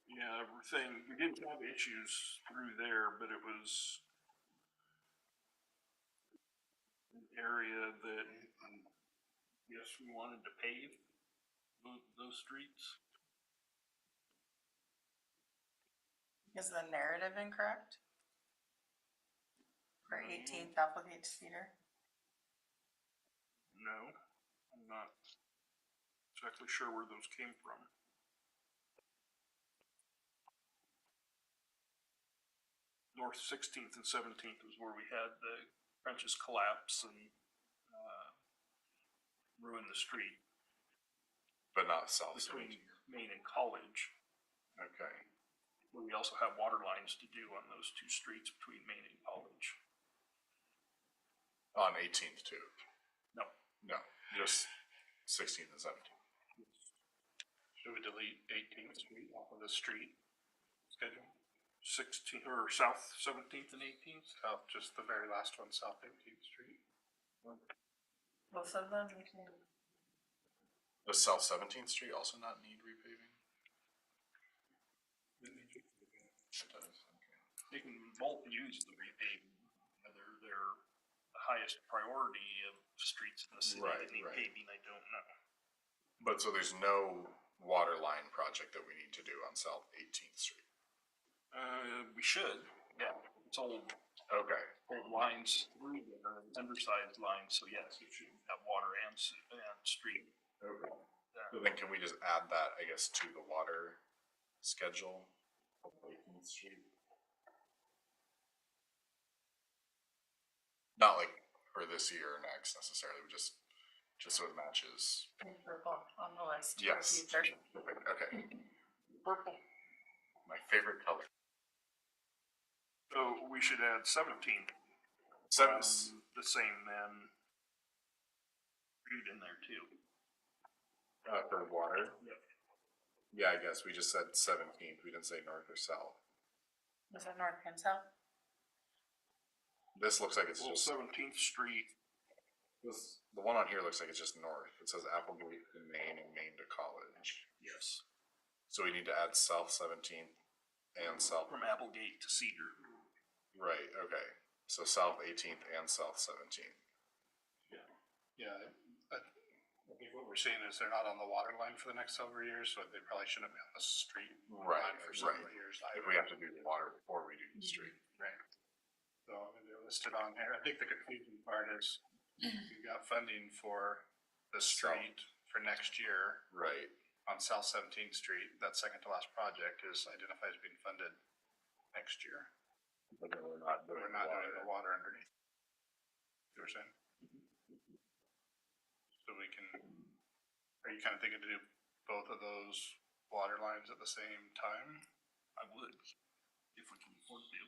yeah, everything, we didn't have issues through there, but it was an area that, yes, we wanted to pave those streets. Is the narrative incorrect? For 18th Applegate to Cedar? No, I'm not exactly sure where those came from. North 16th and 17th was where we had the trenches collapse and ruin the street But not South between 17th. Main and College. Okay. We also have water lines to do on those two streets between Main and College. On 18th too? No. No, just 16th and 17th. Should we delete 18th Street off of the street schedule? 16th or South 17th and 18th? South, just the very last one, South 18th Street. Both of them? Does South 17th Street also not need repaving? It does, okay. They can both use the repaving, whether they're the highest priority of streets in the city Right, that need right. paving, I don't know. But so there's no water line project that we need to do on South 18th Street? We should, yeah, it's old Okay, lines through there, undersized lines, so yes, it should have water and street. okay. So then can we just add that, I guess, to the water schedule of 18th Street? Not like for this year or next necessarily, but just so it matches. Purple on the list. for Yes. future. Okay, Purple. my favorite color. So we should add 17th. The same then. Read in there too. For water? Yep. Yeah, I guess we just said 17th, we didn't say north or south. Was that north and south? This looks like it's Well, just, 17th Street, the one on here looks like it's just north. It says Applegate to Maine and Maine to College. yes, So we need to add South 17th and South, from Applegate to Cedar. right, okay. So South 18th and South 17th. Yeah, I think what we're seeing is they're not on the water line for the next several years, so they probably shouldn't be on the street line for several years If either. we have to do the water before we do the street. Right. So, I mean, they're listed on here. I think the confusing part is we've got funding for the street for next year Right. on South 17th Street. That second to last project is identified as being funded next year. But then we're not But doing we're not the doing the water. water underneath. You know what I'm saying? So we can, are you kind of thinking to do both of those water lines at the same time? I would, if we can afford to.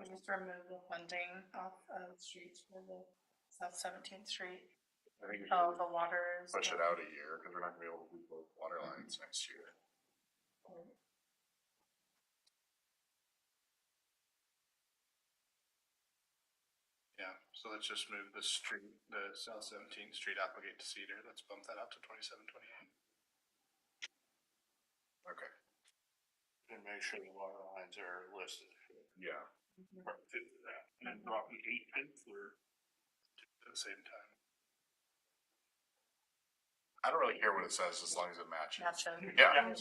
We just remove the funding off of streets for the South 17th Street. I think we Oh, should the water is. push it out a year because we're not gonna be able to do both water lines next year. Yeah, so let's just move the street, the South 17th Street Applegate to Cedar. Let's bump that out to 27, 28. Okay. And make sure the water lines are listed. Yeah. And then drop the 18th or At the same time. I don't really care what it says as long as it matches. Gotcha. Yeah.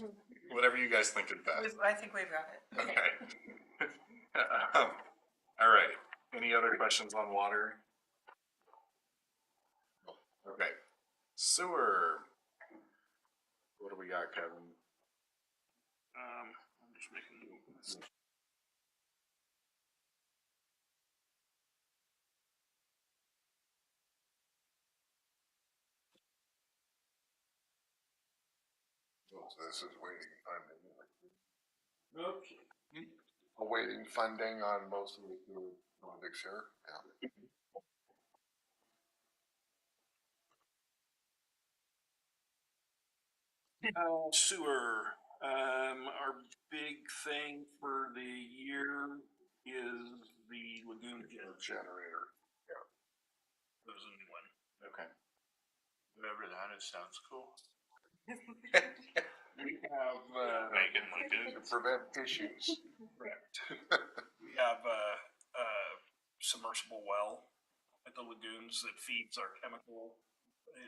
Whatever you guys think is best. I think we've got it. Okay. All right. Any other questions on water? Okay. Sewer. What do we got, Kevin? I'm just making a note of this. So this is waiting funding. Okay. Awaiting funding on most of the projects here, yeah. Sewer, our big thing for the year is the lagoon Generator. There's a new one. Okay. Whatever that is, sounds cool. We have, Making lagoons. To prevent issues. we have a submersible well at the lagoons that feeds our chemical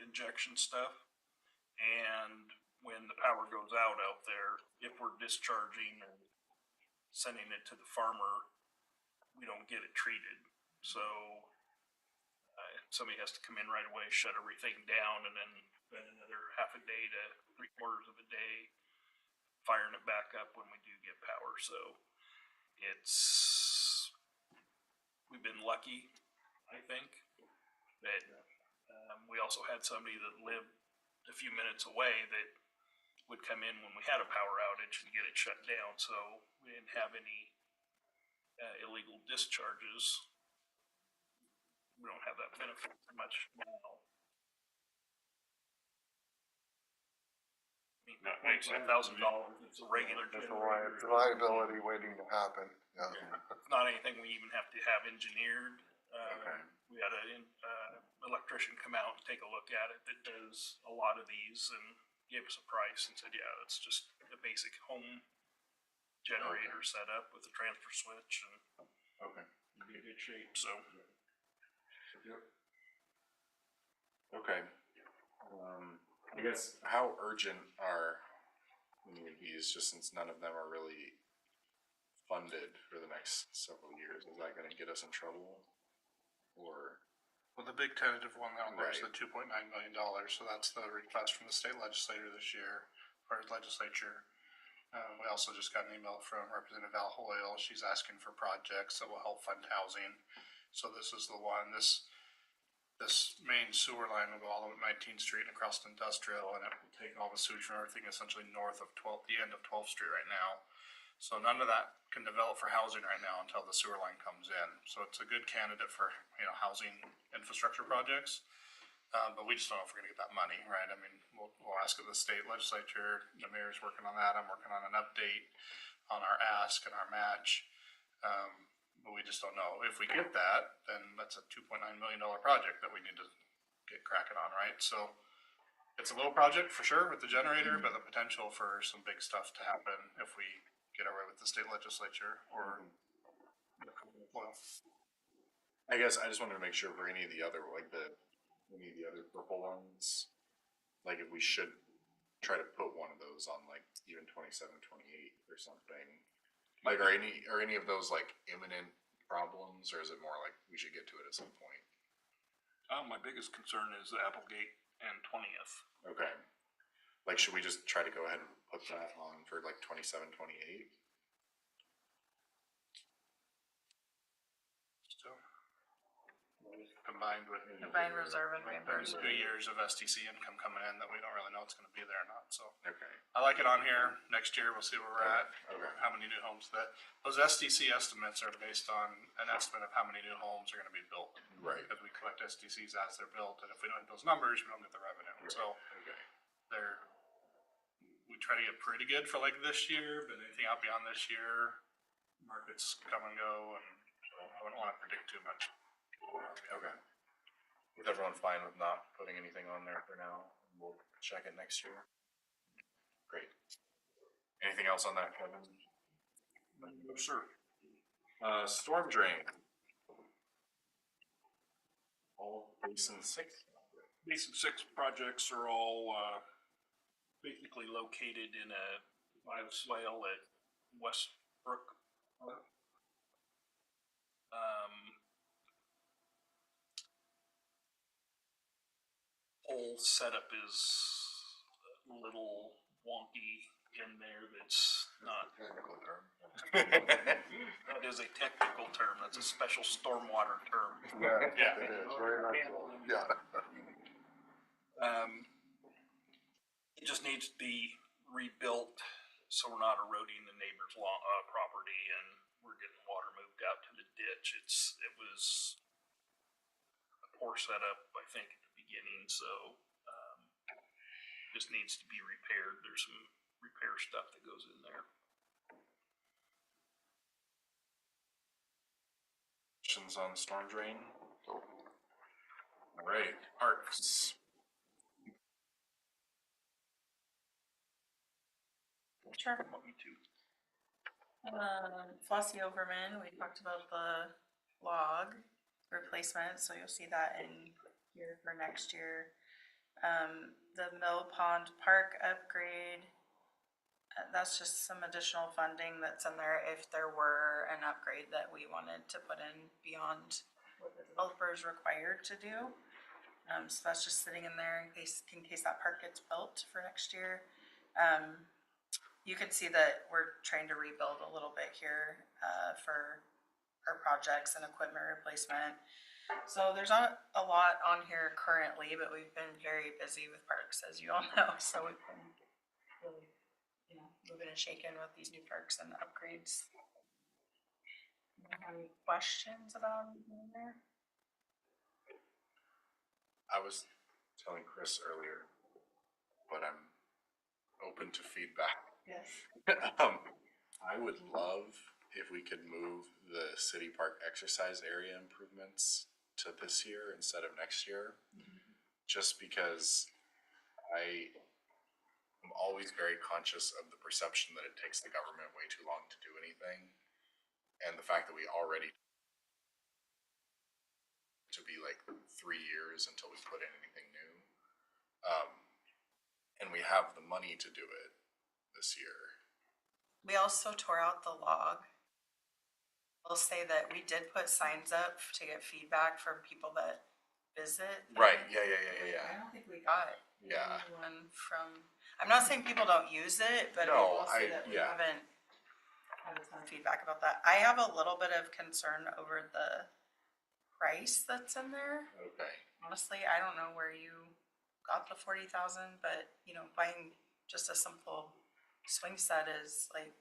injection stuff. And when the power goes out there, if we're discharging and sending it to the farmer, we don't get it treated. So somebody has to come in right away, shut everything down, and then spend another half a day to 3/4 of a day firing it back up when we do get power. So we've been lucky, I think, that we also had somebody that lived a few minutes away that would come in when we had a power outage and get it shut down. So we didn't have any illegal discharges. We don't have that benefit much now. I mean, That makes sense. $5,000, it's a regular It's a generator. liability waiting to happen, yeah. It's not anything we even have to have engineered. Okay. We had an electrician come out and take a look at it that does a lot of these and gave us a price and said, yeah, that's just a basic home generator setup with a transfer switch and Okay. it'd be in good shape, so. Okay. I guess how urgent are any of these, just since none of them are really funded for the next several years? Is that gonna get us in trouble? Or, Well, the big tentative one out there is the Right. $2.9 million, so that's the request from the state legislature this year, or legislature. We also just got an email from Representative Al Hoyle. She's asking for projects that will help fund housing. So this is the one, this main sewer line will go all the way to 19th Street and across to Industrial, and it will take all the sewage and everything essentially north of the end of 12th Street right now. So none of that can develop for housing right now until the sewer line comes in. So it's a good candidate for, housing infrastructure projects. But we just don't know if we're gonna get that money, right? I mean, we'll ask of the state legislature, the mayor's working on that, I'm working on an update on our ask and our match. But we just don't know. If we get that, then that's a $2.9 million project that we need to get cracking on, right? So it's a little project for sure with the generator, but the potential for some big stuff to happen if we get our way with the state legislature or, well, I guess I just wanted to make sure for any of the other, any of the other purple ones, like if we should try to put one of those on like even 27, 28 or something. Like, are any of those like imminent problems, or is it more like we should get to it at some point? My biggest concern is the Applegate and 20th. Okay. Like, should we just try to go ahead and put that on for like 27, 28? So, combined with Combined reserve and there's reimbursement. 2 years of STC income coming in that we don't really know it's gonna be there or not, so. Okay. I like it on here. Next year, we'll see where we're at, Okay. how many new homes those STC estimates are based on an estimate of how many new homes are gonna be built. Right. Because we collect STCs as they're built, and if we don't hit those numbers, we don't get the revenue, so. Okay. We try to get pretty good for like this year, but anything out beyond this year, markets come and go, and so I wouldn't wanna predict too much. Okay. Is everyone fine with not putting anything on there for now? We'll check it next year. Great. Anything else on that, Kevin? No, sir. Storm drain. All basin 6. Basin 6 projects are all, basically located in a live swale at Westbrook. Whole setup is a little wonky in there. That's not. Technical term. That is a technical term. That's a special stormwater term. Yeah. It is, very much so. Yeah. It just needs to be rebuilt so we're not eroding the neighbor's property and we're getting water moved out to the ditch. It was a poor setup, I think, at the beginning, so just needs to be repaired. There's some repair stuff that goes in there. Questions on storm drain? All right, parks. Sure. Want me to? Flossie Overman, we talked about the log replacement, so you'll see that in here for next year. The Mill Pond Park upgrade, that's just some additional funding that's in there if there were an upgrade that we wanted to put in beyond what the developer is required to do. So that's just sitting in there in case that park gets built for next year. You can see that we're trying to rebuild a little bit here for our projects and equipment replacement. So there's not a lot on here currently, but we've been very busy with parks, as you all know. So we've been really, moving and shaking with these new parks and upgrades. Any questions about anything there? I was telling Chris earlier, but I'm open to feedback. Yes. I would love if we could move the city park exercise area improvements to this year instead of next year. Just because I am always very conscious of the perception that it takes the government way too long to do anything. And the fact that we already to be like 3 years until we put in anything new. And we have the money to do it this year. We also tore out the log. I'll say that we did put signs up to get feedback from people that visit. Right, yeah. I don't think we got Yeah. anyone from, I'm not saying people don't use it, but I No, will say that we yeah. haven't had a ton of feedback about that. I have a little bit of concern over the price that's in there. Okay. Honestly, I don't know where you got the 40,000, but buying just a simple swing set is like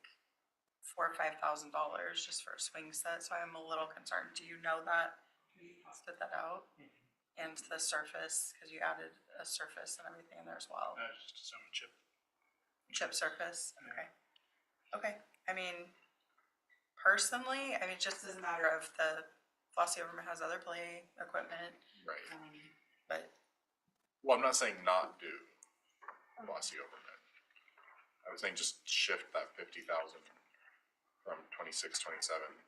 $4,000 or $5,000 just for a swing set. So I'm a little concerned. Do you know that? You costed that out? And the surface, because you added a surface and everything in there as well. Just some chip. Chip surface, okay. I mean, personally, just as a matter of the Flossie Overman has other play equipment, Right. but Well, I'm not saying not do Flossie Overman. I was saying just shift that 50,000 from 26-27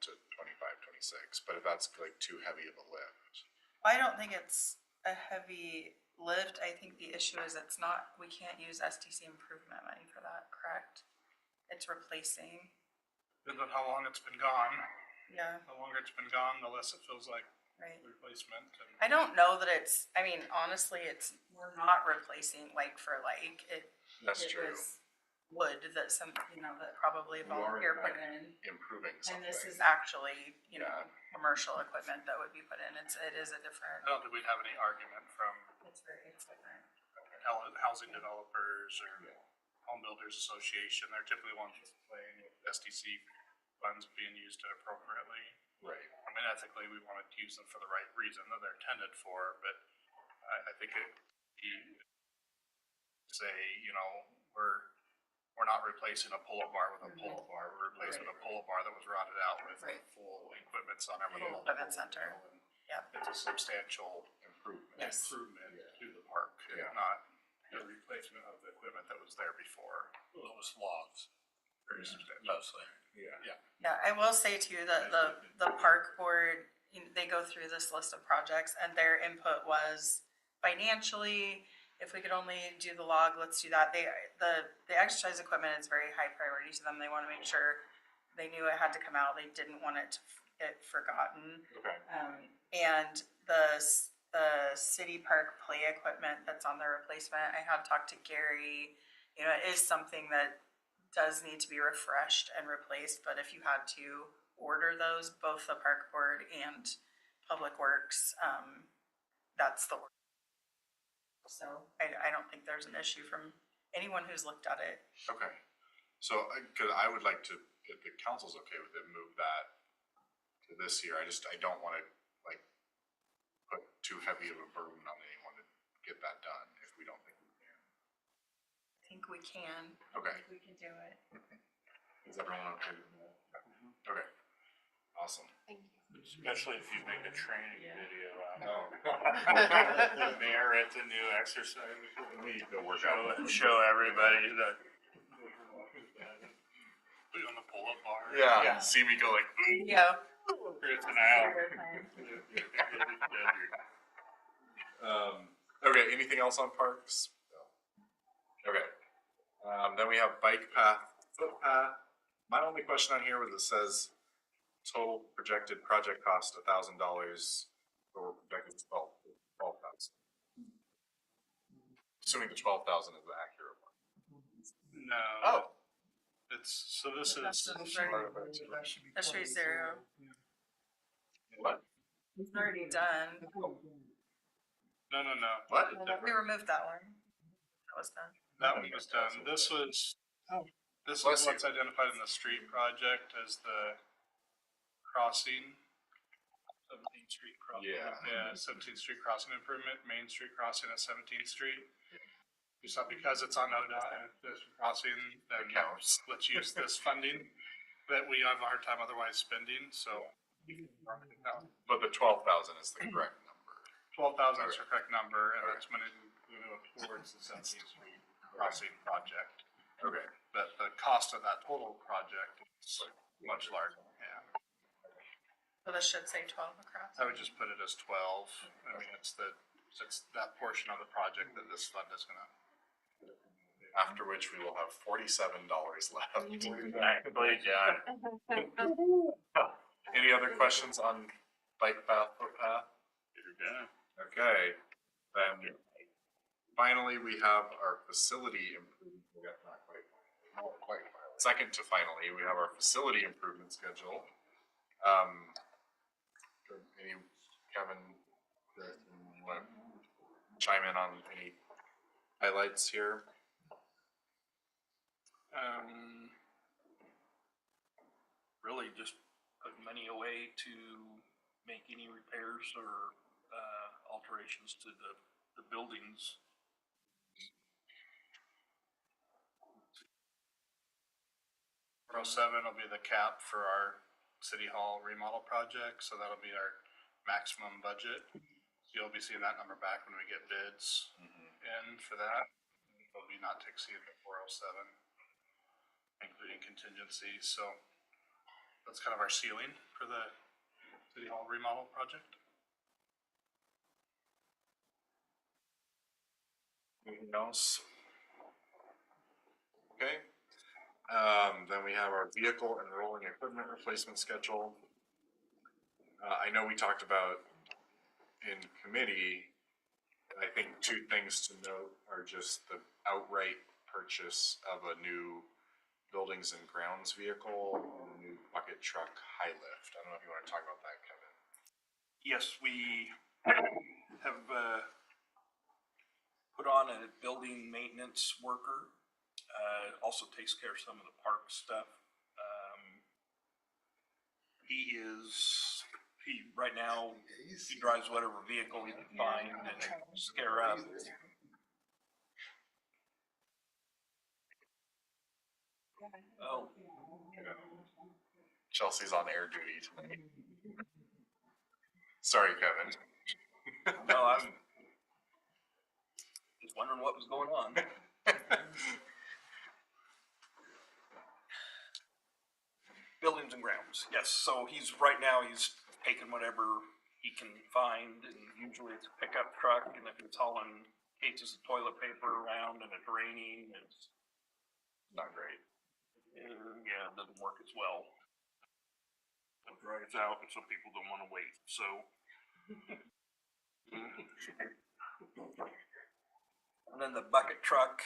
to 25-26. But if that's like too heavy of a lift, I don't think it's a heavy lift. I think the issue is it's not, we can't use SDC improvement money for that, correct? It's replacing, Depends on how long it's been gone. yeah, The longer it's been gone, the less it feels like right. replacement. And I don't know that it's, I mean, honestly, we're not replacing like for like, that's it true. was wood that that probably a You are, volunteer in put fact, in. Improving And something. this is actually, Yeah. commercial equipment that would be put in. It is a different, I don't think we'd have any argument from it's different. housing developers or home builders association. They're typically ones playing with SDC funds being used appropriately. Right. I mean, ethically, we want to use them for the right reason that they're intended for, but I think you say, we're not replacing a pull-up bar with a pull-up bar. We're replacing a pull-up bar that was rotted out with Right. full equipment center. with a Full multiple, equipment center. and Yep. It's a substantial Improvement. Yes. improvement to the park, Yeah. not a replacement of the equipment that was there before. It was logs, Very substantial. mostly. Yeah. Yeah, I will say too that the park board, they go through this list of projects and their input was financially, if we could only do the log, let's do that. The exercise equipment is very high priority to them. They want to make sure they knew it had to come out. They didn't want it to get forgotten. Okay. And the city park play equipment that's on the replacement, I have talked to Gary, it is something that does need to be refreshed and replaced, but if you had to order those, both the park board and Public Works, that's the order. So I don't think there's an issue from anyone who's looked at it. Okay. So, cause I would like to, if the council's okay with it, move that to this year. I don't wanna put too heavy of a burden on anyone to get that done if we don't think we can. I think we can. Okay. I think we can do it. Is everyone okay with that? Okay. Awesome. Thank you. Especially if you make a training video out No. of the mayor at the new exercise. We need to work out. Show everybody that. Put it on the pull-up bar. Yeah. See me go like. Yeah. It's an hour. Okay, anything else on parks? No. Okay. Then we have bike path, footpath. My only question on here was it says total projected project cost $1,000, but we're projected 12,000. Assuming the 12,000 is the accurate one. No. Oh. This is. That should be zero. What? It's already done. No. What? We removed that one. That was done. That one was done. This was Bless you. what's identified in the street project as the crossing. 17th Street crossing. Yeah. 17th Street crossing improvement, Main Street crossing at 17th Street. It's not because it's on ODOT and this crossing, then It counts. let's use this funding that we have a hard time otherwise spending, so. But the 12,000 is the correct number. 12,000 is the correct number, and that's when it towards the 17th Street crossing project. Okay. But the cost of that total project is much larger, yeah. So this should say 12 across. I would just put it as 12. I mean, it's that portion of the project that this fund is gonna. After which we will have $47 left. Exactly, John. Any other questions on bike path, footpath? You're done. Okay, then finally we have our facility improvement. Not quite. Second to finally, we have our facility improvement schedule. Any Kevin, want to chime in on any highlights here? Really just put money away to make any repairs or alterations to the buildings. 407 will be the cap for our city hall remodel project, so that'll be our maximum budget. So you'll be seeing that number back when we get bids in for that. It'll be not to exceed the 407, including contingencies, so. that's kind of our ceiling for the city hall remodel project. Anything else? Okay. Then we have our vehicle and rolling equipment replacement schedule. I know we talked about in committee, I think two things to note are just the outright purchase of a new buildings and grounds vehicle and a new bucket truck high lift. I don't know if you want to talk about that, Kevin. Yes, we have, put on a building maintenance worker, also takes care of some of the park stuff. Right now, he drives whatever vehicle he can find and scare up. Oh, Chelsea's on air duty tonight. Sorry, Kevin. no, I'm just wondering what was going on. Buildings and grounds, yes, so right now he's taking whatever he can find, and usually it's a pickup truck, and if it's hauling cases of toilet paper around and it's raining, it's Not great. yeah, it doesn't work as well. It dries out and some people don't wanna wait, so. And then the bucket truck,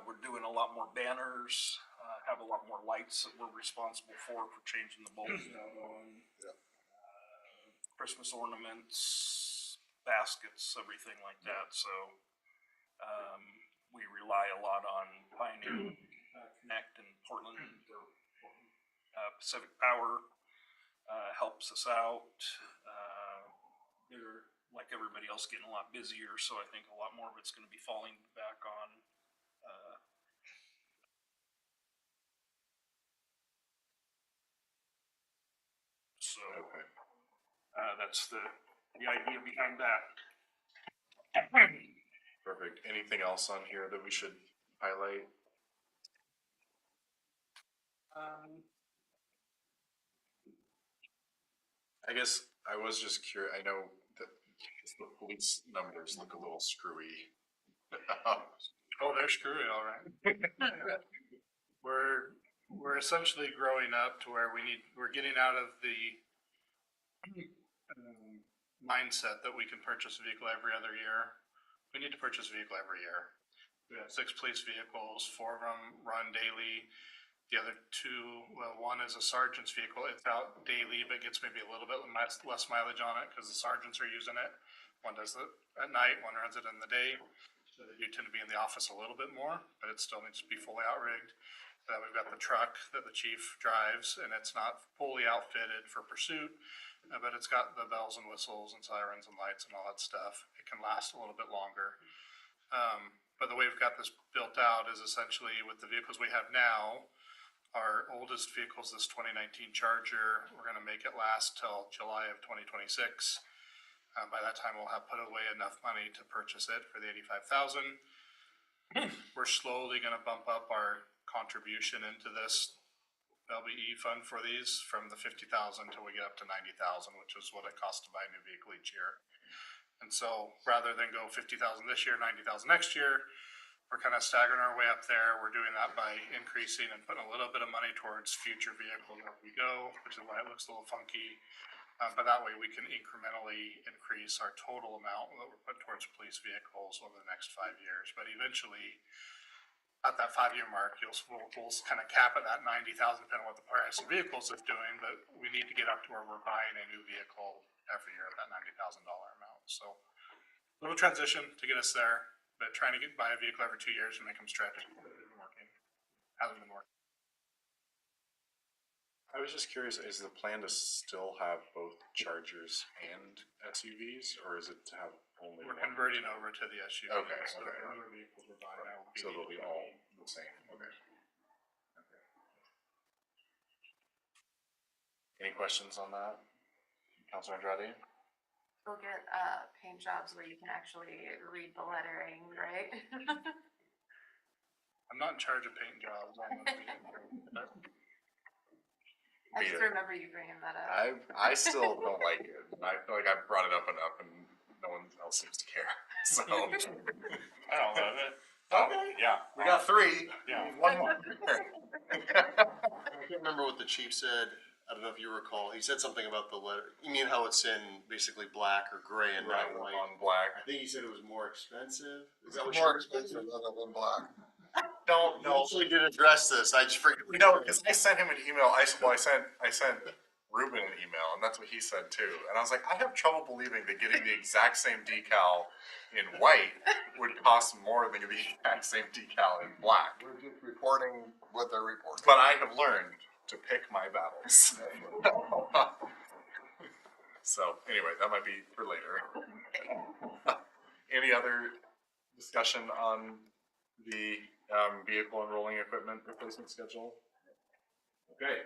we're doing a lot more banners, have a lot more lights that we're responsible for changing the bulbs out on. Christmas ornaments, baskets, everything like that, so, we rely a lot on Pioneer Connect in Portland, or Pacific Power, helps us out. They're, like everybody else, getting a lot busier, so I think a lot more of it's gonna be falling back on, so, Okay. that's the idea behind that. Perfect. Anything else on here that we should highlight? I guess I was just curious. I know that the police numbers look a little screwy. Oh, they're screwy, all right. We're essentially growing up to where we're getting out of the mindset that we can purchase a vehicle every other year. We need to purchase a vehicle every year. We have 6 police vehicles, 4 of them run daily. The other 2, well, one is a sergeant's vehicle. It's out daily, but gets maybe a little bit less mileage on it because the sergeants are using it. One does it at night, one runs it in the day. So they do tend to be in the office a little bit more, but it still needs to be fully outrigged. Then we've got the truck that the chief drives, and it's not fully outfitted for pursuit, but it's got the bells and whistles and sirens and lights and all that stuff. It can last a little bit longer. But the way we've got this built out is essentially with the vehicles we have now, our oldest vehicle is this 2019 Charger. We're gonna make it last till July of 2026. By that time, we'll have put away enough money to purchase it for the $85,000. We're slowly gonna bump up our contribution into this LBE fund for these from the 50,000 till we get up to 90,000, which is what it costs to buy a new vehicle each year. And so rather than go 50,000 this year, 90,000 next year, we're kind of staggering our way up there. We're doing that by increasing and putting a little bit of money towards future vehicles as we go, which is why it looks a little funky. But that way we can incrementally increase our total amount that we're putting towards police vehicles over the next 5 years. But eventually, at that 5-year mark, we'll kind of cap at that 90,000, depending on what the price of vehicles is doing. But we need to get up to where we're buying a new vehicle every year at that $90,000 amount. So a little transition to get us there, but trying to buy a vehicle every 2 years and make them stretch hasn't been working. I was just curious, is the plan to still have both Chargers and SUVs, or is it to have only We're one? converting over to the SUV. Okay, So okay. the other vehicles we're buying now will be. So they'll be all the same, okay. Okay. Any questions on that? Councilor Andrade? We'll get, paint jobs where you can actually read the lettering, right? I'm not in charge of paint jobs on the vehicle. I beat just it. remember you bringing that up. I still don't like it. I feel like I've brought it up enough, and no one else seems to care. So I don't love it. okay, Yeah. we got 3. Yeah. One more. I can't remember what the chief said. I don't know if you recall. He said something about the letter. You mean how it's in basically black or gray and Right, not white? on black. I think he said it was more expensive. Is that what More you're expensive than black. Don't No, know. actually did address this. I just forget. No, because I sent him an email. I sent Ruben an email, and that's what he said too. And I was like, I have trouble believing that getting the exact same decal in white would cost more than the exact same decal in black. We're just reporting what they're reporting. But I have learned to pick my battles. So anyway, that might be for later. Any other discussion on the vehicle and rolling equipment replacement schedule? Okay.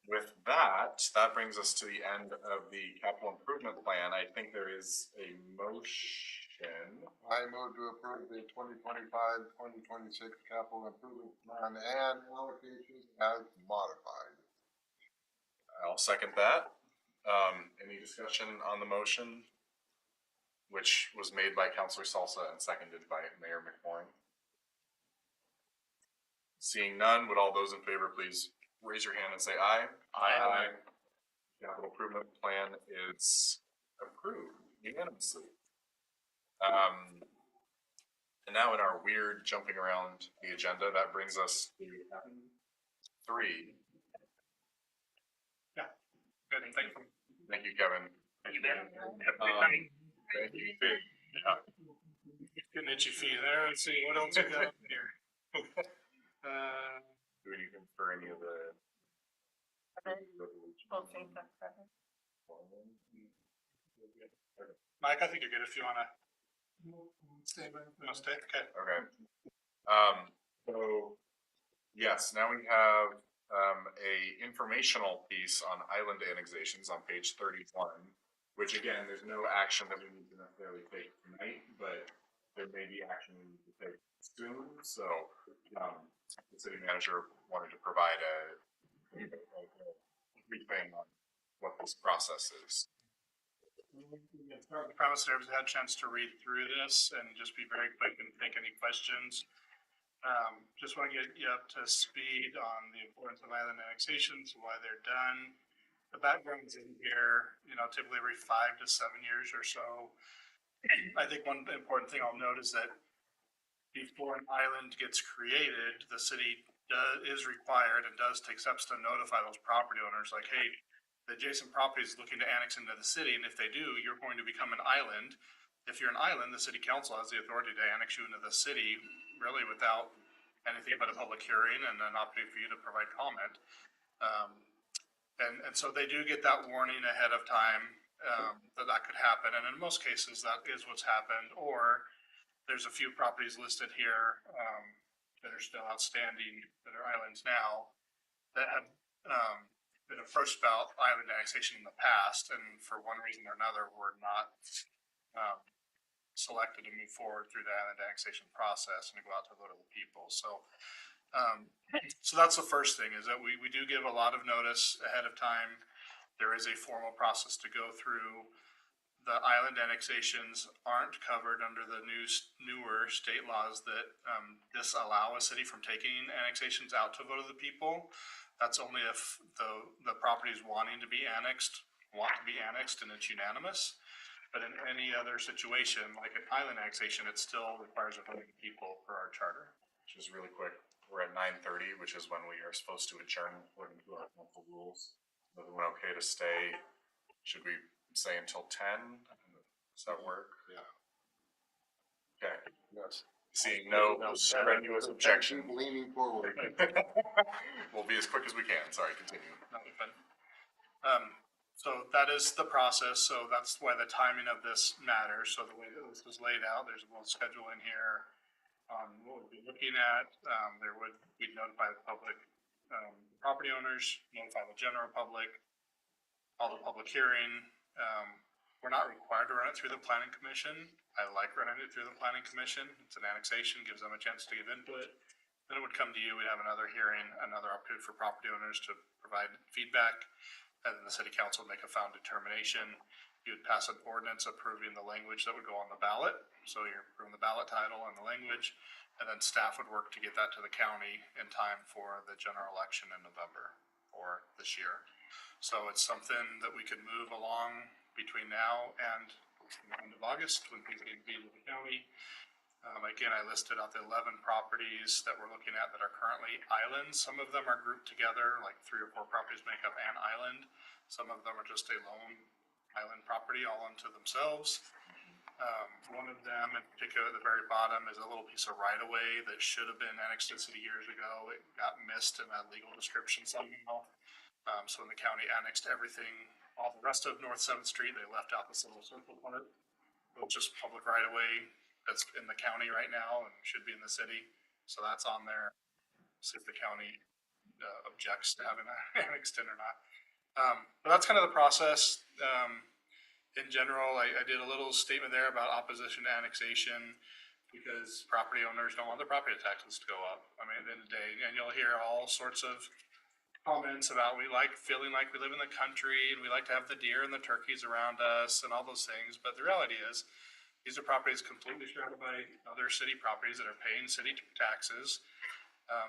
With that brings us to the end of the capital improvement plan. I think there is a motion. I move to approve the 2025-2026 capital improvement plan and allocations as modified. I'll second that. Any discussion on the motion, which was made by Councilor Salsa and seconded by Mayor McMorrin? Seeing none, would all those in favor please raise your hand and say aye? Aye. Capital improvement plan is approved unanimously. And now in our weird jumping around the agenda, that brings us to item 3. Good, thank you. Thank you, Kevin. Thank you, Ben. Thank you, Fig. Yeah. Getting itchy feet there. Let's see, what else we got here? Do anything for any of the? Mike, I think you're good if you wanna Stay by. stay, okay. Okay. So, yes, now we have a informational piece on island annexations on page 31, which again, there's no action that we need to necessarily take tonight, but there may be action we need to take soon. So, the city manager wanted to provide a briefing on what this process is. The premise there is I had a chance to read through this and just be very quick and take any questions. Just want to get you up to speed on the importance of island annexations, why they're done. The background's in here, typically every 5 to 7 years or so. I think one important thing I'll note is that before an island gets created, the city is required and does take steps to notify those property owners like, hey, the adjacent property is looking to annex into the city, and if they do, you're going to become an island. If you're an island, the city council has the authority to annex you into the city, really without anything but a public hearing and an opportunity for you to provide comment. And so they do get that warning ahead of time that could happen, and in most cases, that is what's happened. Or there's a few properties listed here that are still outstanding, that are islands now, that have been approached about island annexation in the past, and for one reason or another were not selected to move forward through the island annexation process and to go out to vote of the people. So that's the first thing, is that we do give a lot of notice ahead of time. There is a formal process to go through. The island annexations aren't covered under the newer state laws that disallow a city from taking annexations out to vote of the people. That's only if the properties wanting to be annexed want to be annexed and it's unanimous. But in any other situation, like an island annexation, it still requires a vote of the people per our charter. Just really quick, we're at 9:30, which is when we are supposed to adjourn according to our council rules. Is everyone okay to stay? Should we say until 10? Does that work? Yeah. Okay. Yes. Seeing no strenuous objection. Keep leaning forward. We'll be as quick as we can. Sorry, continue. Not open. So that is the process. So that's why the timing of this matters. So the way that this is laid out, there's a little schedule in here on what we'll be looking at. We'd notify the public, property owners, notify the general public, all the public hearing. We're not required to run it through the planning commission. I like running it through the planning commission. It's an annexation, gives them a chance to give input. Then it would come to you, we'd have another hearing, another opportunity for property owners to provide feedback, and then the city council would make a found determination. You would pass an ordinance approving the language that would go on the ballot, so you're approving the ballot title and the language, and then staff would work to get that to the county in time for the general election in November or this year. So it's something that we could move along between now and the end of August when things need to be with the county. Again, I listed out the 11 properties that we're looking at that are currently islands. Some of them are grouped together, like 3 or 4 properties make up an island. Some of them are just a lone island property all unto themselves. One of them in particular at the very bottom is a little piece of right-of-way that should have been annexed to the city years ago. It got missed in a legal description somehow. So when the county annexed everything, all the rest of North 7th Street, they left out this little circle part. It's just public right-of-way that's in the county right now and should be in the city. So that's on there. See if the county objects to having that annexed in or not. But that's kind of the process. In general, I did a little statement there about opposition to annexation because property owners don't want their property taxes to go up. I mean, at the end of the day, and you'll hear all sorts of comments about we like feeling like we live in the country and we like to have the deer and the turkeys around us and all those things. But the reality is, these are properties completely surrounded by other city properties that are paying city taxes.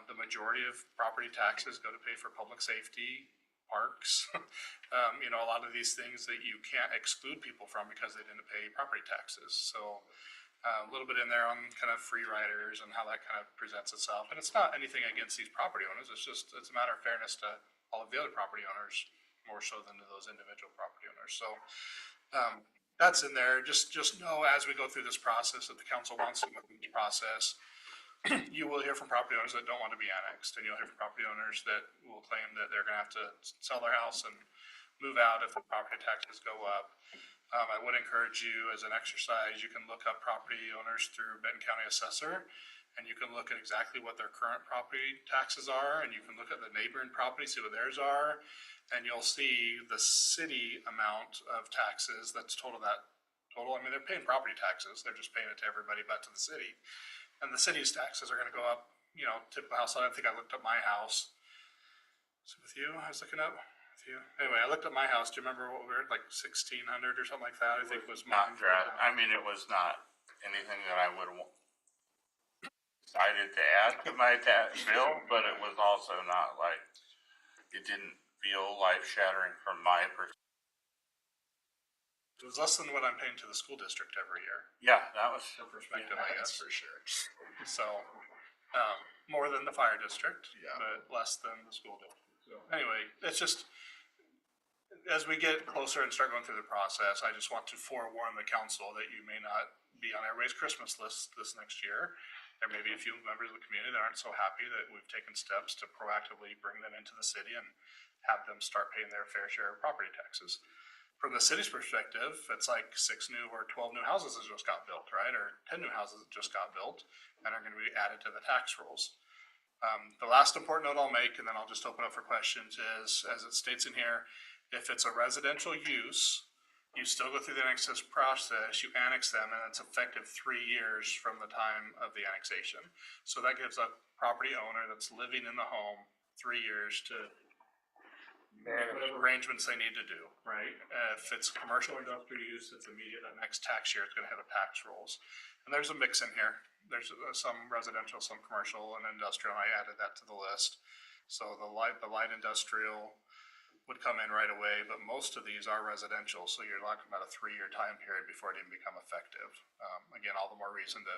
The majority of property taxes go to pay for public safety, parks, a lot of these things that you can't exclude people from because they didn't pay property taxes. So a little bit in there on kind of free riders and how that kind of presents itself. And it's not anything against these property owners. It's a matter of fairness to all of the other property owners, more so than to those individual property owners. So that's in there. Just know as we go through this process that the council wants to go through the process, you will hear from property owners that don't want to be annexed, and you'll hear from property owners that will claim that they're going to have to sell their house and move out if the property taxes go up. I would encourage you as an exercise, you can look up property owners through Benton County Assessor, and you can look at exactly what their current property taxes are, and you can look at the neighboring property, see what theirs are, and you'll see the city amount of taxes that's total. I mean, they're paying property taxes. They're just paying it to everybody but to the city. And the city's taxes are going to go up, typical house. I think I looked up my house. Was it with you? I was looking up with you. Anyway, I looked up my house. Do you remember what we were at, like 1,600 or something like that? I think was not draft. I mean, it was not anything that I would have decided to add to my tax bill, but it was also not like, it didn't feel life-shattering from my perspective. It was less than what I'm paying to the school district every year. Yeah, that was For perspective, I guess. for sure. So, more than the fire district, Yeah. but less than the school district. So anyway, it's just, as we get closer and start going through the process, I just want to forewarn the council that you may not be on everybody's Christmas list this next year. There may be a few members of the community that aren't so happy that we've taken steps to proactively bring them into the city and have them start paying their fair share of property taxes. From the city's perspective, it's like 6 new or 12 new houses that just got built, right? Or 10 new houses that just got built and are going to be added to the tax rolls. The last important note I'll make, and then I'll just open up for questions, is, as it states in here, if it's a residential use, you still go through the annexation process, you annex them, and it's effective 3 years from the time of the annexation. So that gives a property owner that's living in the home 3 years to whatever arrangements they need to do, right? If it's commercial or industrial use, it's immediate. The next tax year, it's going to hit the tax rolls. And there's a mix in here. There's some residential, some commercial, and industrial. I added that to the list. So the light industrial would come in right away, but most of these are residential. So you're talking about a 3-year time period before it even become effective. Again, all the more reason to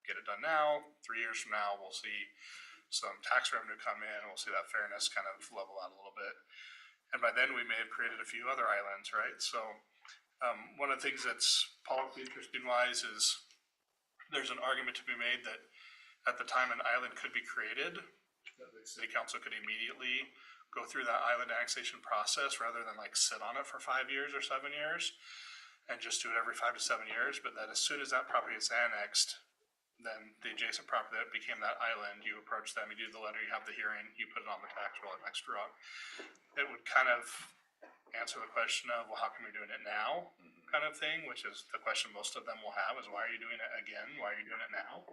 get it done now. 3 years from now, we'll see some tax revenue come in. We'll see that fairness kind of level out a little bit. And by then we may have created a few other islands, right? So one of the things that's policy interesting wise is there's an argument to be made that at the time an island could be created, the city council could immediately go through that island annexation process rather than like sit on it for 5 years or 7 years and just do it every 5 to 7 years. But that as soon as that property is annexed, then the adjacent property that became that island, you approach them, you do the letter, you have the hearing, you put it on the tax roll at next drop. It would kind of answer the question of, well, how come you're doing it now, kind of thing, which is the question most of them will have is, why are you doing it again? Why are you doing it now?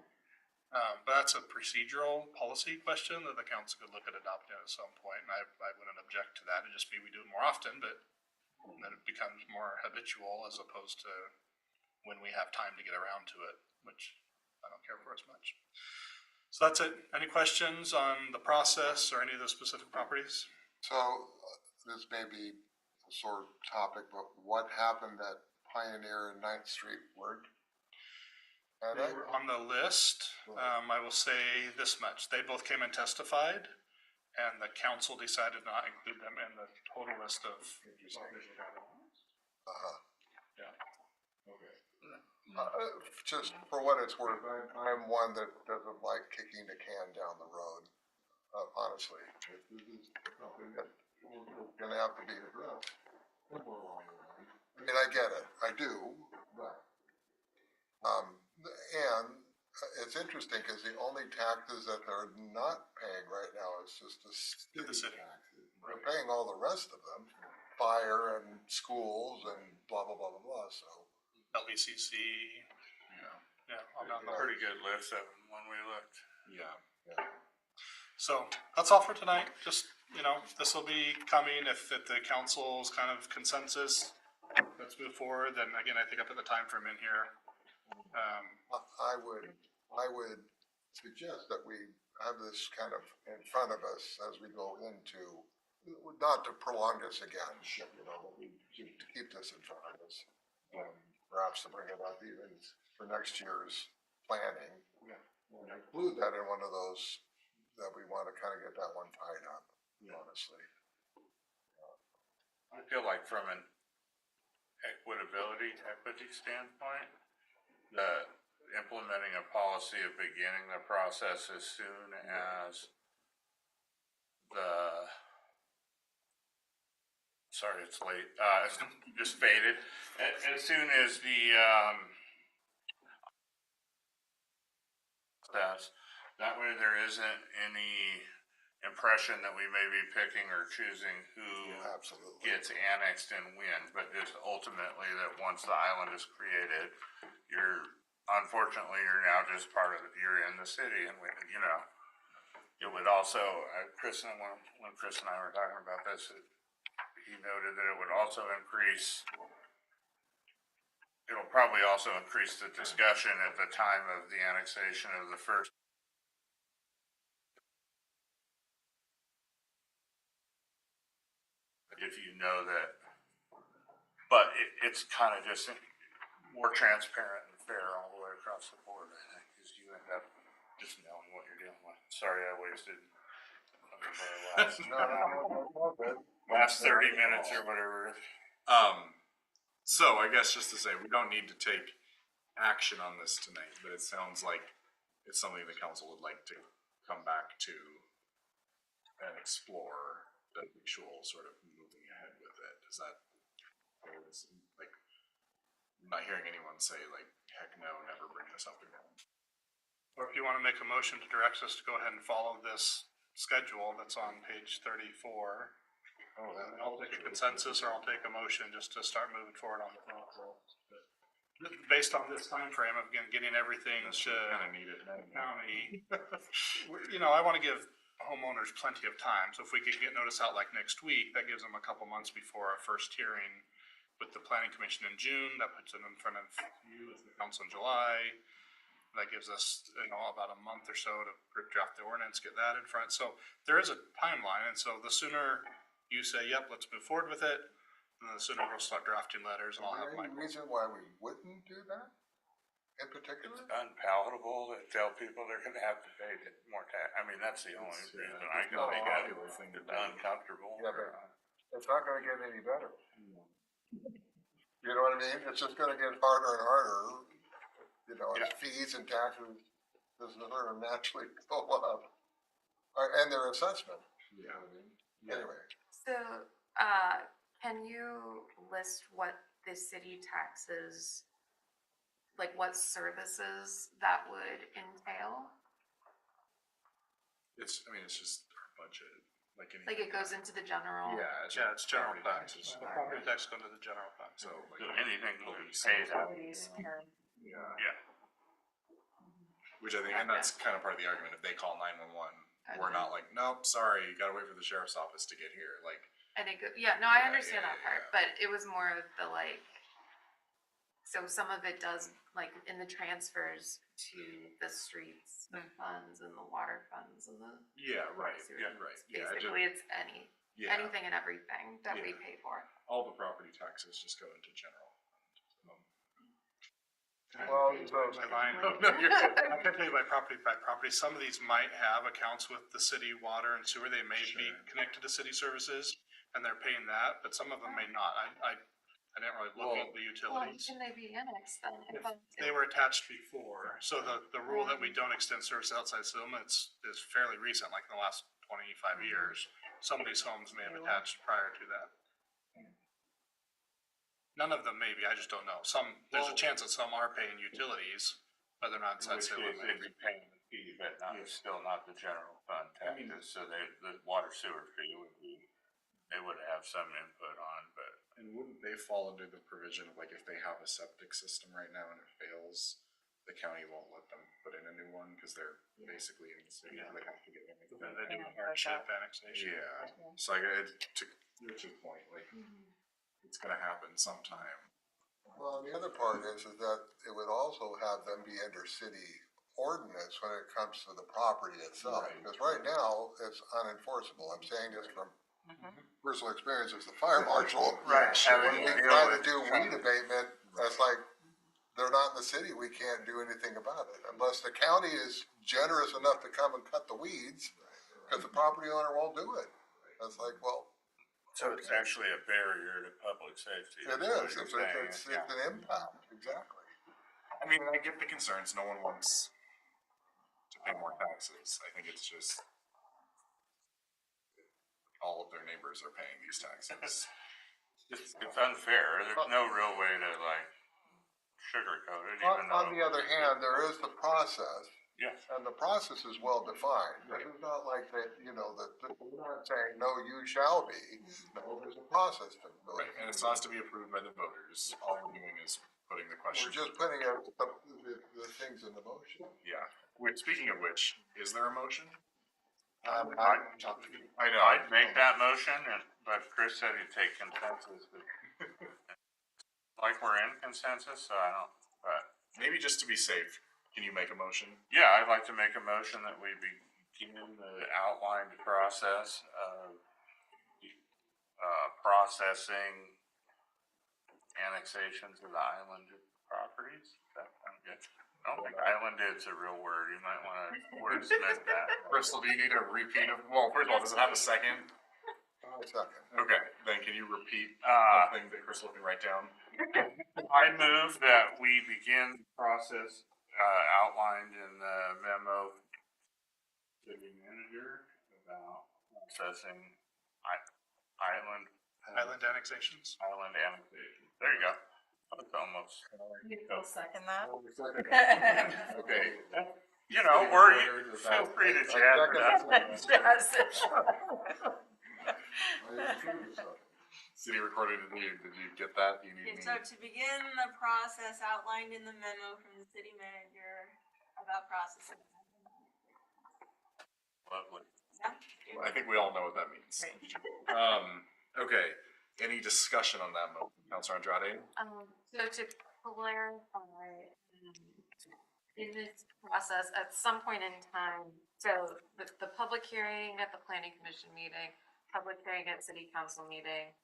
But that's a procedural policy question that the council could look at adopting at some point, and I wouldn't object to that. It'd just be we do it more often, but then it becomes more habitual as opposed to when we have time to get around to it, which I don't care for as much. So that's it. Any questions on the process or any of the specific properties? So this may be a sore topic, but what happened at Pioneer and Ninth Street? Word? They were on the list. I will say this much. They both came and testified, and the council decided not to include them in the total list of. Just for what it's worth, I'm one that doesn't like kicking the can down the road, honestly. This is something that we're gonna have to be addressed. I mean, I get it, I do, but, and it's interesting, cause the only taxes that they're not paying right now is just the city taxes. They're paying all the rest of them, fire and schools and blah, blah, blah, blah, blah, so. LBCC. Yeah, I'm not Yeah. Pretty good list of them when we looked. Yeah. So that's all for tonight. Just, this will be coming if the council's kind of consensus. Let's move forward. Then again, I think I put the time frame in here. I would suggest that we have this kind of in front of us as we go into, not to prolong this again, but we should keep this in front of us. Perhaps to bring it up even for next year's planning. And include that in one of those that we want to kind of get that one tied up, honestly. I feel like from an equity standpoint, the implementing a policy of beginning the process as soon as sorry, it's late, just faded. As soon as the, that way there isn't any impression that we may be picking or choosing who Absolutely. gets annexed and when, but just ultimately that once the island is created, unfortunately, you're now just you're in the city, and it would also, when Chris and I were talking about this, he noted that it would also it'll probably also increase the discussion at the time of the annexation of the first. If you know that, but it's kind of just more transparent and fair all the way across the board, I think, because you end up just knowing what you're dealing with. Sorry, I wasted last 30 minutes or whatever. So I guess just to say, we don't need to take action on this tonight, but it sounds like it's something the council would like to come back to and explore the actual sort of moving ahead with it. Is that, like, I'm not hearing anyone say like, heck no, never bring this up again. Or if you want to make a motion to direct us to go ahead and follow this schedule that's on page 34. I'll take a consensus or I'll take a motion just to start moving forward on the process. Based on this time frame of getting everything to Kind of need it. county, I want to give homeowners plenty of time. So if we could get notice out like next week, that gives them a couple months before our first hearing with the planning commission in June. That puts them in front of you as the council in July. That gives us, about a month or so to draft the ordinance, get that in front. So there is a timeline, and so the sooner you say, yep, let's move forward with it, and the sooner we'll start drafting letters and I'll have my. Any reason why we wouldn't do that in particular? It's unpalatable to tell people they're going to have to pay more tax. I mean, that's the only reason I can think of. It's uncomfortable. Yeah, but it's not gonna get any better. You know what I mean? It's just gonna get harder and harder. As fees and taxes just sort of naturally go up. And their assessment. You know what I mean? Anyway. So, can you list what the city taxes, like what services that would entail? It's just our budget. Like Like it goes into the general? Yeah, It's general property taxes. The property tax goes to the general fund. So So anything will be paid out. Yeah. Yeah. Which I think, and that's kind of part of the argument, if they call 911, we're not like, nope, sorry, you gotta wait for the sheriff's office to get here, like. I think, yeah, no, I Yeah, understand yeah, that part, yeah. but it was more of the like, so some of it does, like, in the transfers to the streets funds and the water funds and the. Yeah, right, sewer yeah, funds. right, yeah, Basically, it's yeah, anything and everything that we Yeah. pay for. all the property taxes just go into general. Well, By line. No, you're good. I can tell you by property, some of these might have accounts with the city water and sewer, they may be connected to city services, and they're paying that, but some of them may not, I didn't really look at the Well, utilities. can they be annexed then? If they were attached before, so the rule that we don't extend service outside settlements is fairly recent, like in the last 25 years. Some of these homes may have attached prior to that. None of them maybe, I just don't know. There's a chance that some are paying utilities, but they're not In inside which city case they'd limits. be paying the fee, but not, still not the general fund taxes, so the water sewer fee would be, they would have some input on, but. And wouldn't they fall under the provision of like if they have a septic system right now and it fails, the county won't let them put in a new one because they're basically in the city, they have to get in. Then they do a hardship annexation. Yeah, so like, to Rich's point, like, it's gonna happen sometime. well, the other part is that it would also have them be under city ordinance when it comes to the property itself. Right. Because right now, it's unenforceable. I'm saying this from personal experience as the fire marshal. Right. When we try to do weed abatement, that's like, they're not in the city, we can't do anything about it. Unless the county is generous enough to come and cut the weeds, because the property owner won't do it. That's like, well, So it's actually a barrier to public safety. it what is, you're it's saying, an impact, exactly. I mean, I get the concerns, no one wants to pay more taxes, I think it's just all of their neighbors are paying these taxes. It's unfair, there's no real way to like sugarcoat it, even though. On the other hand, there is the process, Yes. and the process is well defined. It's not like that, that we're not saying, no, you shall be. No, there's a process to go. Right, and it still has to be approved by the voters, all we're doing is putting the question. We're just putting the things in the motion. Yeah, which, speaking of which, is there a motion? I I know. I'd make that motion, but Chris said he'd take consensus. Like we're in consensus, so I don't, but. Maybe just to be safe, can you make a motion? Yeah, I'd like to make a motion that we begin the outlined process of processing annexations of the island properties. That sound good? I don't think islanded's a real word. You might want to wordsmith that. Crystal, do you need a repeat of, well, first of all, does it have a second? Second. Okay, then can you repeat something that Crystal can write down? I move that we begin the process outlined in the memo city manager about processing island Annexations. annexation. There you go. That's almost. I'll second that. Okay. Or you feel free to jazz it up. City recorder, did you get that? You need Okay, so to begin the process outlined in the memo from the city manager about processing. Lovely. Yeah? I think we all know what that means. Great. Okay, any discussion on that motion, Councilor Andrade? So to clarify, in this process, at some point in time, so the public hearing at the planning commission meeting, public hearing at city council meeting,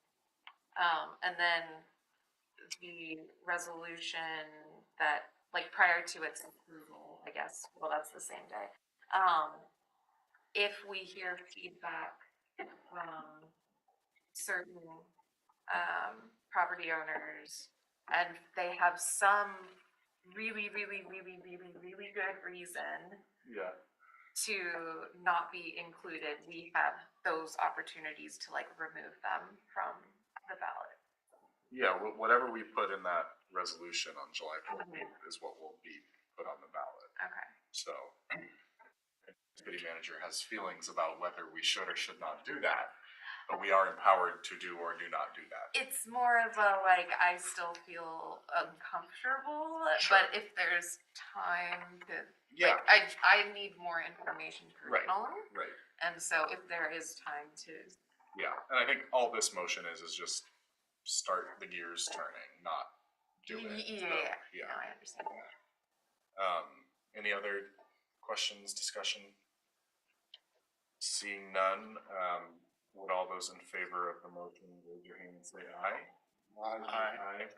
and then the resolution that, like, prior to its approval, I guess, well, that's the same day. If we hear feedback from certain property owners and they have some really good reason Yeah. to not be included, we have those opportunities to like remove them from the ballot. Yeah, whatever we put in that resolution on July 14th is what will be put on the ballot. Okay. So, the city manager has feelings about whether we should or should not do that. but we are empowered to do or do not do that. It's more of a, like, I still feel uncomfortable, Sure. but if there's time to, Yeah, like, I need more information Right. personally. right. And so if there is time to, Yeah, and I think all this motion is just start the gears turning, not do it. yeah, So, no, I understand. Any other questions, discussion? Seeing none, would all those in favor of the motion raise your hand and say aye? Aye.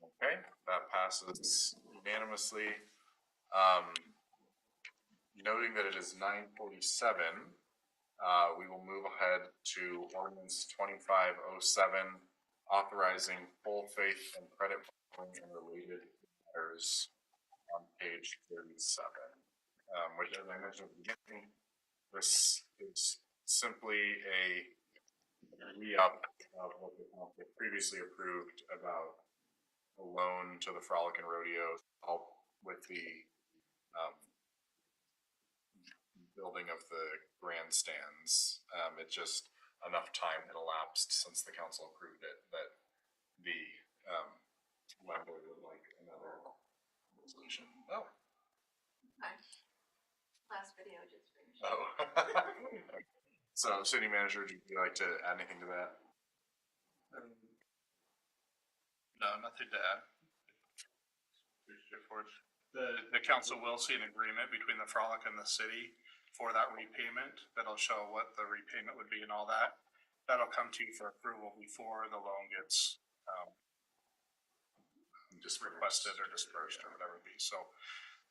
Okay, that passes unanimously. Noting that it is 9:47, we will move ahead to ordinance 2507, authorizing full faith and credit borrowing and related matters on page 37. Which, as I mentioned at the beginning, this is simply a re-up of what the council previously approved about a loan to the Frolic and Rodeo to help with the building of the grandstands. It just, enough time had elapsed since the council approved it that the lender would like another resolution. Oh. Last video just finished. Oh. So, city manager, would you like to add anything to that? No, nothing to add. Pretty straightforward. The council will see an agreement between the Frolic and the city for that repayment. That'll show what the repayment would be and all that. That'll come to you for approval before the loan gets just requested or dispersed or whatever it be. So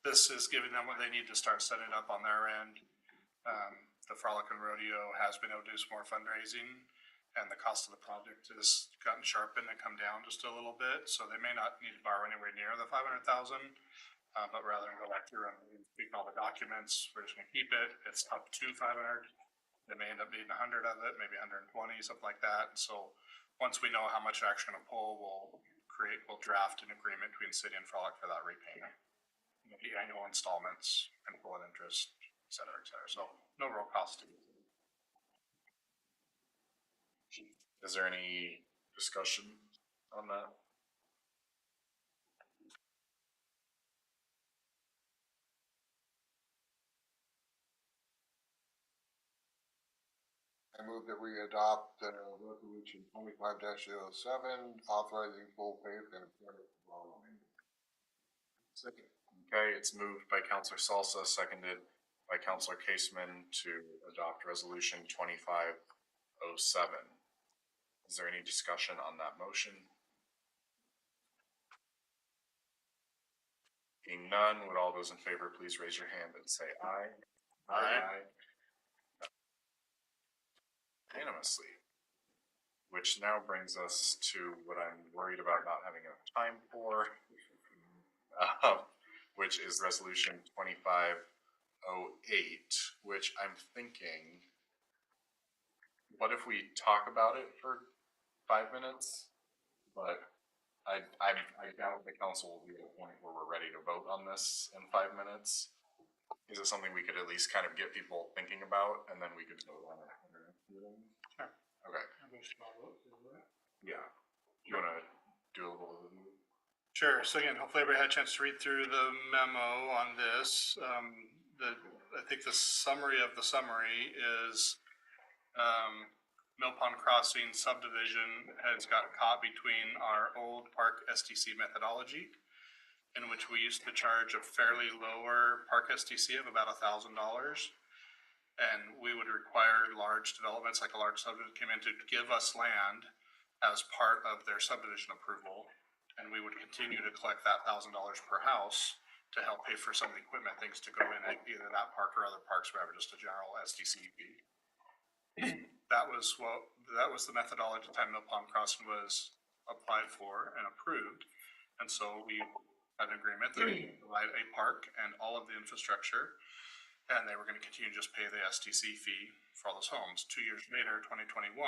this is giving them what they need to start setting up on their end. The Frolic and Rodeo has been able to do some more fundraising, and the cost of the project has gotten sharpened and come down just a little bit. So they may not need to borrow anywhere near the 500,000, but rather than go back through and speak all the documents, we're just going to keep it. It's up to 500. They may end up needing 100 of it, maybe 120, something like that. And so once we know how much they're actually going to pull, we'll draft an agreement between city and Frolic for that repayment. The annual installments, principal and interest, et cetera, et cetera. So no real cost to it. Is there any discussion on that? I move that we adopt, resolution 25-07, authorizing full faith and credit borrowing. Second. Okay, it's moved by Councilor Salsa, seconded by Councilor Caseman to adopt resolution 2507. Is there any discussion on that motion? Being none, would all those in favor please raise your hand and say aye? Aye. Unanimously. Which now brings us to what I'm worried about not having enough time for, which is resolution 2508, which I'm thinking, what if we talk about it for 5 minutes? But I doubt the council will be at a point where we're ready to vote on this in 5 minutes. Is it something we could at least kind of get people thinking about, and then we could vote on it? Sure. Okay. Yeah. You want to do a little overview? Sure. So again, hopefully everybody had a chance to read through the memo on this. I think the summary of the summary is Mill Pond Crossing subdivision has got caught between our old park STC methodology, in which we used to charge a fairly lower park STC of about $1,000. And we would require large developments, like a large subdivision came in, to give us land as part of their subdivision approval. And we would continue to collect that $1,000 per house to help pay for some of the equipment things to go in at either that park or other parks, wherever, just a general STC fee. That was the methodology at the time Mill Pond Crossing was applied for and approved. And so we had an agreement that we provide a park and all of the infrastructure, and they were going to continue to just pay the STC fee for all those homes. 2 years later, 2021,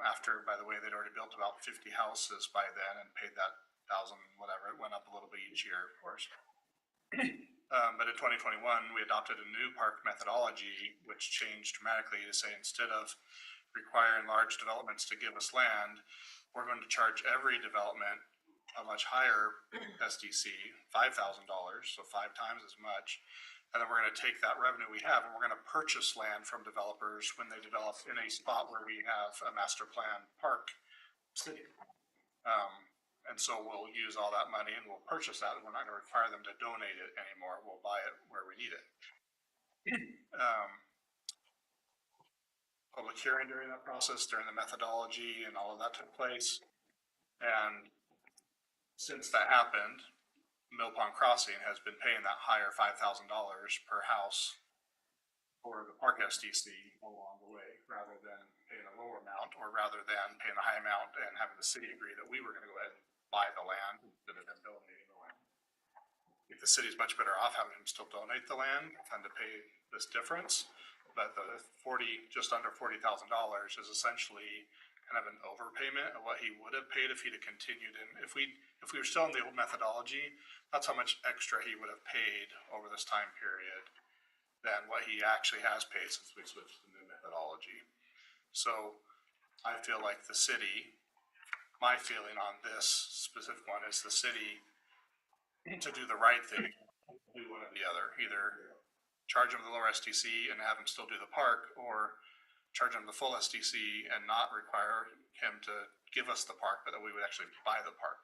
after, by the way, they'd already built about 50 houses by then and paid that 1,000, whatever. It went up a little bit each year, of course. But in 2021, we adopted a new park methodology, which changed dramatically to say, instead of requiring large developments to give us land, we're going to charge every development a much higher SDC, $5,000, so 5 times as much. And then we're gonna take that revenue we have and we're gonna purchase land from developers when they develop in a spot where we have a master plan park city. And so we'll use all that money and we'll purchase that, and we're not gonna require them to donate it anymore, we'll buy it where we need it. Public hearing during that process, during the methodology and all of that took place. And since that happened, Mill Pond Crossing has been paying that higher $5,000 per house for the park SDC along the way, rather than paying a lower amount, or rather than paying a high amount and having the city agree that we were gonna go ahead and buy the land instead of them donating the land. I think the city's much better off having them still donate the land than to pay this difference. But the just under $40,000 is essentially kind of an overpayment of what he would have paid if he'd have continued. And if we were still in the old methodology, that's how much extra he would have paid over this time period than what he actually has paid since we switched to the new methodology. So I feel like the city, my feeling on this specific one is the city, to do the right thing, do one or the other. Either charge him the lower SDC and have him still do the park, or charge him the full SDC and not require him to give us the park, but that we would actually buy the park.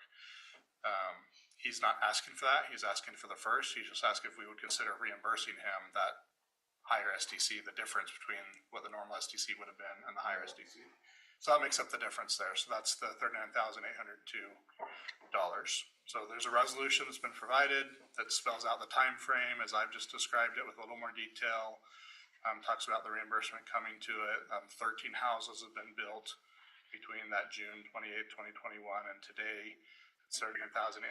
He's not asking for that. He's asking for the first. He's just asking if we would consider reimbursing him that higher SDC, the difference between what the normal SDC would have been and the higher SDC. So that makes up the difference there. So that's the $39,802. So there's a resolution that's been provided that spells out the time frame as I've just described it with a little more detail. Talks about the reimbursement coming to it. 13 houses have been built between that June 28, 2021 and today. It's $39,802.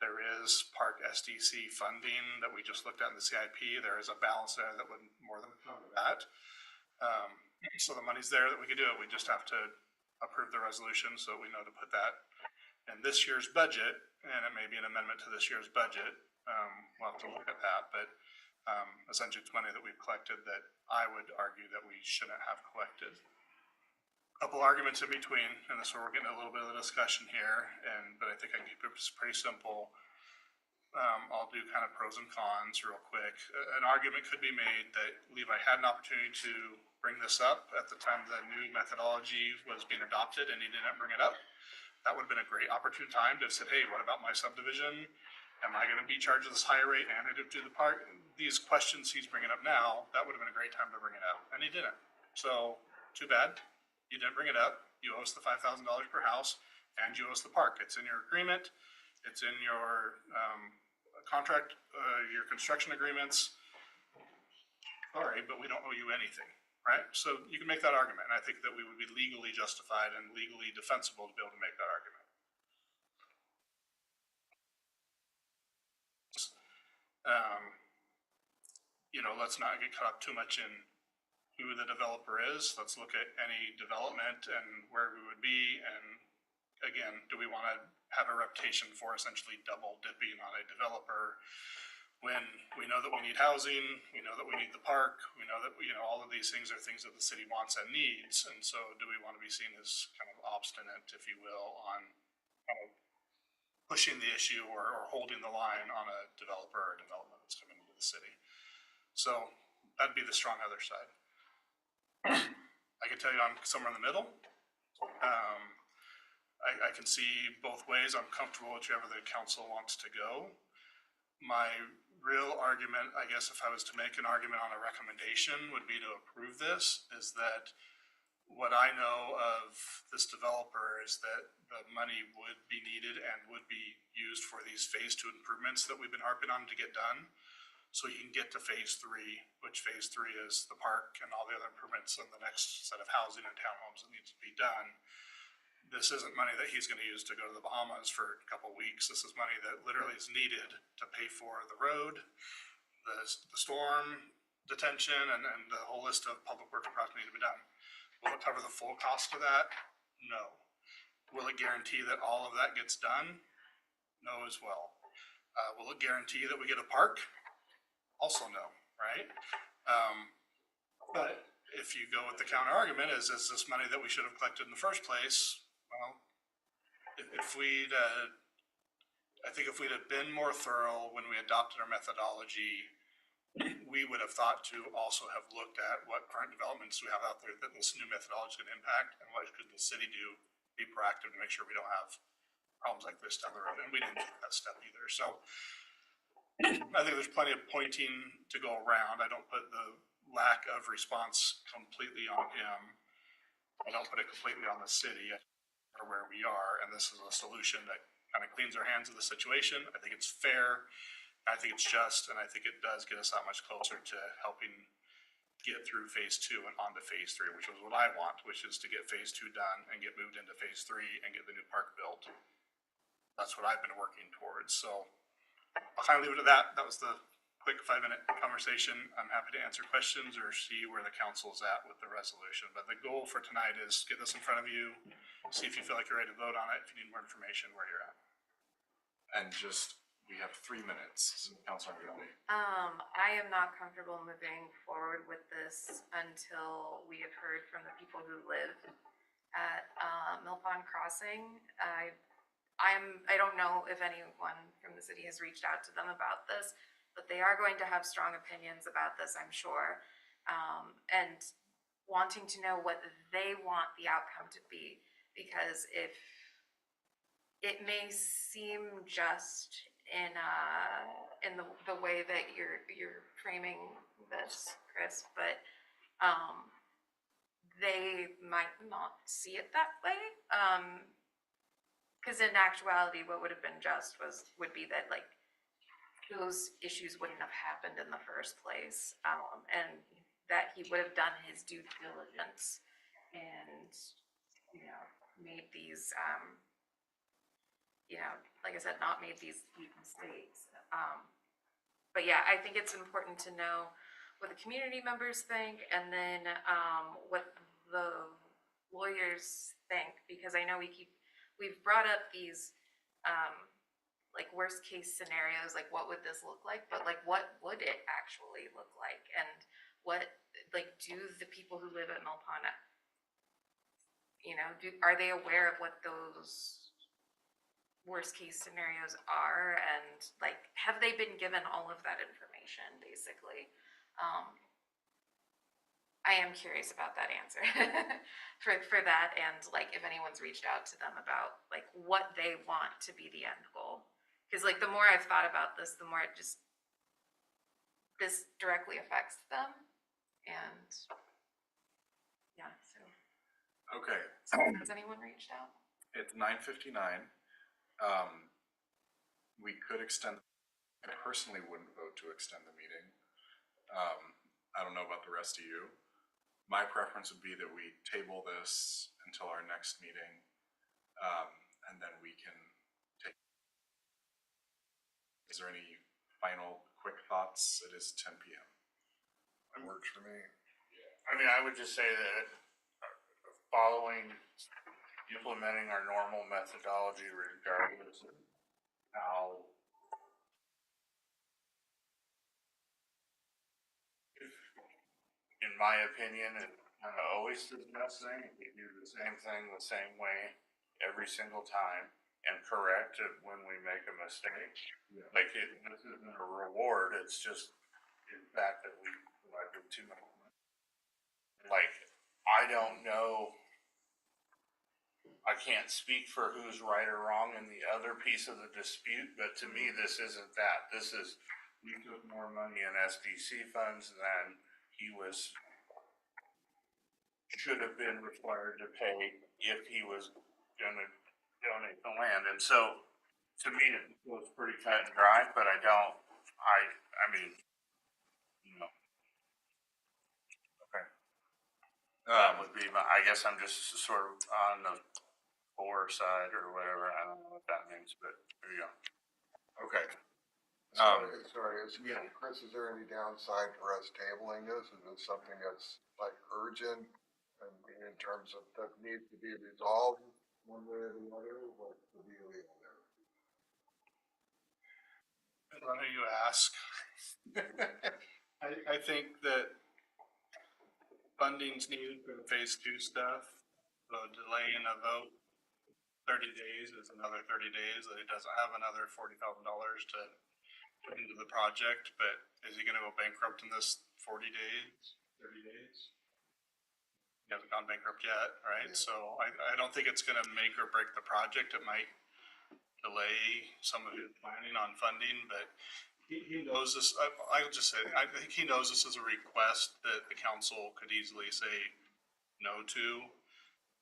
There is park SDC funding that we just looked at in the CIP. There is a balance there that would more than cover that. So the money's there that we could do it. We just have to approve the resolution so that we know to put that in this year's budget, and it may be an amendment to this year's budget. We'll have to look at that, but essentially it's money that we've collected that I would argue that we shouldn't have collected. Couple arguments in between, and this is where we're getting a little bit of the discussion here, but I think I can keep it pretty simple. I'll do kind of pros and cons real quick. An argument could be made that Levi had an opportunity to bring this up at the time the new methodology was being adopted, and he didn't bring it up. That would have been a great opportune time to say, hey, what about my subdivision? Am I going to be charged with this higher rate and I do the park? These questions he's bringing up now, that would have been a great time to bring it up, and he didn't. So too bad. You didn't bring it up. You owe us the $5,000 per house, and you owe us the park. It's in your agreement. It's in your contract, your construction agreements. Sorry, but we don't owe you anything, right? So you can make that argument, and I think that we would be legally justified and legally defensible to be able to make that argument. Let's not get caught up too much in who the developer is. Let's look at any development and where we would be. And again, do we want to have a reputation for essentially double dipping on a developer when we know that we need housing, we know that we need the park, we know that, all of these things are things that the city wants and needs. And so do we want to be seen as kind of obstinate, if you will, on kind of pushing the issue or holding the line on a developer or development that's coming into the city? So that'd be the strong other side. I can tell you I'm somewhere in the middle. I can see both ways. I'm comfortable whichever the council wants to go. My real argument, I guess, if I was to make an argument on a recommendation, would be to approve this, is that what I know of this developer is that the money would be needed and would be used for these phase 2 improvements that we've been harping on to get done. So you can get to phase 3, which phase 3 is the park and all the other improvements and the next set of housing and townhomes that needs to be done. This isn't money that he's going to use to go to the Bahamas for a couple weeks. This is money that literally is needed to pay for the road, the storm detention, and the whole list of public works projects that need to be done. Will it cover the full cost of that? No. Will it guarantee that all of that gets done? No as well. Will it guarantee that we get a park? Also no, right? But if you go with the counter argument, is this money that we should have collected in the first place? Well, if we'd, I think if we'd have been more thorough when we adopted our methodology, we would have thought to also have looked at what current developments we have out there that this new methodology is going to impact, and what could the city do, be proactive to make sure we don't have problems like this down the road. And we didn't take that step either. So I think there's plenty of pointing to go around. I don't put the lack of response completely on him. I don't put it completely on the city or where we are. And this is a solution that kind of cleans our hands of the situation. I think it's fair. I think it's just, and I think it does get us that much closer to helping get through phase 2 and onto phase 3, which is what I want, which is to get phase 2 done and get moved into phase 3 and get the new park built. That's what I've been working towards. So I'll kind of leave it at that. That was the quick 5-minute conversation. I'm happy to answer questions or see where the council's at with the resolution. But the goal for tonight is get this in front of you, see if you feel like you're ready to vote on it, if you need more information, where you're at. And just, we have 3 minutes, so Councilor Gilby. I am not comfortable moving forward with this until we have heard from the people who live at Mill Pond Crossing. I don't know if anyone from the city has reached out to them about this, but they are going to have strong opinions about this, I'm sure. And wanting to know what they want the outcome to be, because if it may seem just in the way that you're framing this, Chris, but they might not see it that way. Because in actuality, what would have been just would be that like those issues wouldn't have happened in the first place, and that he would have done his due diligence and made these like I said, not made these mistakes. But yeah, I think it's important to know what the community members think, and then what the lawyers think, because I know we've brought up these like worst case scenarios, like what would this look like, but like what would it actually look like, and what do the people who live at Mill Pond, are they aware of what those worst case scenarios are, and like have they been given all of that information basically? I am curious about that answer for that, and like if anyone's reached out to them about like what they want to be the end goal, because like the more I've thought about this, the more this directly affects them. And yeah, so Okay. has anyone reached out? It's 9:59. We could extend, I personally wouldn't vote to extend the meeting. I don't know about the rest of you. My preference would be that we table this until our next meeting, and then we can take. Is there any final quick thoughts? It is 10 p.m. It works for me. I mean, I would just say that following, implementing our normal methodology regardless of how, in my opinion, it kind of always is the best thing. If we do the same thing the same way every single time and correct it when we make a mistake. Yeah. Like this isn't a reward, it's just the fact that we provided too much. Like, I don't know, I can't speak for who's right or wrong in the other piece of the dispute, but to me, this isn't that. This is, we took more money in SDC funds than he should have been required to pay if he was gonna donate the land. And so, to me, it was pretty cut and dry, but I mean, okay. That would be, I guess I'm just sort of on the for side or whatever. I don't know what that means, but there you go. Okay. Sorry, Chris, is there any downside for us tabling this? Is this something that's like urgent and in terms of that needs to be resolved one way or the other? What's the deal there? I don't know, you ask. I think that funding's needed for the phase 2 stuff, so delaying a vote 30 days is another 30 days. He doesn't have another $40,000 to put into the project, but is he gonna go bankrupt in this 40 days, 30 days? He hasn't gone bankrupt yet, right? So I don't think it's gonna make or break the project. It might delay some of his planning on funding, but he knows this. I'll just say, I think he knows this is a request that the council could easily say no to.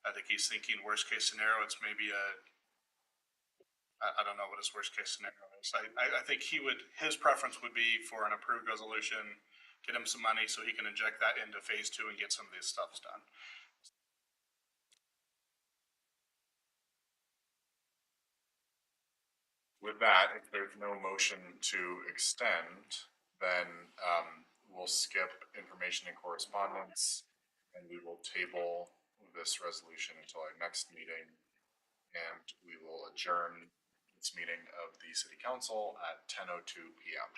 I think he's thinking worst case scenario, it's maybe I don't know what his worst case scenario is. I think his preference would be for an approved resolution, get him some money so he can inject that into phase 2 and get some of these stuffs done. With that, if there's no motion to extend, then we'll skip information and correspondence, and we will table this resolution until our next meeting, and we will adjourn this meeting of the city council at 10:02 p.m.